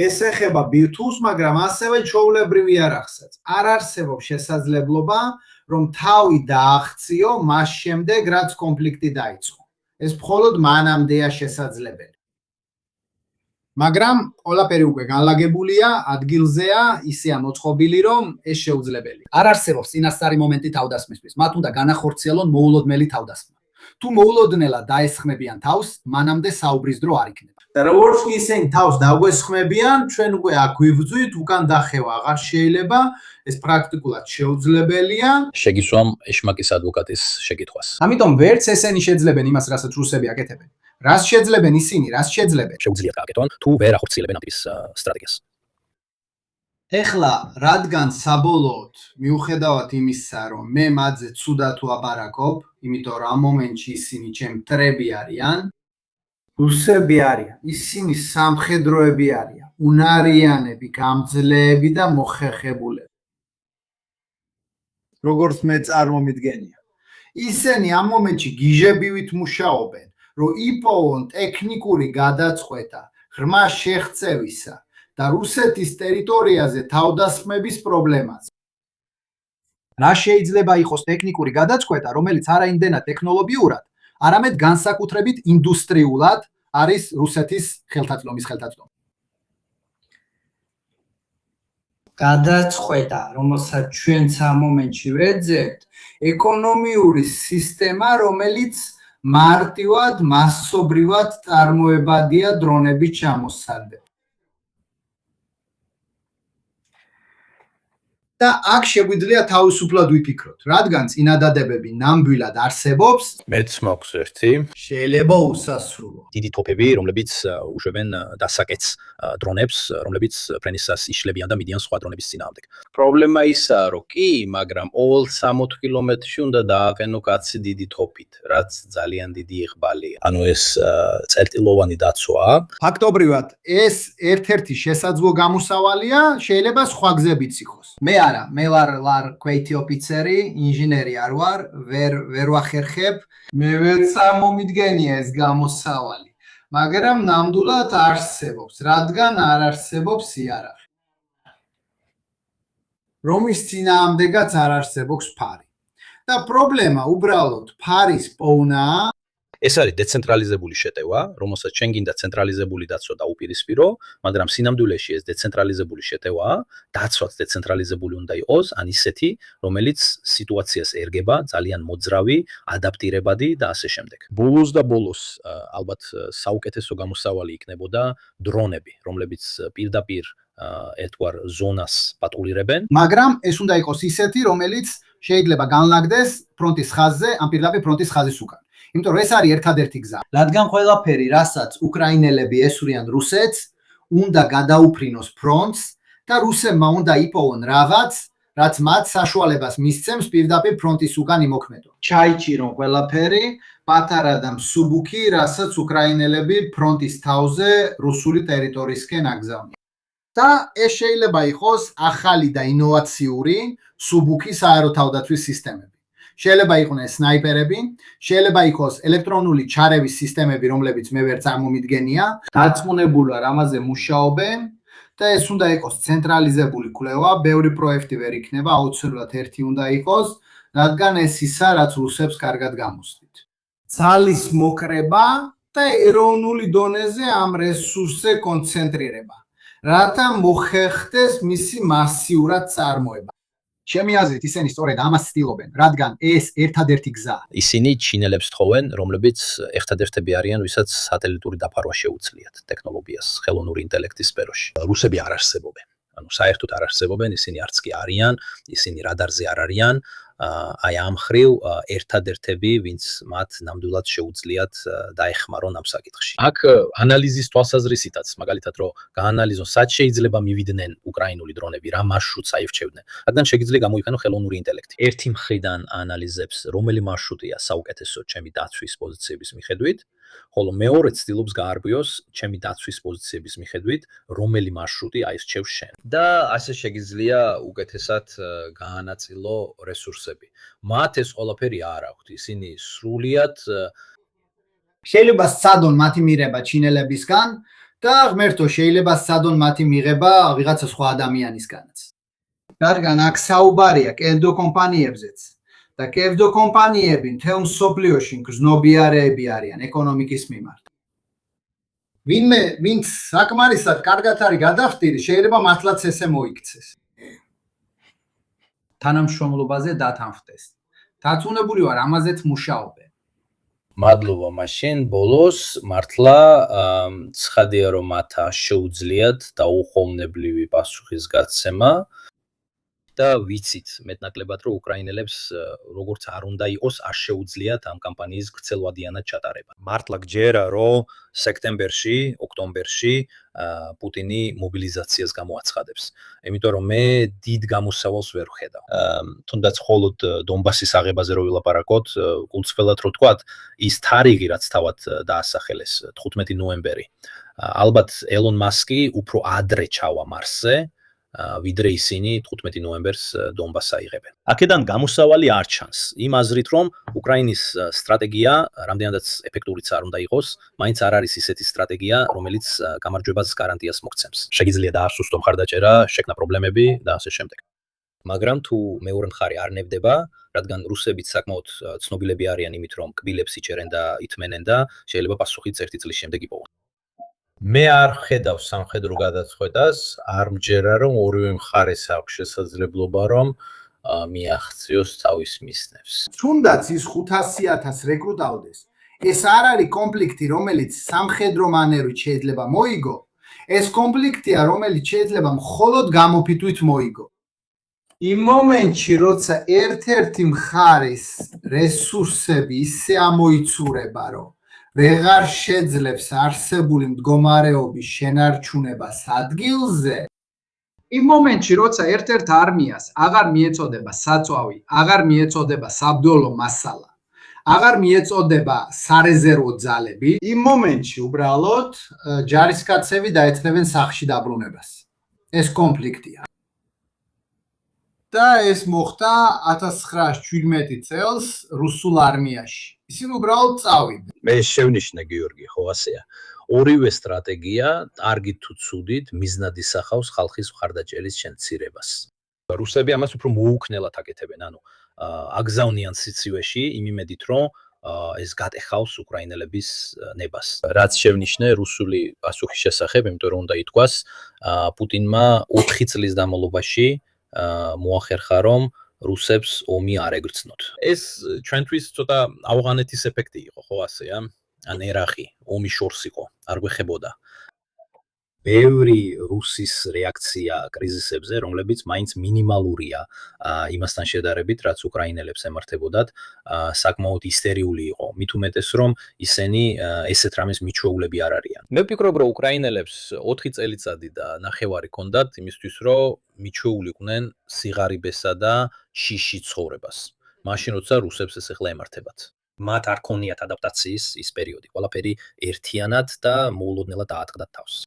[SPEAKER 2] ეს ეხება ბირთვულს, მაგრამ ასევე ჩვეულებრივ იარაღსაც. არ არსებობს შესაძლებლობა, რომ თავი დააღწიო მას შემდეგ, რაც კონფლიქტი დაიწყო. ეს მხოლოდ მანამდეა შესაძლებელი. მაგრამ ყველაფერი უკვე განლაგებულია, ადგილზეა, ისეა მოწყობილი, რომ ეს შეუძლებელია.
[SPEAKER 5] არ არსებობს წინასწარი მომენტი თავდასხმისთვის. მათ უნდა განახორციელონ მოულოდნელი თავდასხმა. თუ მოულოდნელად დაესხმებიან თავს, მანამდე საუბრის დრო არ იქნება.
[SPEAKER 6] და როგორც კი ისინი თავს დაგვესხმებიან, ჩვენ უკვე აქ ვივძვით, უკან დახევა აღარ შეიძლება, ეს პრაქტიკულად შეუძლებელია.
[SPEAKER 4] შეგისვამ ეშმაკის ადვოკატის შეკითხვას.
[SPEAKER 2] ამიტომ ვერც ესენი შეძლებენ იმას, რასაც რუსები აკეთებენ. რას შეძლებენ ისინი, რას შეძლებენ?
[SPEAKER 4] შეუძლიათ გააკეთონ, თუ ვერ ახორციელებენ ამ ტიპის სტრატეგიას.
[SPEAKER 2] ეხლა რადგან საბოლოოდ მიუხედავად იმისა, რომ მე მათზე ცუდად ვაბარაკობ, იმიტომ რომ ამ მომენტში ისინი ჩემ მტრები არიან, რუსები არიან, ისინი სამხედროები არიან, უნარიანები, გამძლეები და მოხერხებულები. როგორც მე წარმომიდგენია. ისინი ამ მომენტში გიჟებივით მუშაობენ, რომ იპოვონ ტექნიკური გადაწყვეტა ღრმა შეღწევისა და რუსეთის ტერიტორიაზე თავდასხმების პრობლემაზე. რა შეიძლება იყოს ტექნიკური გადაწყვეტა, რომელიც არა იმდენად ტექნოლოგიურად, არამედ განსაკუთრებით ინდუსტრიულად არის რუსეთის ხელთაწვდომის ხელთაწვდომი.
[SPEAKER 7] გადაწყვეტა, რომელსაც ჩვენც ამ მომენტში ვეძებთ, ეკონომიური სისტემა, რომელიც მარტივად, მასობრივად წარმოებადია დრონების ჩამოსარდებით. და აქ შეგვიძლია თავისუფლად ვიფიქროთ, რადგან წინადადებები ნამდვილად არსებობს,
[SPEAKER 4] მეც მაქვს ერთი
[SPEAKER 7] შეიძლება უსასრულო.
[SPEAKER 4] დიდი თოფები, რომლებიც უშვებენ დასაკეთს დრონებს, რომლებიც ფრენისას იშლებიან და მიდიან სხვა დრონების წინააღმდეგ. პრობლემა ისაა, რომ კი, მაგრამ 60 კილომეტრში უნდა დააყენო კაცი დიდი თოფით, რაც ძალიან დიდი იღბალია. ანუ ეს წერტილოვანი დაცვაა.
[SPEAKER 2] ფაქტობრივად ეს ერთ-ერთი შესაძლო გამოსავალია, შეიძლება სხვა გზებიც იყოს.
[SPEAKER 7] მე არა, მე ვარ ქვეითი ოფიცერი, ინჟინერი არ ვარ, ვერ ვახერხებ.
[SPEAKER 2] მე ვერ წარმომიდგენია ეს გამოსავალი, მაგრამ ნამდვილად არსებობს, რადგან არ არსებობს იარაღი. რომის წინააღმდეგაც არ არსებობს ფარი. და პრობლემა უბრალოდ ფარის პოვნაა.
[SPEAKER 4] ეს არის დეცენტრალიზებული შეტევა, რომელსაც ჩვენ გინდა ცენტრალიზებული დაცვა დაუპირისპირო, მაგრამ სინამდვილეში ეს დეცენტრალიზებული შეტევაა, დაცვაც დეცენტრალიზებული უნდა იყოს, ან ისეთი, რომელიც სიტუაციას ერგება, ძალიან მოძრავი, ადაპტირებადი და ასე შემდეგ. ბოლოს და ბოლოს ალბათ საუკეთესო გამოსავალი იქნებოდა დრონები, რომლებიც პირდაპირ ერთგვარ ზონას პატრულირებენ.
[SPEAKER 5] მაგრამ ეს უნდა იყოს ისეთი, რომელიც შეიძლება განლაგდეს ფრონტის ხაზზე, ან პირდაპირ ფრონტის ხაზის უკან. იმიტომ რომ ეს არის ერთადერთი გზა.
[SPEAKER 7] რადგან ყველაფერი, რასაც უკრაინელები ესვრიან რუსეთს, უნდა გადაუფრინოს ფრონტს და რუსებმა უნდა იპოვონ რაღაც, რაც მათ საშუალებას მისცემს პირდაპირ ფრონტის უკან იმოქმედონ.
[SPEAKER 2] ჩაიჭირონ ყველაფერი, პატარა და მსუბუქი, რასაც უკრაინელები ფრონტის თავზე რუსული ტერიტორიისკენ აგზავნიან. და ეს შეიძლება იყოს ახალი და ინოვაციური მსუბუქი საერო თავდაცვის სისტემები. შეიძლება იყვნენ სნაიპერები, შეიძლება იყოს ელექტრონული ჩარევის სისტემები, რომლებიც მე ვერ წარმომიდგენია, დაწმუნებულად ამაზე მუშაობენ და ეს უნდა იყოს ცენტრალიზებული კვლევა, ბევრი პროექტი ვერ იქნება, აუცილებლად ერთი უნდა იყოს, რადგან ეს ისა, რაც რუსებს კარგად გამოსდით. ძალის მოკრება და ეროვნული დონეზე ამ რესურსზე კონცენტრირება, რათა მოხერხდეს მისი მასიურად წარმოება. ჩემი აზრით ისინი სწორედ ამას ცდილობენ, რადგან ეს ერთადერთი გზაა.
[SPEAKER 4] ისინი ჩინელებს თხოვენ, რომლებიც ერთადერთები არიან, ვისაც სატელიტური დაფარვა შეუძლიათ ტექნოლოგიას, ხელოვნური ინტელექტის სფეროში. რუსები არ არსებობენ. ანუ საერთოდ არ არსებობენ, ისინი არც კი არიან, ისინი რადარზე არ არიან. აი ამ ხრივ ერთადერთები, ვინც მათ ნამდვილად შეუძლიათ დაეხმარონ ამ საკითხში. აქ ანალიზის თვალსაზრისითაც, მაგალითად, რომ გაანალიზონ, სად შეიძლება მივიდნენ უკრაინული დრონები, რა მარშრუტს აირჩევდნენ. რადგან შეიძლება გამოიყენო ხელოვნური ინტელექტი. ერთი მხრიდან ანალიზებს, რომელი მარშრუტია საუკეთესო ჩემი დაცვის პოზიციების მიხედვით, ხოლო მეორე ცდილობს გაარკვიოს ჩემი დაცვის პოზიციების მიხედვით, რომელი მარშრუტი აირჩევს შენ. და ასე შეიძლება უკეთესად გაანაწილო რესურსები. მათ ეს ყველაფერი არ აქვთ. ისინი სრულიად
[SPEAKER 5] შეიძლება სცადონ მათი მიღება ჩინელებისგან და ღმერთო შეიძლება სცადონ მათი მიღება ვიღაცა სხვა ადამიანისგანაც.
[SPEAKER 2] რადგან აქ საუბარია კენდო კომპანიებზეც. და კევდო კომპანიები მთელ მსოფლიოში გრძნობიარეები არიან ეკონომიკის მიმართ.
[SPEAKER 5] ვინც საკმარისად კარგად არის გადახდილი, შეიძლება მართლაც ესე მოიქცეს.
[SPEAKER 2] თანამშრომლობაზე დათანხმდეს. დარწმუნებული ვარ, ამაზეც მუშაობენ.
[SPEAKER 1] მადლობა მაშინ ბოლოს მართლა ცხადია რომ მათ შეუძლიათ დაუხოვნებლივი პასუხის გაცემა და ვიცით მეტნაკლებად რომ უკრაინელებს როგორც არ უნდა იყოს არ შეუძლიათ ამ კამპანიის გრძელვადიანად ჩატარება. მართლა გჯერა რომ სექტემბერში, ოქტომბერში პუტინი მობილიზაციას გამოაცხადებს. იმიტომ რომ მე დიდ გამოსავალს ვერ ვხედავ. თუნდაც მხოლოდ დონბასის აღებაზე რო ვილაპარაკოთ, გულწრფელად რო თქვათ, ის თარიღი რაც თავად დაასახელეს 15 ნოემბერი. ალბათ ელონ მასკი უფრო ადრე ჩავა მარსზე, ვიდრე ისინი 15 ნოემბერს დონბასს აიღებენ. აქედან გამოსავალი არ ჩანს. იმ აზრით რომ უკრაინის სტრატეგია, რამდენადაც ეფექტურიც არ უნდა იყოს, მაინც არ არის ისეთი სტრატეგია, რომელიც გამარჯვებას გარანტიას მოგცემს. შეგიძლია დაასუსტო მხარდაჭერა, შექმნა პრობლემები და ასე შემდეგ. მაგრამ თუ მეორე მხარე არ ნებდება, რადგან რუსებიც საკმაოდ ცნობილები არიან იმით, რომ კბილებს იჭერენ და ითმენენ და შეიძლება პასუხიც 1 წლის შემდეგ იპოვონ. მე არ ხედავ სამხედრო გადაწყვეტას, არ მჯერა რომ ორივე მხარეს აქვს შესაძლებლობა რომ მიაღწიოს თავის მისნებს.
[SPEAKER 5] თუნდაც ის 500,000 რეკრუტავდეს, ეს არ არის კონფლიქტი, რომელიც სამხედრო მანერით შეიძლება მოიგო, ეს კონფლიქტია, რომელიც შეიძლება მხოლოდ გამოფიტვით მოიგო.
[SPEAKER 2] იმ მომენტში, როცა ერთ-ერთი მხარის რესურსები ისე ამოიცურება, რომ ვეღარ შეძლებს არსებული მდგომარეობის შენარჩუნებას ადგილზე, იმ მომენტში, როცა ერთ-ერთ არმიას აღარ მიეწოდება საწვავი, აღარ მიეწოდება საბრძოლო მასალა, აღარ მიეწოდება სარეზერვო ძალები, იმ მომენტში უბრალოდ ჯარისკაცები დაეცნებენ სახლში დაბრუნებას. ეს კონფლიქტია. და ეს მოხდა 1917 წელს რუსულ არმიაში. ისინი უბრალოდ წავიდნენ.
[SPEAKER 1] მე შევნიშნე გიორგი, ხო ასეა. ორივე სტრატეგია, კარგით თუ ცუდით, მიზნად ისახავს ხალხის მხარდაჭერის შემცირებას. რუსები ამას უფრო მოუქნელად აკეთებენ, ანუ აგზავნიან სიცივეში იმ იმედით, რომ ეს გატეხავს უკრაინელების ნებას. რაც შევნიშნე რუსული პასუხის შესახებ, იმიტომ რომ უნდა ითქვას, პუტინმა 4 წლის განმავლობაში მოახერხა რომ რუსებს ომი არ ეგრძნოთ. ეს ჩვენთვის ცოტა ავღანეთის ეფექტი იყო, ხო ასეა? ან ერახი, ომი შორს იყო, არ გვეხებოდა. ბევრი რუსის რეაქცია კრიზისებზე, რომლებიც მაინც მინიმალურია იმასთან შედარებით, რაც უკრაინელებს ემართებოდათ, საკმაოდ ისტერიული იყო. მით უმეტეს რომ ისინი ესეთ რამეს მიჩვეულები არ არიან. მე ვფიქრობ, რომ უკრაინელებს 4 წელიწადი და ნახევარი ჰქონდათ იმისთვის, რომ მიჩვეულიყვნენ სიღარიბესა და შიში ცხოვრებას. მაშინ როცა რუსებს ეს ახლა ემართებათ. მათ არ ქონიათ ადაპტაციის ის პერიოდი. ყველაფერი ერთიანად და მოულოდნელად დაატყდათ თავს.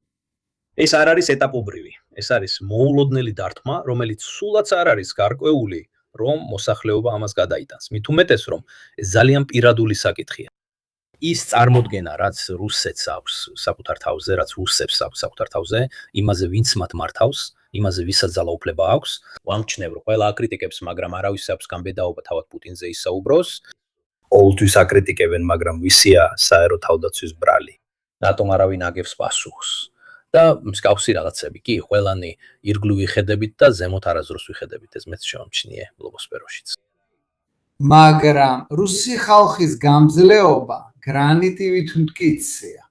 [SPEAKER 1] ეს არ არის ეტაპობრივი. ეს არის მოულოდნელი დარტყმა, რომელიც სულაც არ არის გარკვეული, რომ მოსახლეობა ამას გადაიტანს. მით უმეტეს, რომ ეს ძალიან პირადული საკითხია. ის წარმოდგენა, რაც რუსეთს აქვს საკუთარ თავზე, რაც რუსებს აქვს საკუთარ თავზე, იმაზე ვინც მათ მართავს, იმაზე ვისაც ძალაუფლება აქვს, ვამჩნევ, რომ ყველა აკრიტიკებს, მაგრამ არავის აქვს გამბედაობა თავად პუტინზე ისაუბროს. ყოველთვის აკრიტიკებენ, მაგრამ ვისია საერო თავდაცვის ბრალი. რატომ არავინ აგებს პასუხს? და მსგავსი რაღაცები კი ყველანი ირგლივ ვიხედებით და ზემოთ არასდროს ვიხედებით, ეს მეც შემჩნიე ბლოგოსფეროშიც.
[SPEAKER 2] მაგრამ რუსი ხალხის გამძლეობა გრანიტივით მტკიცეა.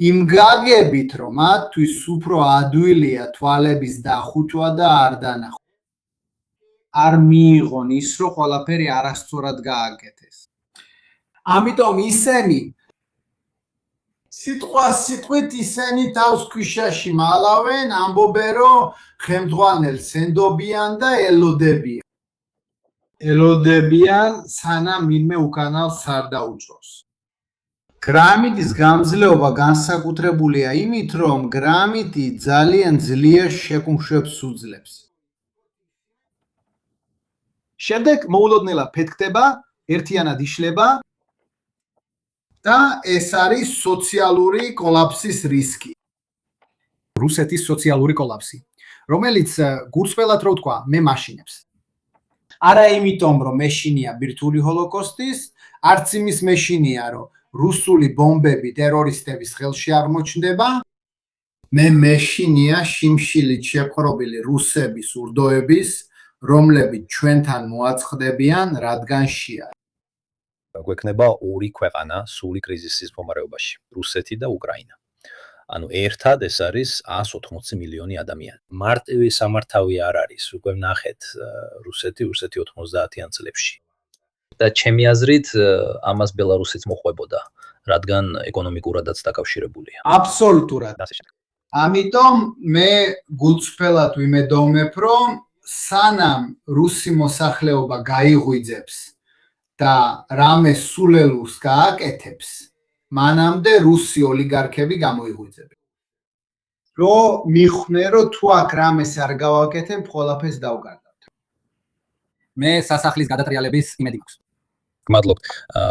[SPEAKER 2] იმ გაგებით, რომ მათთვის უფრო ადვილია თვალების დახუჭვა და არ დანახვა. არ მიიღონ ის, რომ ყველაფერი არასწორად გააკეთეს. ამიტომ ისინი სიტყვით ისინი თავს ქვიშაში მალავენ, ამბობენ, რომ ხელმძღვანელს ენდობიან და ელოდებიან. ელოდებიან, სანამ ვინმე უკანალს არ დაუჭროს. გრამიტის გამძლეობა განსაკუთრებულია იმით, რომ გრამიტი ძალიან ძლიერ შეკუმშვებს უძლებს.
[SPEAKER 5] შემდეგ მოულოდნელად ფეთქდება, ერთიანად იშლება და ეს არის სოციალური კოლაფსის რისკი. რუსეთის სოციალური კოლაფსი, რომელიც გულწრფელად რო ვთქვა, მე მაშინებს. არა იმიტომ, რომ მეშინია ბირთვული ჰოლოკოსტის, არც იმის მეშინია, რომ
[SPEAKER 2] რუსული ბომბები ტერორისტების ხელში აღმოჩნდება, მე მეშინია შიმშილით შეპყრობილი რუსების ურდოების, რომლებიც ჩვენთან მოაწყდებიან, რადგან შეა.
[SPEAKER 4] გვექნება ორი ქვეყანა სული კრიზისის მდგომარეობაში, რუსეთი და უკრაინა. ანუ ერთად ეს არის 180 მილიონი ადამიანი. მარტივი სამართავი არ არის, უკვე ვნახეთ რუსეთი 90-იან წლებში. და ჩემი აზრით ამას ბელარუსიც მოხვებოდა, რადგან ეკონომიკურადაც დაკავშირებულია.
[SPEAKER 2] აბსოლუტურად. ამიტომ მე გულწრფელად ვიმედოვნებ, რომ სანამ რუსი მოსახლეობა გაიღვიძებს და რამე სულელურს გააკეთებს, მანამდე რუსი ოლიგარქები გამოიღვიძებენ.
[SPEAKER 6] რომ მიხვნე რომ თუ აქ რამეს არ გავაკეთებ, ყველაფერს დავგარდავთ.
[SPEAKER 5] მე სასახლის გადატრიალების იმედი მაქვს.
[SPEAKER 4] გმადლობ.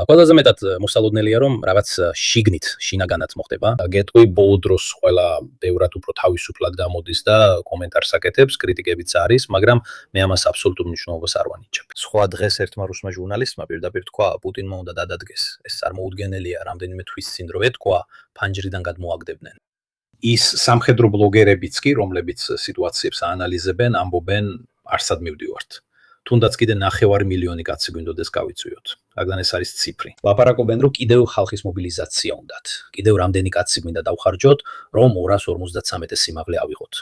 [SPEAKER 4] ყველაზე მეტად მოსალოდნელია რომ რაღაც შიგნით, შინაგანად მოხდება. გეტყვი ბოლო დროს ყველა ბევრად უფრო თავისუფლად გამოდის და კომენტარს აკეთებს, კრიტიკებიც არის, მაგრამ მე ამას აბსოლუტურ მნიშვნელობას არ ვანიჭებ. სხვა დღეს ერთმა რუსმა ჟურნალისტმა პირდაპირ თქვა, პუტინმა უნდა დადადგეს. ეს წარმოუდგენელია, რამდენიმე თვის წინ რო ეთქვა, ფანჯრიდან გადმოაგდებდნენ. ის სამხედრო ბლოგერებიც კი, რომლებიც სიტუაციებს აანალიზებენ, ამბობენ, არსად მივდივართ. თუნდაც კიდე 9 მილიონი კაცი გვინდოდეს გავიწვიოთ. რადგან ეს არის ციფრი. ლაპარაკობენ, რომ კიდევ ხალხის მობილიზაცია უნდათ. კიდევ რამდენი კაცი გვინდა დავხარჯოთ, რომ 253 სიმაღლე ავიღოთ.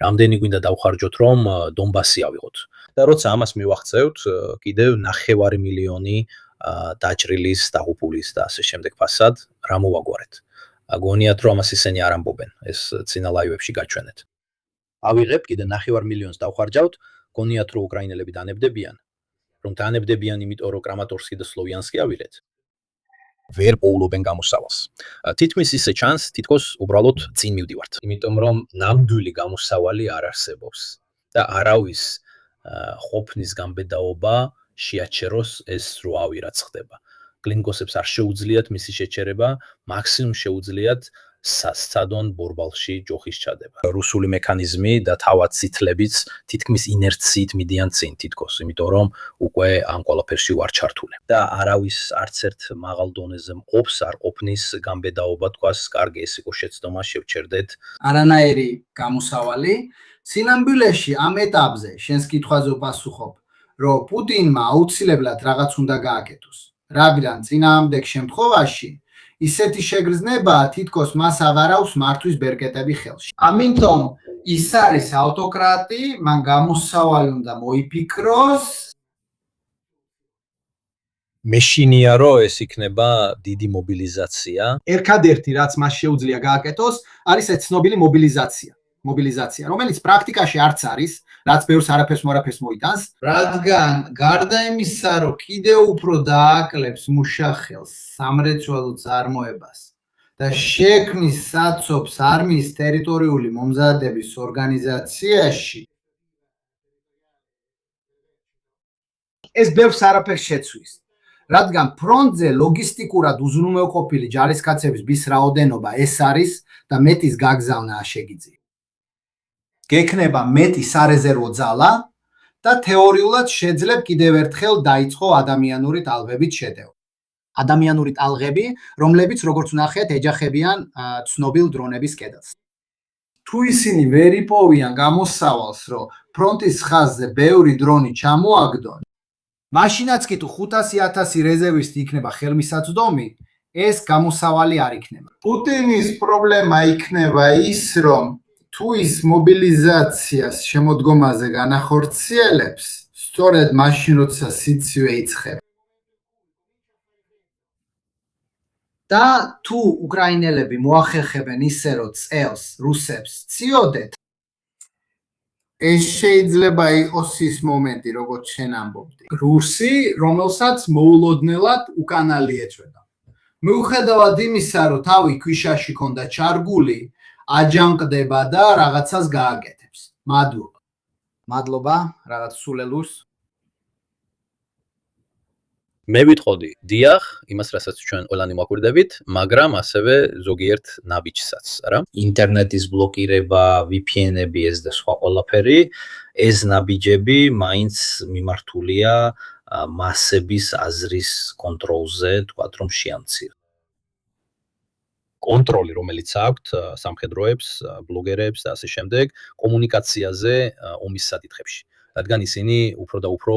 [SPEAKER 4] რამდენი გვინდა დავხარჯოთ, რომ დონბასი ავიღოთ. და როცა ამას მივახცევთ, კიდევ 9 მილიონი დაჭრილის, დაღუპულის და ასე შემდეგ ფასად რა მოვაგვარეთ. გონიათ, რომ ამას ისინი არ ამბობენ, ეს წინა ლაივებში გაჩვენეთ. ავიღებ კიდე 9 მილიონს დავხარჯავთ. გონიათ რომ უკრაინელები დანებდებიან, რომ დანებდებიან იმიტომ რომ კრამატორსკი და სლოვიანსკი ავიღეთ. ვერ პოულობენ გამოსავალს. თითქმის ისე ჩანს, თითქოს უბრალოდ წინ მივდივართ. იმიტომ რომ ნამდვილი გამოსავალი არ არსებობს და არავის ყოფნის გამბედაობა შეაჩეროს ეს რო ავი რაც ხდება. გლინკოსებს არ შეუძლიათ მისი შეჩერება, მაქსიმუმ შეუძლიათ სასცადონ ბორბალში ჯოხის ჩადება. რუსული მექანიზმი და თავად სითლებიც თითქმის ინერციით მიდიან წინ თითქოს, იმიტომ რომ უკვე ამ ყველაფერში ვარ ჩართული. და არავის არც ერთ მაღალ დონეზე მყოფს არ ყოფნის გამბედაობა თქვას, კარგი ეს იყო შეცდომა, შევჩერდეთ.
[SPEAKER 2] არანაირი გამოსავალი. სინამდვილეში ამ ეტაპზე შენს კითხვაზე ვპასუხობ, რომ პუტინმა აუცილებლად რაღაც უნდა გააკეთოს. რადგან წინააღმდეგ შემთხვევაში ისეთი შეგრძნება თითქოს მას აღარავს მართვის ბერკეტები ხელში. ამიტომ ის არის ავტოკრატი, მან გამოსავალი უნდა მოიფიქროს.
[SPEAKER 4] მეშინია რომ ეს იქნება დიდი მობილიზაცია.
[SPEAKER 5] ერთადერთი რაც მას შეუძლია გააკეთოს, არის ეს ცნობილი მობილიზაცია, რომელიც პრაქტიკაში არც არის, რაც ბევრს არაფერს მოიტანს.
[SPEAKER 2] რადგან გარდა იმისა, რომ კიდევ უფრო დააკლებს მუშახელს სამრეწველო წარმოებას და შექმნის საცობს არმიის ტერიტორიული მომზადების ორგანიზაციაში,
[SPEAKER 5] ეს ბევრს არაფერს შეცვის. რადგან ფრონტზე ლოგისტიკურად უზრუნველყოფილი ჯარისკაცების ბის რაოდენობა ეს არის და მეტის გაგზავნა შეგვიძლია. გექნება მეტი სარეზერვო ძალა და თეორიულად შეძლებ კიდევ ერთხელ დაიწყო ადამიანური ტალღებით შეტევა. ადამიანური ტალღები, რომლებიც როგორც ვნახეთ, ეჯახებიან ცნობილ დრონების კედელს.
[SPEAKER 2] თუ ისინი ვერ იპოვიან გამოსავალს, რომ ფრონტის ხაზზე ბევრი დრონი ჩამოაგდონ,
[SPEAKER 5] მაშინაც კი თუ 500,000 რეზერვისტი იქნება ხელმისაწვდომი, ეს გამოსავალი არ იქნება.
[SPEAKER 2] პუტინის პრობლემა იქნება ის, რომ თუ ის მობილიზაციას შემოდგომაზე განახორციელებს, სწორედ მაშინ როცა სიცივე იწყება.
[SPEAKER 5] და თუ უკრაინელები მოახერხებენ ისე, რომ წელს რუსებს წიოდეთ,
[SPEAKER 2] ეს შეიძლება იყოს ის მომენტი, როგორც შენ ამბობდი. რუსი, რომელსაც მოულოდნელად უკანალი ეწვევა. მიუხედავად იმისა, რომ თავი ქვიშაში ქონდა ჩარგული, აჯანყდება და რაღაცას გააკეთებს. მადლობა.
[SPEAKER 5] მადლობა, რაღაც სულელურს.
[SPEAKER 4] მე ვიტყოდი, დიახ, იმას რასაც ჩვენ ყველანი მაკვირდებით, მაგრამ ასევე ზოგიერთ ნაბიჯსაც, რა. ინტერნეტის ბლოკირება, VPN-ები ეს და სხვა ყველაფერი, ეს ნაბიჯები მაინც მიმართულია მასების აზრის კონტროლზე, თქვათ რომ შეამცირ. კონტროლი, რომელიც აქვთ სამხედროებს, ბლოგერებს და ასე შემდეგ კომუნიკაციაზე ომის საკითხებში. რადგან ისინი უფრო და უფრო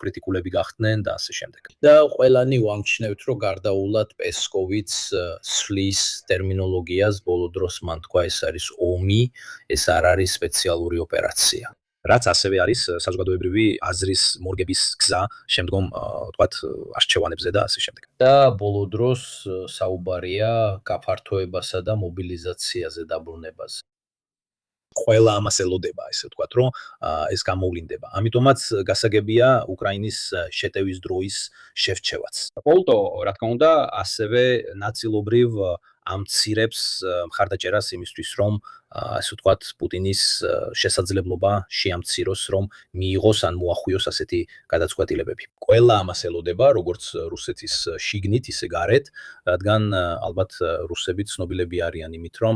[SPEAKER 4] კრიტიკულები გახდნენ და ასე შემდეგ. და ყველანი ვამჩნევთ, რომ გარდაულად პესკოვიც სვლის ტერმინოლოგიას ბოლო დროს მან თქვა ეს არის ომი, ეს არ არის სპეციალური ოპერაცია. რაც ასევე არის საზოგადოებრივი აზრის მორგების გზა შემდგომ თქვათ არჩევანებზე და ასე შემდეგ. და ბოლო დროს საუბარია გაფართოებასა და მობილიზაციაზე დაბრუნებაზე. ყველა ამას ელოდება, ესე ვთქვათ, რომ ეს გამოვლინდება. ამიტომაც გასაგებია უკრაინის შეტევის დროის შევრჩევაც. პოლტო, რა თქმა უნდა, ასევე ნაწილობრივ ამცირებს მხარდაჭერას იმისთვის, რომ ასე ვთქვათ, პუტინის შესაძლებლობა შეამციროს, რომ მიიღოს ან მოახვიოს ასეთი გადაწყვეტილებები. ყველა ამას ელოდება, როგორც რუსეთის შიგნით, ისე გარეთ, რადგან ალბათ რუსები ცნობილები არიან იმით, რომ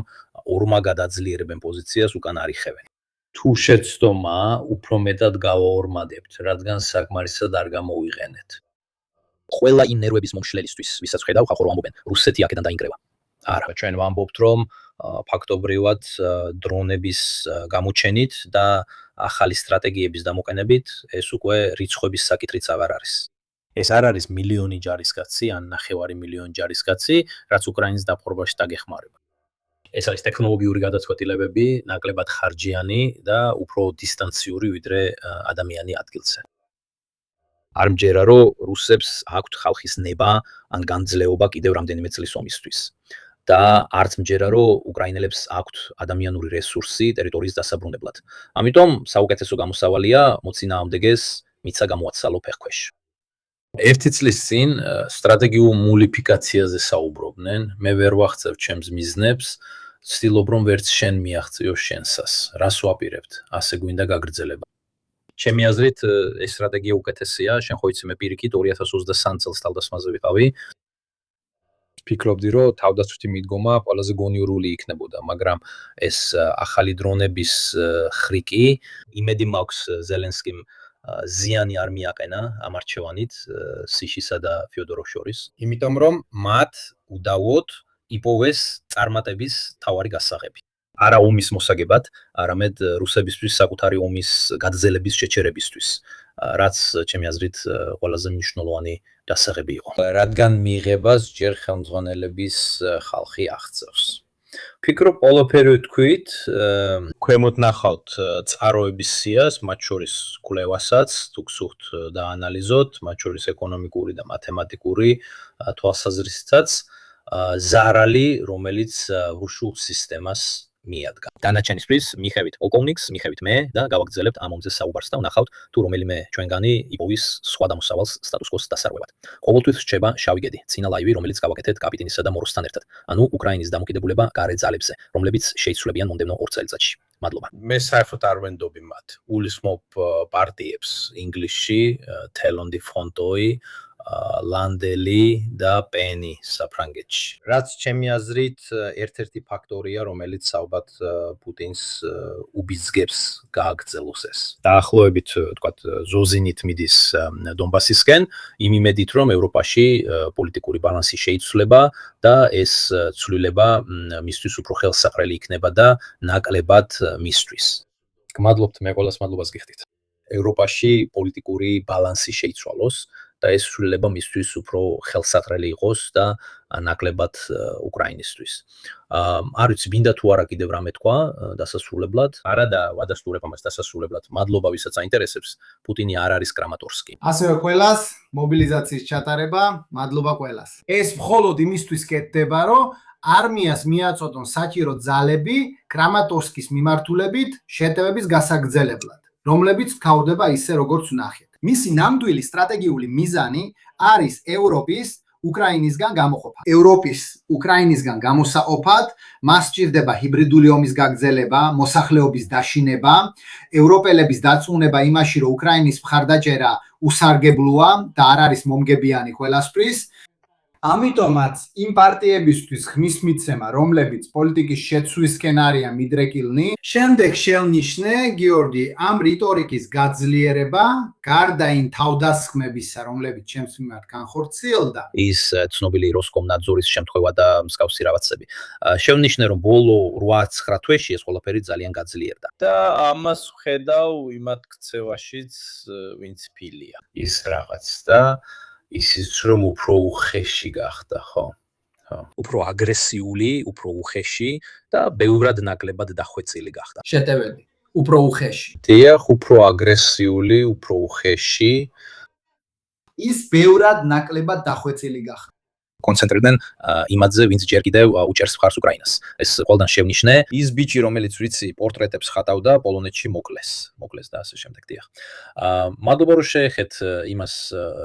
[SPEAKER 4] ორმაგ გადაძლიერებენ პოზიციას უკან არ იხევენ. თუ შეცდომა, უფრო მეტად გავაორმადებთ, რადგან საკმარისად არ გამოვიყენეთ. ყველა იმ ნერვების მომშლელისთვის, ვისაც ხედავ, ხახო რომ ამბობენ, რუსეთი აქედან დაინგრევა. არა, ჩვენ ვამბობთ, რომ ფაქტობრივად დრონების გამოჩენით და ახალი სტრატეგიების დამოყენებით ეს უკვე რიცხვების საკითხიც აღარ არის. ეს არ არის მილიონი ჯარისკაცი ან 9 მილიონი ჯარისკაცი, რაც უკრაინის დაპყრობაში დაგეხმარება. ეს არის ტექნოლოგიური გადაწყვეტილებები, ნაკლებად ხარჯიანი და უფრო დისტანციური ვიდრე ადამიანი ადგილზე. არ მჯერა, რომ რუსებს აქვთ ხალხის ნება ან განძლეობა კიდევ რამდენიმე წლის ომისთვის. და არც მჯერა, რომ უკრაინელებს აქვთ ადამიანური რესურსი ტერიტორიის დასაბრუნებლად. ამიტომ საუკეთესო გამოსავალია მოწინააღმდეგეს მიცა გამოაცალო ფეხქვეშ. ერთი წლის წინ სტრატეგიულ მულიფიკაციაზე საუბრობდნენ, მე ვერ ვახცევ ჩემს მიზნებს, ვცდილობ რომ ვერც შენ მიაღწიო შენსას. რას ვაპირებთ? ასე გვინდა გაგრძელება. ჩემი აზრით ეს სტრატეგია უკეთესია, შენ ხო იცი მე პირიქით 2023 წელს თავდასხმაზე ვიყავი. ფიქრობდი, რომ თავდაცვითი მიდგომა ყველაზე გონიურული იქნებოდა, მაგრამ ეს ახალი დრონების ხრიკი, იმედი მაქვს ზელენსკიმ ზიანი არ მიაყენა ამ არჩევანით სიშისა და ფიოდოროს შორის, იმიტომ რომ მათ უდავოდ იპოვეს წარმატების თავარი გასაღები. არა ომის მოსაგებად, არამედ რუსებისთვის საკუთარი ომის გაგრძელების შეჩერებისთვის, რაც ჩემი აზრით ყველაზე მნიშვნელოვანი დასაღები იყო. რადგან მიიღებას ჯერ ხელმძღვანელების ხალხი აღწევს. ფიქრობ, ყველაფერი ვთქვით, ქვემოთ ნახავთ წყაროების სიას, მათ შორის კვლევასაც, თუ გსურთ დაანალიზოთ, მათ შორის ეკონომიკური და მათემატიკური თვალსაზრისითაც, ზარალი, რომელიც რუსულ სისტემას მიადგა. დანარჩენისთვის მიხევით პოლკოვნიკს, მიხევით მე და გავაგრძელებთ ამ ომზე საუბარს და ვნახავთ, თუ რომელიმე ჩვენგანი იპოვის სხვა დამოსავალს სტატუს-კვოს დასარღვევად. ყოველთვის რჩება შავი გედი, წინა ლაივი, რომელიც გავაკეთეთ კაპიტინისა და მოროსთან ერთად. ანუ უკრაინის დამოკიდებულება გარე ძალებზე, რომლებიც შეიცვლებიან მომდევნო 2 წელიწადში. მადლობა. მე საერთოდ არ ვენდობი მათ. ულისმობ პარტიებს ინგლისში, თელონდი ფრონტოი, ლანდელი და პენი საფრანგეთში. რაც ჩემი აზრით ერთ-ერთი ფაქტორია, რომელიც ალბათ პუტინს უბიძგებს გააგრძელოს ეს. დაახლოებით, თქვათ, ზოზინით მიდის დონბასისკენ, იმ იმედით, რომ ევროპაში პოლიტიკური ბალანსი შეიცვლება და ეს ცვლილება მისთვის უფრო ხელსაყრელი იქნება და ნაკლებად მისთვის. გმადლობთ, მე ყველას მადლობას გიხდით. ევროპაში პოლიტიკური ბალანსი შეიცვალოს და ეს ცვლილება მისთვის უფრო ხელსაყრელი იყოს და ნაკლებად უკრაინისთვის. არ ვიცი, მინდა თუ არა კიდევ რამე თქვა დასასრულებლად. არა და ვადასტურებ ამას დასასრულებლად. მადლობა ვისაც აინტერესებს. პუტინი არ არის კრამატორსკი.
[SPEAKER 5] ასევე ყველას მობილიზაციის ჩატარება, მადლობა ყველას. ეს მხოლოდ იმისთვის კეთდება, რომ არმიას მიაწოდონ საჭირო ძალები კრამატორსკის მიმართულებით შეტევების გასაგრძელებლად, რომლებიც გთავრდება ისე როგორც ვნახეთ. მისი ნამდვილი სტრატეგიული მიზანი არის ევროპის უკრაინისგან გამოყოფა. ევროპის უკრაინისგან გამოსაყოფად მას სჭირდება ჰიბრიდული ომის გაგრძელება, მოსახლეობის დაშინება, ევროპელების დარწმუნება იმაში, რომ უკრაინის მხარდაჭერა უსარგებლოა და არ არის მომგებიანი ყველასთვის.
[SPEAKER 2] ამიტომაც იმ პარტიებისთვის ხმის მიცემა, რომლებიც პოლიტიკის შეცვლისკენ არიან მიდრეკილნი, შემდეგ შეუნიშნე გიორგი ამ რიტორიკის გაძლიერება, გარდა იმ თავდასხმებისა, რომლებიც ჩემს მიმართ განხორციელდა,
[SPEAKER 1] ის ცნობილი როსკომნაძორის შემთხვევა და მსგავსი რაღაცები. Შეუნიშნე რომ ბოლო 8-9 თვეში ეს ყველაფერი ძალიან გაძლიერდა.
[SPEAKER 4] და ამას ვხედავ იმათ ქცევაშიც, ვინც ფილია. ის რაღაც და ისიც რომ უფრო უხეში გახდა, ხო?
[SPEAKER 1] უფრო აგრესიული, უფრო უხეში და ბევრად ნაკლებად დახვეწილი გახდა.
[SPEAKER 2] შეტევები, უფრო უხეში.
[SPEAKER 1] დიახ, უფრო აგრესიული, უფრო უხეში.
[SPEAKER 2] ის ბევრად ნაკლებად დახვეწილი გახდა.
[SPEAKER 1] კონცენტრირდნენ იმაზე, ვინც ჯერ კიდევ უჭერს მხარს უკრაინას. ეს ყველგან შევნიშნე. ის ბიჭი, რომელიც ვიცი, პორტრეტებს ხატავდა, პოლონეთში მოკლეს და ასე შემდეგ, დიახ. მადლობა რომ შეეხეთ იმას,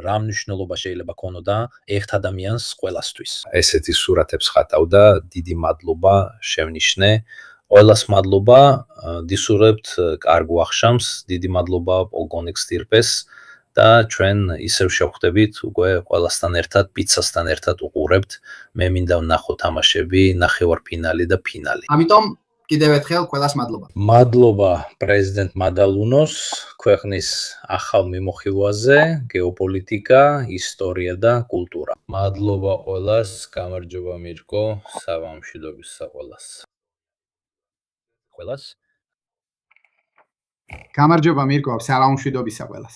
[SPEAKER 1] რა მნიშვნელობა შეიძლება ქონოდა ერთ ადამიანს ყველასთვის. ესეთი სურათებს ხატავდა, დიდი მადლობა, შევნიშნე. ყველას მადლობა, დისურვებთ კარგ ვახშამს, დიდი მადლობა პოლკოვნიკ სტირპეს. და ჩვენ ისევ შევხვდებით უკვე ყველასთან ერთად, პიცასთან ერთად უყურებთ. მე მინდა ვნახო თამაშები, ნახევარფინალი და ფინალი.
[SPEAKER 2] ამიტომ კიდევ ერთხელ ყველას მადლობა.
[SPEAKER 1] მადლობა პრეზიდენტ მადალუნოს ქვეყნის ახალ მიმოხილვაზე, გეოპოლიტიკა, ისტორია და კულტურა. მადლობა ყველას, გამარჯობა მირკო, სავამშვიდობისა ყველას.
[SPEAKER 2] გამარჯობა მირკო, სავამშვიდობისა ყველას.